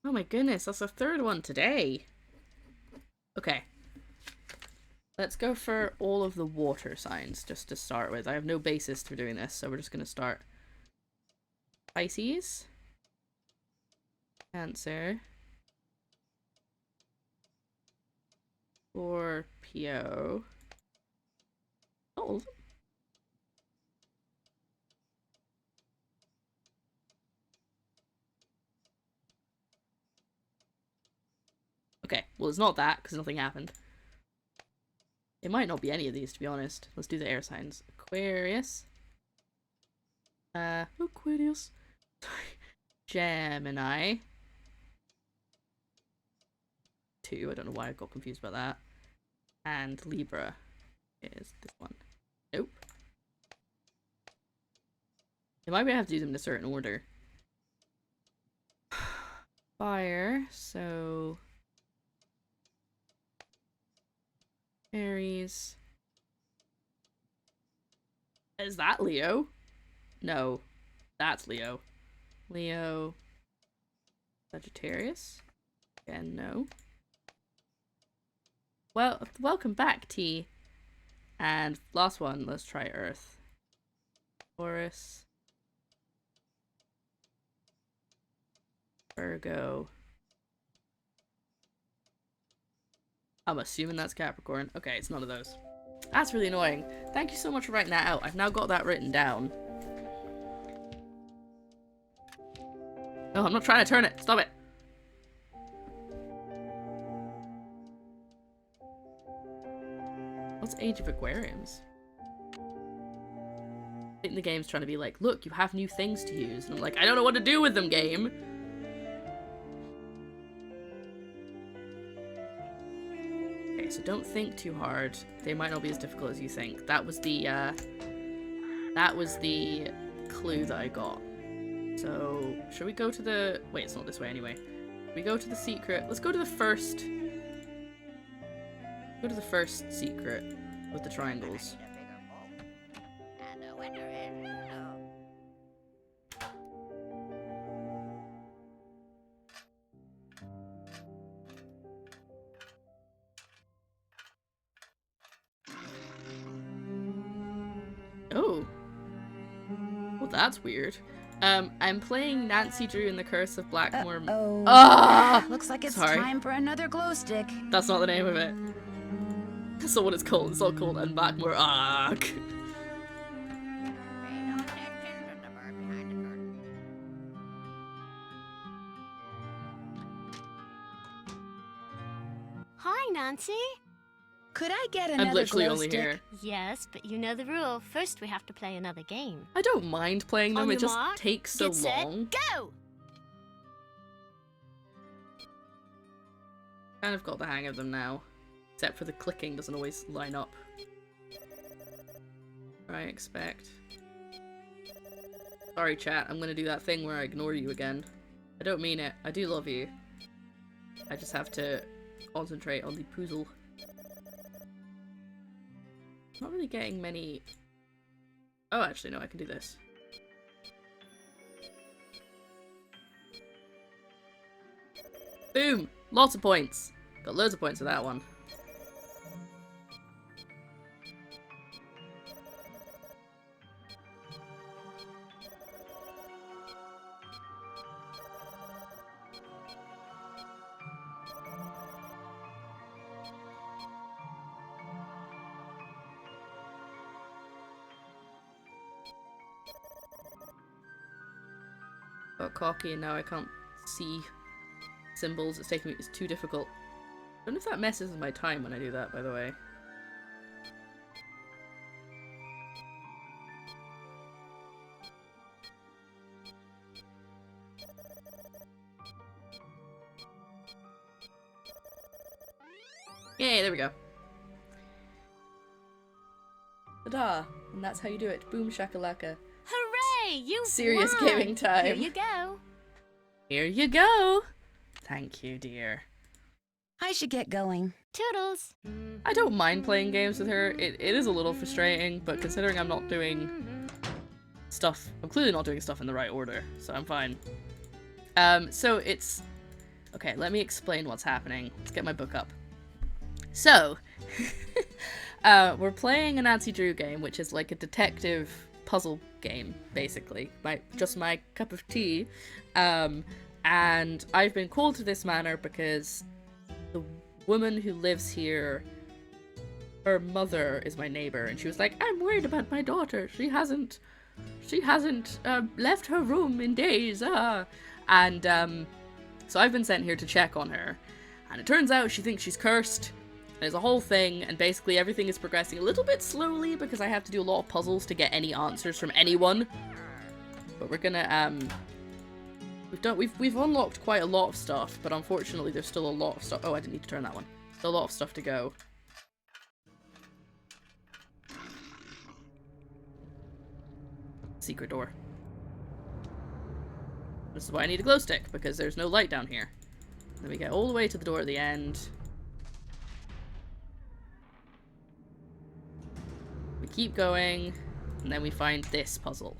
Speaker 1: Oh my goodness, that's the third one today. Okay. Let's go for all of the water signs, just to start with. I have no basis for doing this, so we're just going to start. Pisces. Cancer. Scorpio. Oh. Okay, well it's not that, because nothing happened. It might not be any of these, to be honest. Let's do the air signs. Aquarius. Aquarius. Gemini. 2, I don't know why I got confused about that. And Libra is this one. Nope. It might be I have to do them in a certain order. Fire, so... Aries. Is that Leo? No. That's Leo. Leo. Sagittarius? Again, no. Well, welcome back, T. And last one, let's try Earth. Taurus. Virgo. I'm assuming that's Capricorn. Okay, it's none of those. That's really annoying. Thank you so much for writing that out. I've now got that written down. No, I'm not trying to turn it. Stop it. What's Age of Aquariums? I think the game's trying to be like, look, you have new things to use. And I'm like, I don't know what to do with them, game. Okay, so don't think too hard. They might not be as difficult as you think. That was the clue that I got. So, should we go to the... Wait, it's not this way anyway. We go to the secret. Let's go to the first... Go to the first secret with the triangles.
Speaker 2: And the winner is Lulu.
Speaker 1: Oh. Well, that's weird. I'm playing Nancy Drew in the Curse of Blackmoor.
Speaker 3: Oh.
Speaker 1: Ah!
Speaker 3: Looks like it's
Speaker 1: Sorry.
Speaker 3: time for another glow stick.
Speaker 1: That's not the name of it. That's not what it's called. It's not called and Blackmoor. Ah.
Speaker 2: Pay no attention to the bird behind the curtain.
Speaker 7: Hi, Nancy.
Speaker 3: Could I get another
Speaker 1: I'm literally
Speaker 3: glow
Speaker 1: only
Speaker 3: stick?
Speaker 1: here.
Speaker 7: Yes, but you know the rule. First, we have to play another game.
Speaker 1: I don't mind playing them.
Speaker 7: On
Speaker 1: It
Speaker 7: your
Speaker 1: just
Speaker 7: mark,
Speaker 1: takes so
Speaker 7: get set,
Speaker 1: long.
Speaker 7: go!
Speaker 1: Kind of got the hang of them now. Except for the clicking doesn't always line up. I expect. Sorry, chat. I'm gonna do that thing where I ignore you again. I don't mean it. I do love you. I just have to concentrate on the puzzle. Not really getting many... Oh, actually, no, I can do this. Boom! Lots of points. Got loads of points for that one. Got cocky and now I can't see symbols. It's taking me. It's too difficult. I don't know if that messes with my time when I do that, by the way. Yay, there we go. Ta-da! And that's how you do it. Boom shakalaka.
Speaker 7: Hooray! You
Speaker 1: Serious
Speaker 7: won!
Speaker 1: gaming time.
Speaker 7: Here you go.
Speaker 1: Here you go! Thank you, dear.
Speaker 3: I should get going.
Speaker 7: Toodles.
Speaker 1: I don't mind playing games with her. It is a little frustrating, but considering I'm not doing stuff, I'm clearly not doing stuff in the right order, so I'm fine. So it's... Okay, let me explain what's happening. Let's get my book up. So, we're playing a Nancy Drew game, which is like a detective puzzle game, basically. Just my cup of tea. And I've been called to this manor because the woman who lives here, her mother is my neighbor, and she was like, I'm worried about my daughter. She hasn't left her room in days. And so I've been sent here to check on her. And it turns out she thinks she's cursed. There's a whole thing, and basically everything is progressing a little bit slowly because I have to do a lot of puzzles to get any answers from anyone. But we're gonna, we've unlocked quite a lot of stuff, but unfortunately there's still a lot of stuff. Oh, I didn't need to turn that one. Still a lot of stuff to go. Secret door. This is why I need a glow stick, because there's no light down here. Then we get all the way to the door at the end. We keep going, and then we find this puzzle.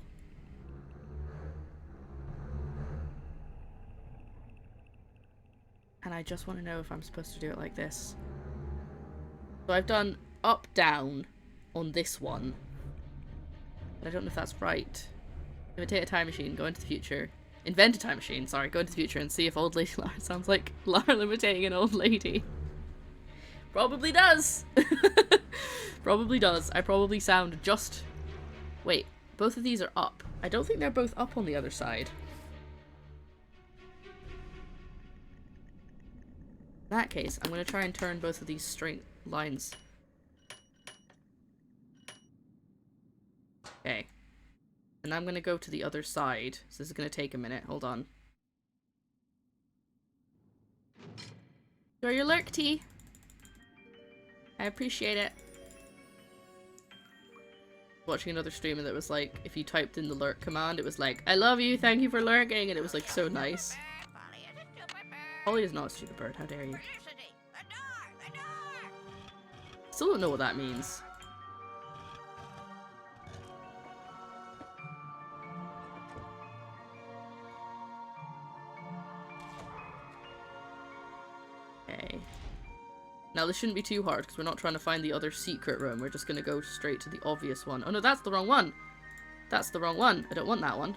Speaker 1: And I just want to know if I'm supposed to do it like this. So I've done up, down on this one. But I don't know if that's right. Imitate a time machine, go into the future. Invent a time machine, sorry, go into the future and see if old lady Lara sounds like Lara imitating an old lady. Probably does! Probably does. I probably sound just... Wait, both of these are up. I don't think they're both up on the other side. In that case, I'm going to try and turn both of these straight lines. Okay. And I'm going to go to the other side. So this is going to take a minute. Hold on. Enjoy your lurk tea. I appreciate it. Watching another streamer that was like, if you typed in the lurk command, it was like, I love you, thank you for lurking, and it was like so nice. Polly is not a stupid bird, how dare you. Still don't know what that means. Okay. Now this shouldn't be too hard because we're not trying to find the other secret room. We're just going to go straight to the obvious one. Oh no, that's the wrong one. That's the wrong one. I don't want that one.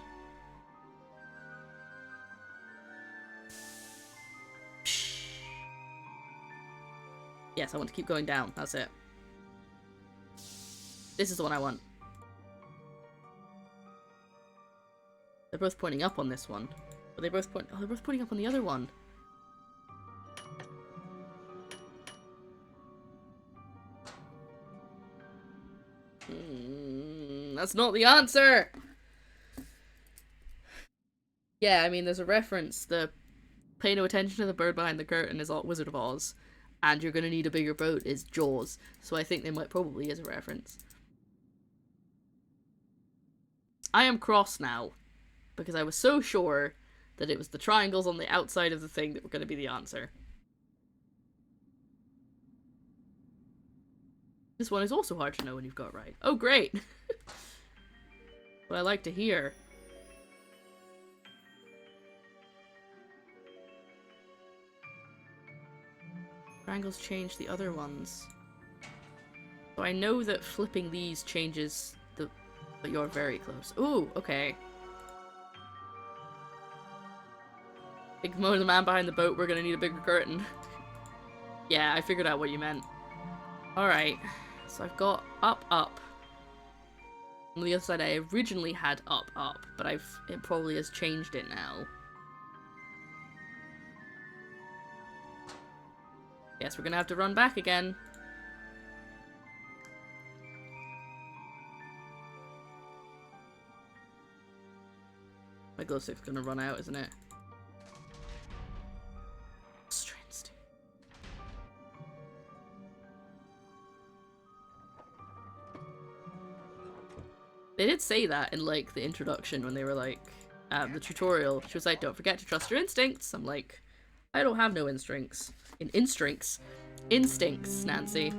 Speaker 1: Psh. Yes, I want to keep going down. That's it. This is the one I want. They're both pointing up on this one. But they both point... Oh, they're both pointing up on the other one. That's not the answer! Yeah, I mean, there's a reference. The pay no attention to the bird behind the curtain is all Wizard of Oz. And you're gonna need a bigger boat is Jaws. So I think they might probably is a reference. I am cross now. Because I was so sure that it was the triangles on the outside of the thing that were gonna be the answer. This one is also hard to know when you've got it right. Oh, great! What I like to hear. Triangles change the other ones. So I know that flipping these changes the... But you're very close. Ooh, okay. Ignore the man behind the boat, we're gonna need a bigger curtain. Yeah, I figured out what you meant. Alright. So I've got up, up. On the other side, I originally had up, but it probably has changed it now. Guess we're gonna have to run back again. My glow stick's gonna run out, isn't it? Strength. They did say that in, like, the introduction when they were, like, the tutorial. She was like, don't forget to trust your instincts. I'm like, I don't have no instincts. Instincts, Nancy.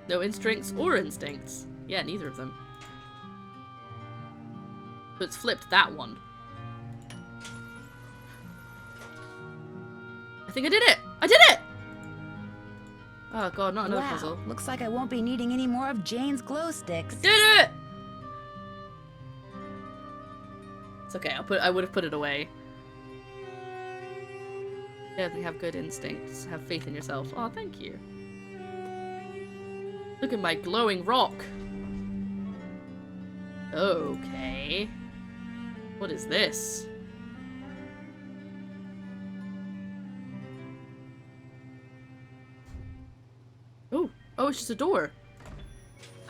Speaker 1: No instincts or instincts. Yeah, neither of them. So it's flipped that one. I think I did it! I did it! Oh god, not another puzzle.
Speaker 3: Looks like I won't be needing any more of Jane's glow sticks.
Speaker 1: I did it! It's okay, I would have put it away. Yeah, they have good instincts. Have faith in yourself. Oh, thank you. Look at my glowing rock. Okay. What is this? Oh, it's just a door.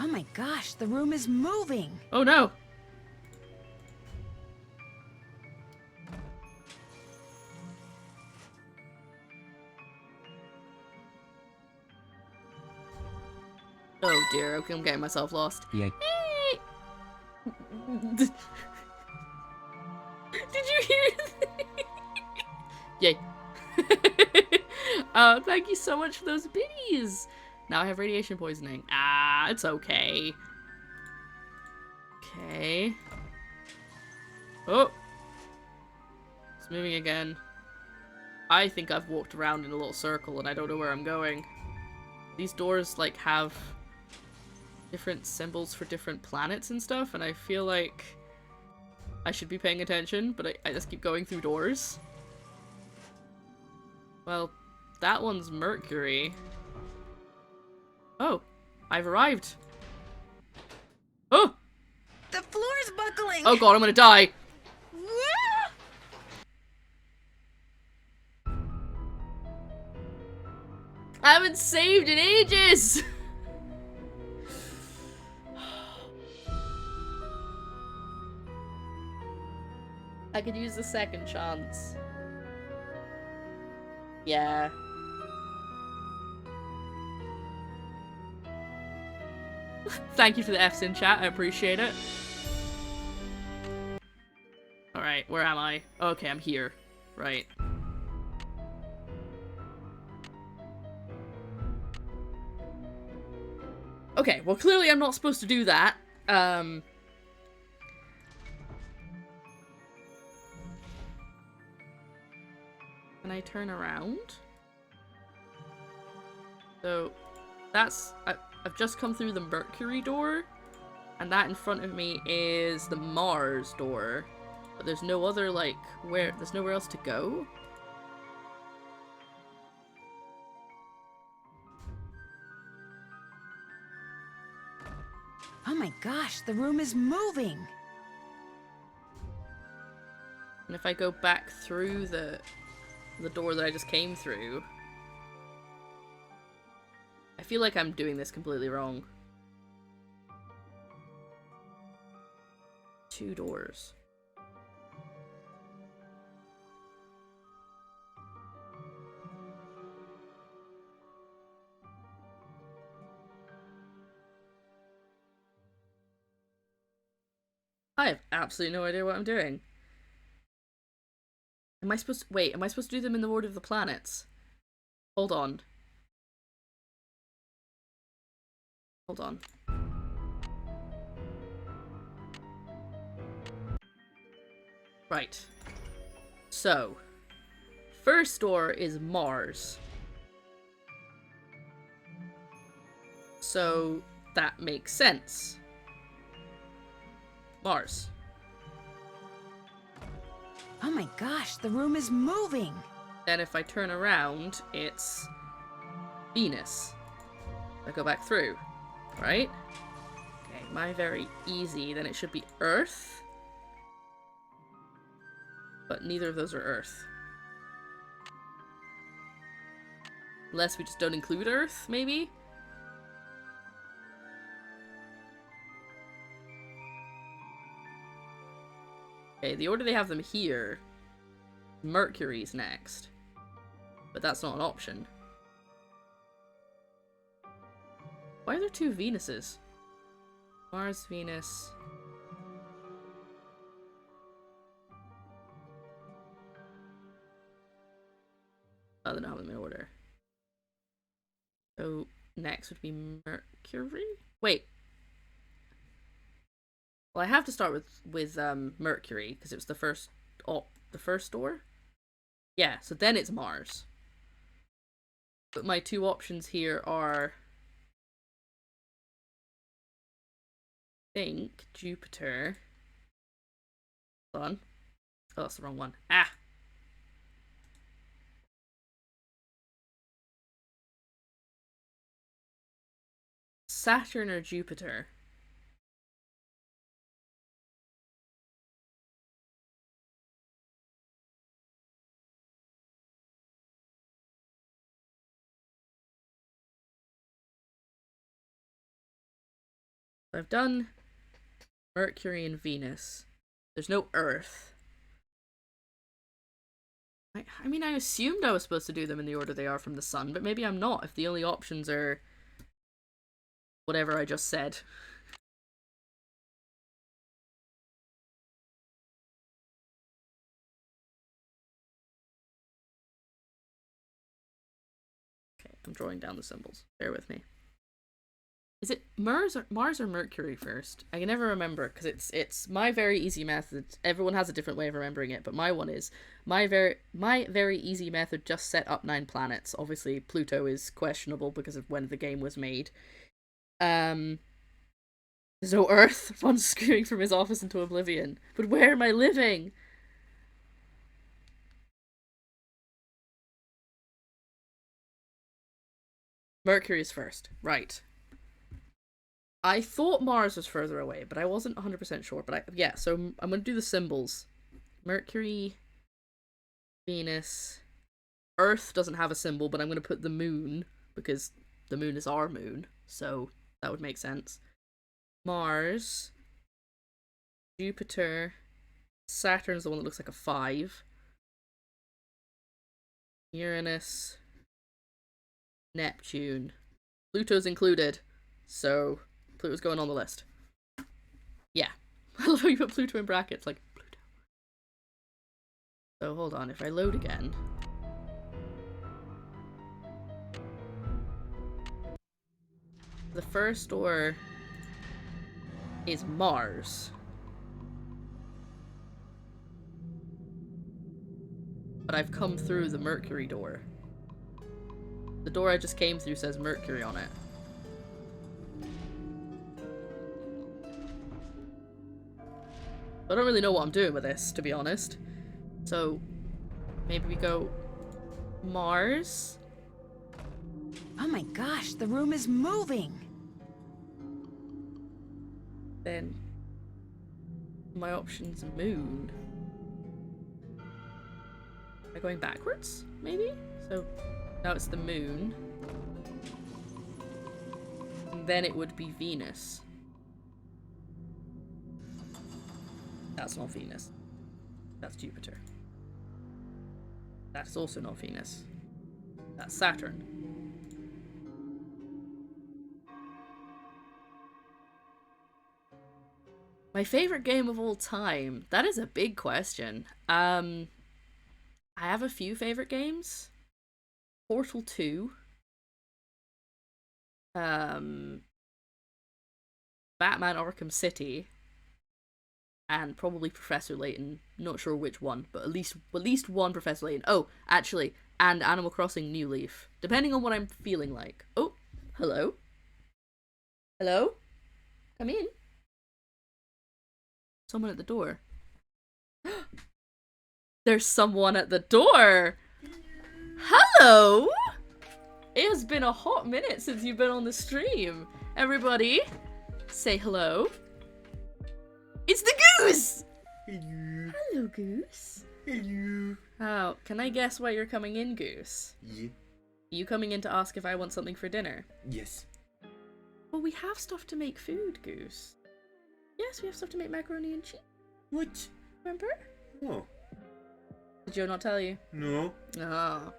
Speaker 3: Oh my gosh, the room is moving.
Speaker 1: Oh no. Oh dear, okay, I'm getting myself lost.
Speaker 5: Yeah.
Speaker 1: Did you hear that? Yay. Thank you so much for those biddies. Now I have radiation poisoning. Ah, it's okay. Okay. Oh. It's moving again. I think I've walked around in a little circle and I don't know where I'm going. These doors, like, have different symbols for different planets and stuff, and I feel like I should be paying attention, but I just keep going through doors. Well, that one's Mercury. Oh, I've arrived. Oh!
Speaker 3: The floor's buckling!
Speaker 1: Oh god, I'm gonna die! I haven't saved in ages! I could use the second chance. Yeah. Thank you for the F's in chat, I appreciate it. Alright, where am I? Okay, I'm here. Right. Okay, well clearly I'm not supposed to do that. Can I turn around? So, that's... I've just come through the Mercury door, and that in front of me is the Mars door. But there's no other, like, there's nowhere else to go?
Speaker 3: Oh my gosh, the room is moving!
Speaker 1: And if I go back through the door that I just came through... I feel like I'm doing this completely wrong. 2 doors. I have absolutely no idea what I'm doing. Am I supposed to- wait, am I supposed to do them in the order of the planets? Hold on. Hold on. Right. So, first door is Mars. So, that makes sense. Mars.
Speaker 3: Oh my gosh, the room is moving!
Speaker 1: Then if I turn around, it's Venus. I go back through, right? Okay, my very easy, then it should be Earth. But neither of those are Earth. Unless we just don't include Earth, maybe? Okay, the order they have them here, Mercury's next. But that's not an option. Why are there two Venuses? Mars, Venus... Oh, they don't have them in order. So, next would be Mercury? Wait. Well, I have to start with Mercury, because it was the first door? Yeah, so then it's Mars. But my two options here are... I think Jupiter... Hold on. Oh, that's the wrong one. Ah! Saturn or Jupiter? I've done Mercury and Venus. There's no Earth. I mean, I assumed I was supposed to do them in the order they are from the sun, but maybe I'm not if the only options are whatever I just said. Okay, I'm drawing down the symbols. Bear with me. Is it Mars or Mercury first? I can never remember because it's my very easy method. Everyone has a different way of remembering it, but my one is my very easy method just set up 9 planets. Obviously Pluto is questionable because of when the game was made. There's no Earth. Ron's screaming from his office into oblivion. But where am I living? Mercury is first. Right. I thought Mars was further away, but I wasn't 100% sure. But yeah, so I'm going to do the symbols. Mercury, Venus, Earth doesn't have a symbol, but I'm going to put the moon, because the moon is our moon, so that would make sense. Mars, Jupiter, Saturn's the one that looks like a 5. Uranus, Neptune. Pluto's included, so Pluto's going on the list. Yeah. I love how you put Pluto in brackets, like, Pluto. So, hold on, if I load again... The first door is Mars. But I've come through the Mercury door. The door I just came through says Mercury on it. I don't really know what I'm doing with this, to be honest. So, maybe we go Mars?
Speaker 3: Oh my gosh, the room is moving!
Speaker 1: Then my option's Moon. Am I going backwards, maybe? So now it's the Moon. And then it would be Venus. That's not Venus. That's Jupiter. That's also not Venus. That's Saturn. My favorite game of all time? That is a big question. I have a few favorite games. Portal 2. Batman Arkham City. And probably Professor Layton. Not sure which one, but at least one Professor Layton. Oh, actually, and Animal Crossing New Leaf. Depending on what I'm feeling like. Oh, hello. Hello? Come in. Someone at the door. There's someone at the door! Hello! It has been a hot minute since you've been on the stream. Everybody, say hello. It's the goose!
Speaker 12: Hello.
Speaker 1: Hello, goose.
Speaker 12: Hello.
Speaker 1: Oh, can I guess why you're coming in, goose?
Speaker 12: Yeah.
Speaker 1: Are you coming in to ask if I want something for dinner?
Speaker 12: Yes.
Speaker 1: Well, we have stuff to make food, goose. Yes, we have stuff to make macaroni and cheese.
Speaker 12: What?
Speaker 1: Remember?
Speaker 12: Oh.
Speaker 1: Did Joe not tell you?
Speaker 12: No.
Speaker 1: Oh.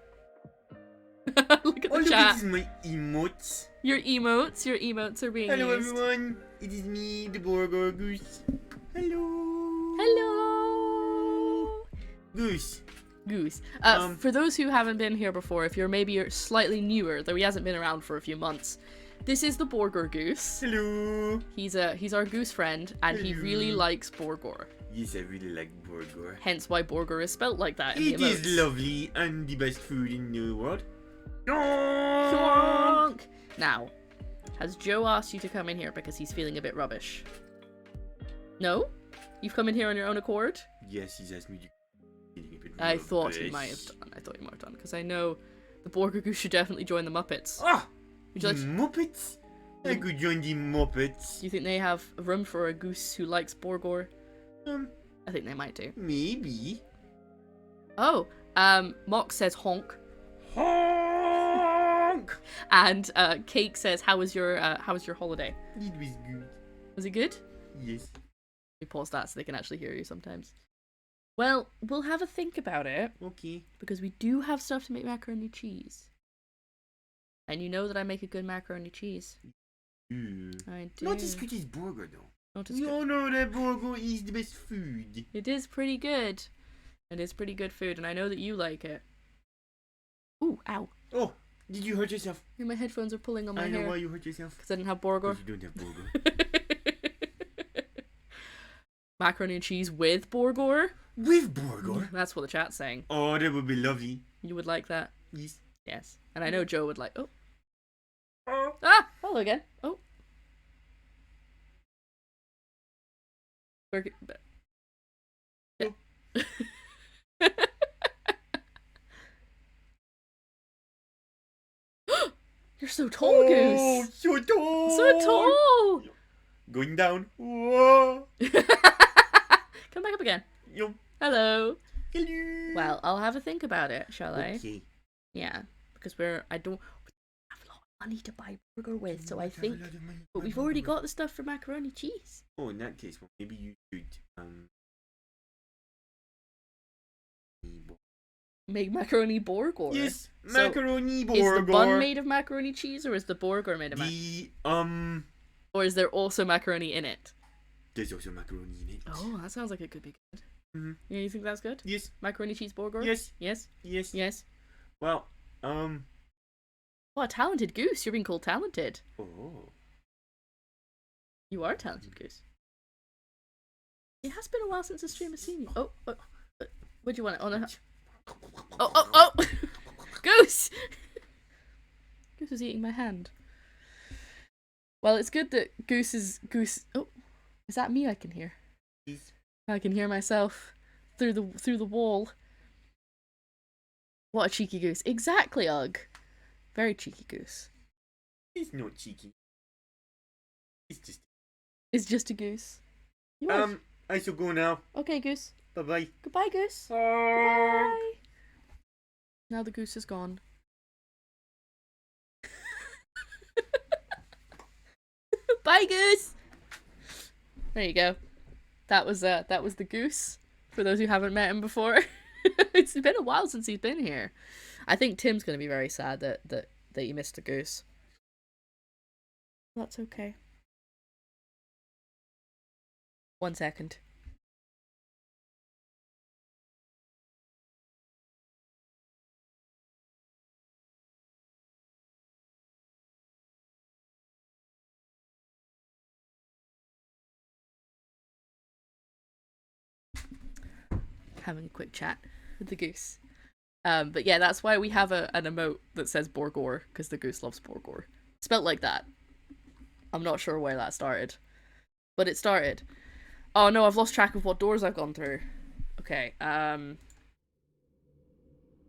Speaker 1: Look at
Speaker 12: Oh,
Speaker 1: the
Speaker 12: look,
Speaker 1: chat.
Speaker 12: it is my emotes.
Speaker 1: Your emotes are being
Speaker 12: Hello,
Speaker 1: used.
Speaker 12: everyone. It is me, the Borgor Goose. Hello.
Speaker 1: Hello.
Speaker 12: Goose.
Speaker 1: Goose. For those who haven't been here before, if you're maybe slightly newer, though he hasn't been around for a few months, this is the Borgor Goose.
Speaker 12: Hello.
Speaker 1: He's our goose friend, and he really likes Borgor.
Speaker 12: Yes, I really like Borgor.
Speaker 1: Hence why Borgor is spelt like that in
Speaker 12: It
Speaker 1: the
Speaker 12: is
Speaker 1: emotes.
Speaker 12: lovely and the best food in the world.
Speaker 1: Honk! Now, has Joe asked you to come in here because he's feeling a bit rubbish? No? You've come in here on your own accord?
Speaker 12: Yes, he's asked me to.
Speaker 1: I thought he might have done. Because I know the Borgor Goose should definitely join the Muppets.
Speaker 12: Ah!
Speaker 1: Would you like
Speaker 12: The Muppets? I could join the Muppets.
Speaker 1: Do you think they have room for a goose who likes Borgor? I think they might do.
Speaker 12: Maybe.
Speaker 1: Oh, Mock says honk.
Speaker 12: Honk!
Speaker 1: And Cake says, how was your holiday?
Speaker 12: It was good.
Speaker 1: Was it good?
Speaker 12: Yes.
Speaker 1: We pause that so they can actually hear you sometimes. Well, we'll have a think about it.
Speaker 12: Okay.
Speaker 1: Because we do have stuff to make macaroni cheese. And you know that I make a good macaroni cheese. I do.
Speaker 12: Not as good as Borgor, though.
Speaker 1: Not as
Speaker 12: You
Speaker 1: good.
Speaker 12: all know that Borgor is the best food.
Speaker 1: It is pretty good. It is pretty good food, and I know that you like it. Ooh, ow.
Speaker 12: Oh, did you hurt yourself?
Speaker 1: Yeah, my headphones are pulling on my
Speaker 12: I
Speaker 1: hair.
Speaker 12: know why you hurt yourself.
Speaker 1: Because I didn't have Borgor.
Speaker 12: Because you don't have Borgor.
Speaker 1: Macaroni and cheese with Borgor?
Speaker 12: With Borgor?
Speaker 1: That's what the chat's saying.
Speaker 12: Oh, that would be lovely.
Speaker 1: You would like that?
Speaker 12: Yes.
Speaker 1: Yes. And I know Joe would like... Oh.
Speaker 12: Oh.
Speaker 1: Ah! Hello again. Oh. Yeah. You're so tall,
Speaker 12: Oh,
Speaker 1: Goose.
Speaker 12: so tall.
Speaker 1: So tall.
Speaker 12: Going down. Whoa.
Speaker 1: Come back up again.
Speaker 12: Yo.
Speaker 1: Hello.
Speaker 12: Hello.
Speaker 1: Well, I'll have a think about it, shall I?
Speaker 12: Okay.
Speaker 1: Yeah, because I don't have a lot of money to buy burger with, so I think. But we've already got the stuff for macaroni cheese.
Speaker 12: Oh, in that case, well, maybe you should
Speaker 1: Make macaroni Borgor.
Speaker 12: Yes,
Speaker 1: So,
Speaker 12: macaroni Borgor.
Speaker 1: Is the bun made of macaroni cheese, or is the Borgor made of or is there also macaroni in it?
Speaker 12: There's also macaroni in it.
Speaker 1: Oh, that sounds like it could be good.
Speaker 12: Mm-hmm.
Speaker 1: Yeah, you think that's good?
Speaker 12: Yes.
Speaker 1: Macaroni cheese Borgor?
Speaker 12: Yes.
Speaker 1: Yes?
Speaker 12: Yes.
Speaker 1: Yes.
Speaker 12: Well,
Speaker 1: What a talented goose. You're being called talented.
Speaker 12: Oh.
Speaker 1: You are a talented goose. It has been a while since the stream has seen you. Oh, what do you want? Oh. Goose! Goose is eating my hand. Well, it's good that Goose. Oh, is that me I can hear?
Speaker 12: Yes.
Speaker 1: I can hear myself through the wall. What a cheeky goose. Exactly, Ugg. Very cheeky goose.
Speaker 12: He's not cheeky.
Speaker 1: It's just a goose. You are.
Speaker 12: I shall go now.
Speaker 1: Okay, Goose.
Speaker 12: Bye-bye.
Speaker 1: Goodbye, Goose. Goodbye. Now the goose is gone. Bye, Goose. There you go. That was the goose. For those who haven't met him before, it's been a while since he's been here. I think Tim's gonna be very sad that you missed the goose. That's okay. 1 second. Having a quick chat with the goose. But yeah, that's why we have an emote that says Borgor, because the goose loves Borgor. Spelt like that. I'm not sure where that started. But it started. Oh no, I've lost track of what doors I've gone through. Okay, I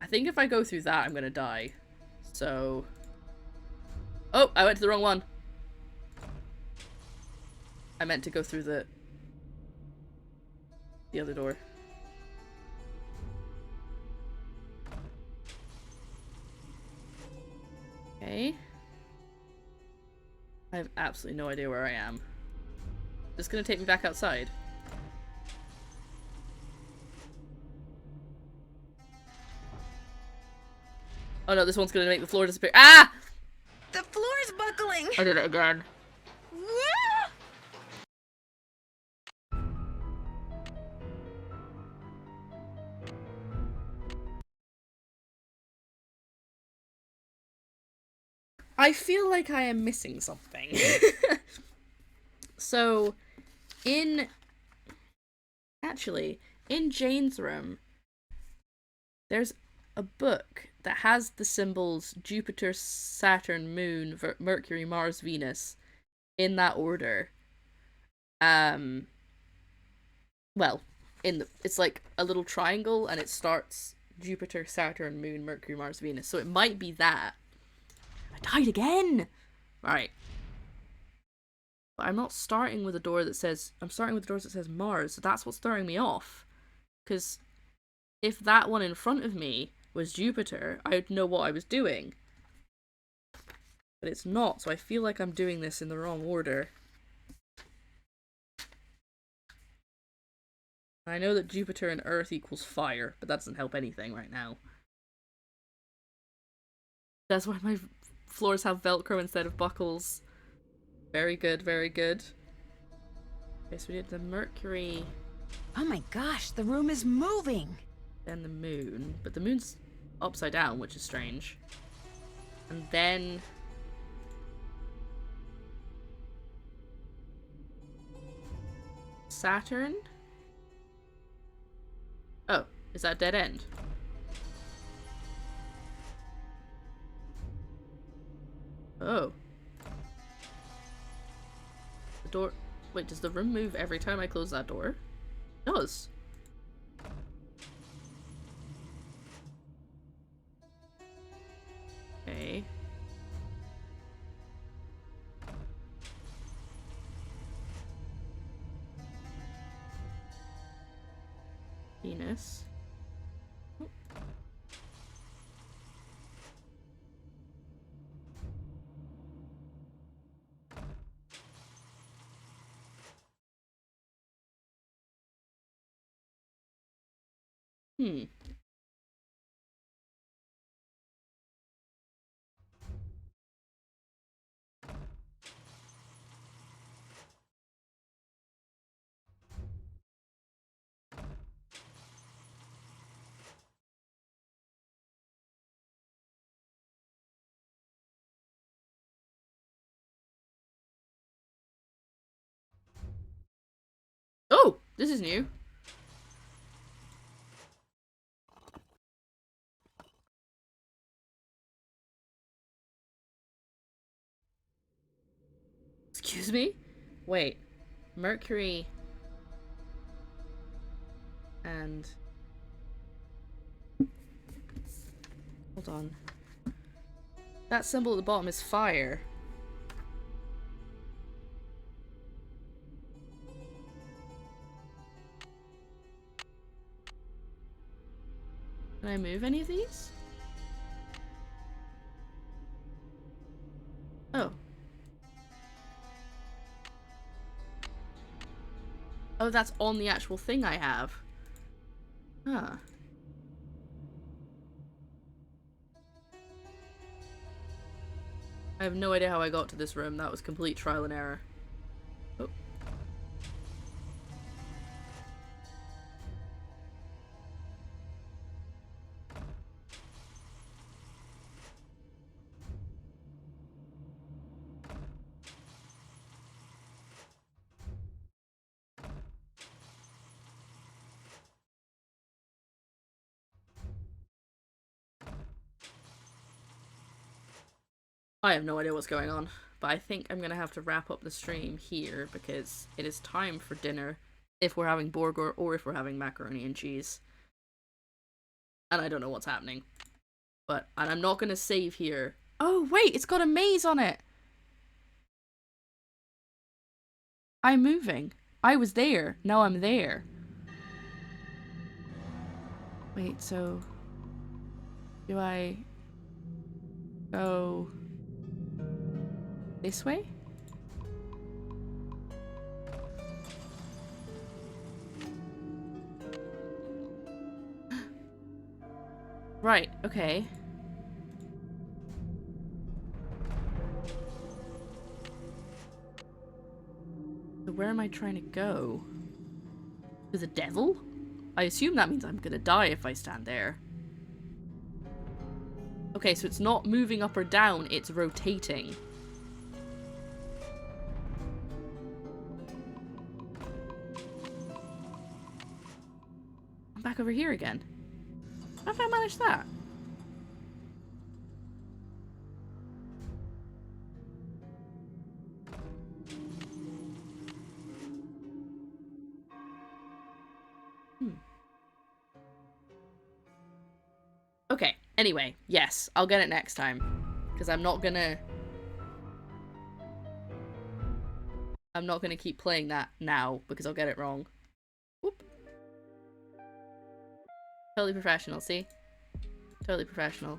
Speaker 1: think if I go through that, I'm gonna die. So... Oh, I went to the wrong one. I meant to go through the other door. Okay. I have absolutely no idea where I am. This gonna take me back outside? Oh no, this one's gonna make the floor disappear. Ah!
Speaker 3: The floor's buckling!
Speaker 1: I did it again. I feel like I am missing something. So, actually, in Jane's room, there's a book that has the symbols Jupiter, Saturn, Moon, Mercury, Mars, Venus in that order. Well, it's like a little triangle and it starts Jupiter, Saturn, Moon, Mercury, Mars, Venus. So it might be that. I died again! Right. But I'm not starting with a door that says... I'm starting with doors that says Mars, so that's what's throwing me off. Because if that one in front of me was Jupiter, I'd know what I was doing. But it's not, so I feel like I'm doing this in the wrong order. I know that Jupiter and Earth equals fire, but that doesn't help anything right now. That's why my floors have Velcro instead of buckles. Very good, very good. Okay, so we did the Mercury.
Speaker 3: Oh my gosh, the room is moving!
Speaker 1: Then the moon. But the moon's upside down, which is strange. And then... Saturn? Oh, is that dead end? Oh. The door... Wait, does the room move every time I close that door? It does. Okay. Venus. Oh. Hmm. Oh! This is new. Excuse me? Wait. Mercury... and... Hold on. That symbol at the bottom is fire. Can I move any of these? Oh. Oh, that's on the actual thing I have. Huh. I have no idea how I got to this room. That was complete trial and error. Oh. I have no idea what's going on. but I think I'm gonna have to wrap up the stream here because it is time for dinner if we're having burger or if we're having macaroni and cheese. And I don't know what's happening. And I'm not gonna save here. Oh, wait, it's got a maze on it! I'm moving. I was there. Now I'm there. Wait, so... do I... go... this way? Right, okay. So where am I trying to go? To the devil? I assume that means I'm gonna die if I stand there. Okay, so it's not moving up or down, it's rotating. I'm back over here again. How did I manage that? Okay, anyway, yes, I'll get it next time. Because I'm not gonna keep playing that now, because I'll get it wrong. Whoop. Totally professional, see? Totally professional.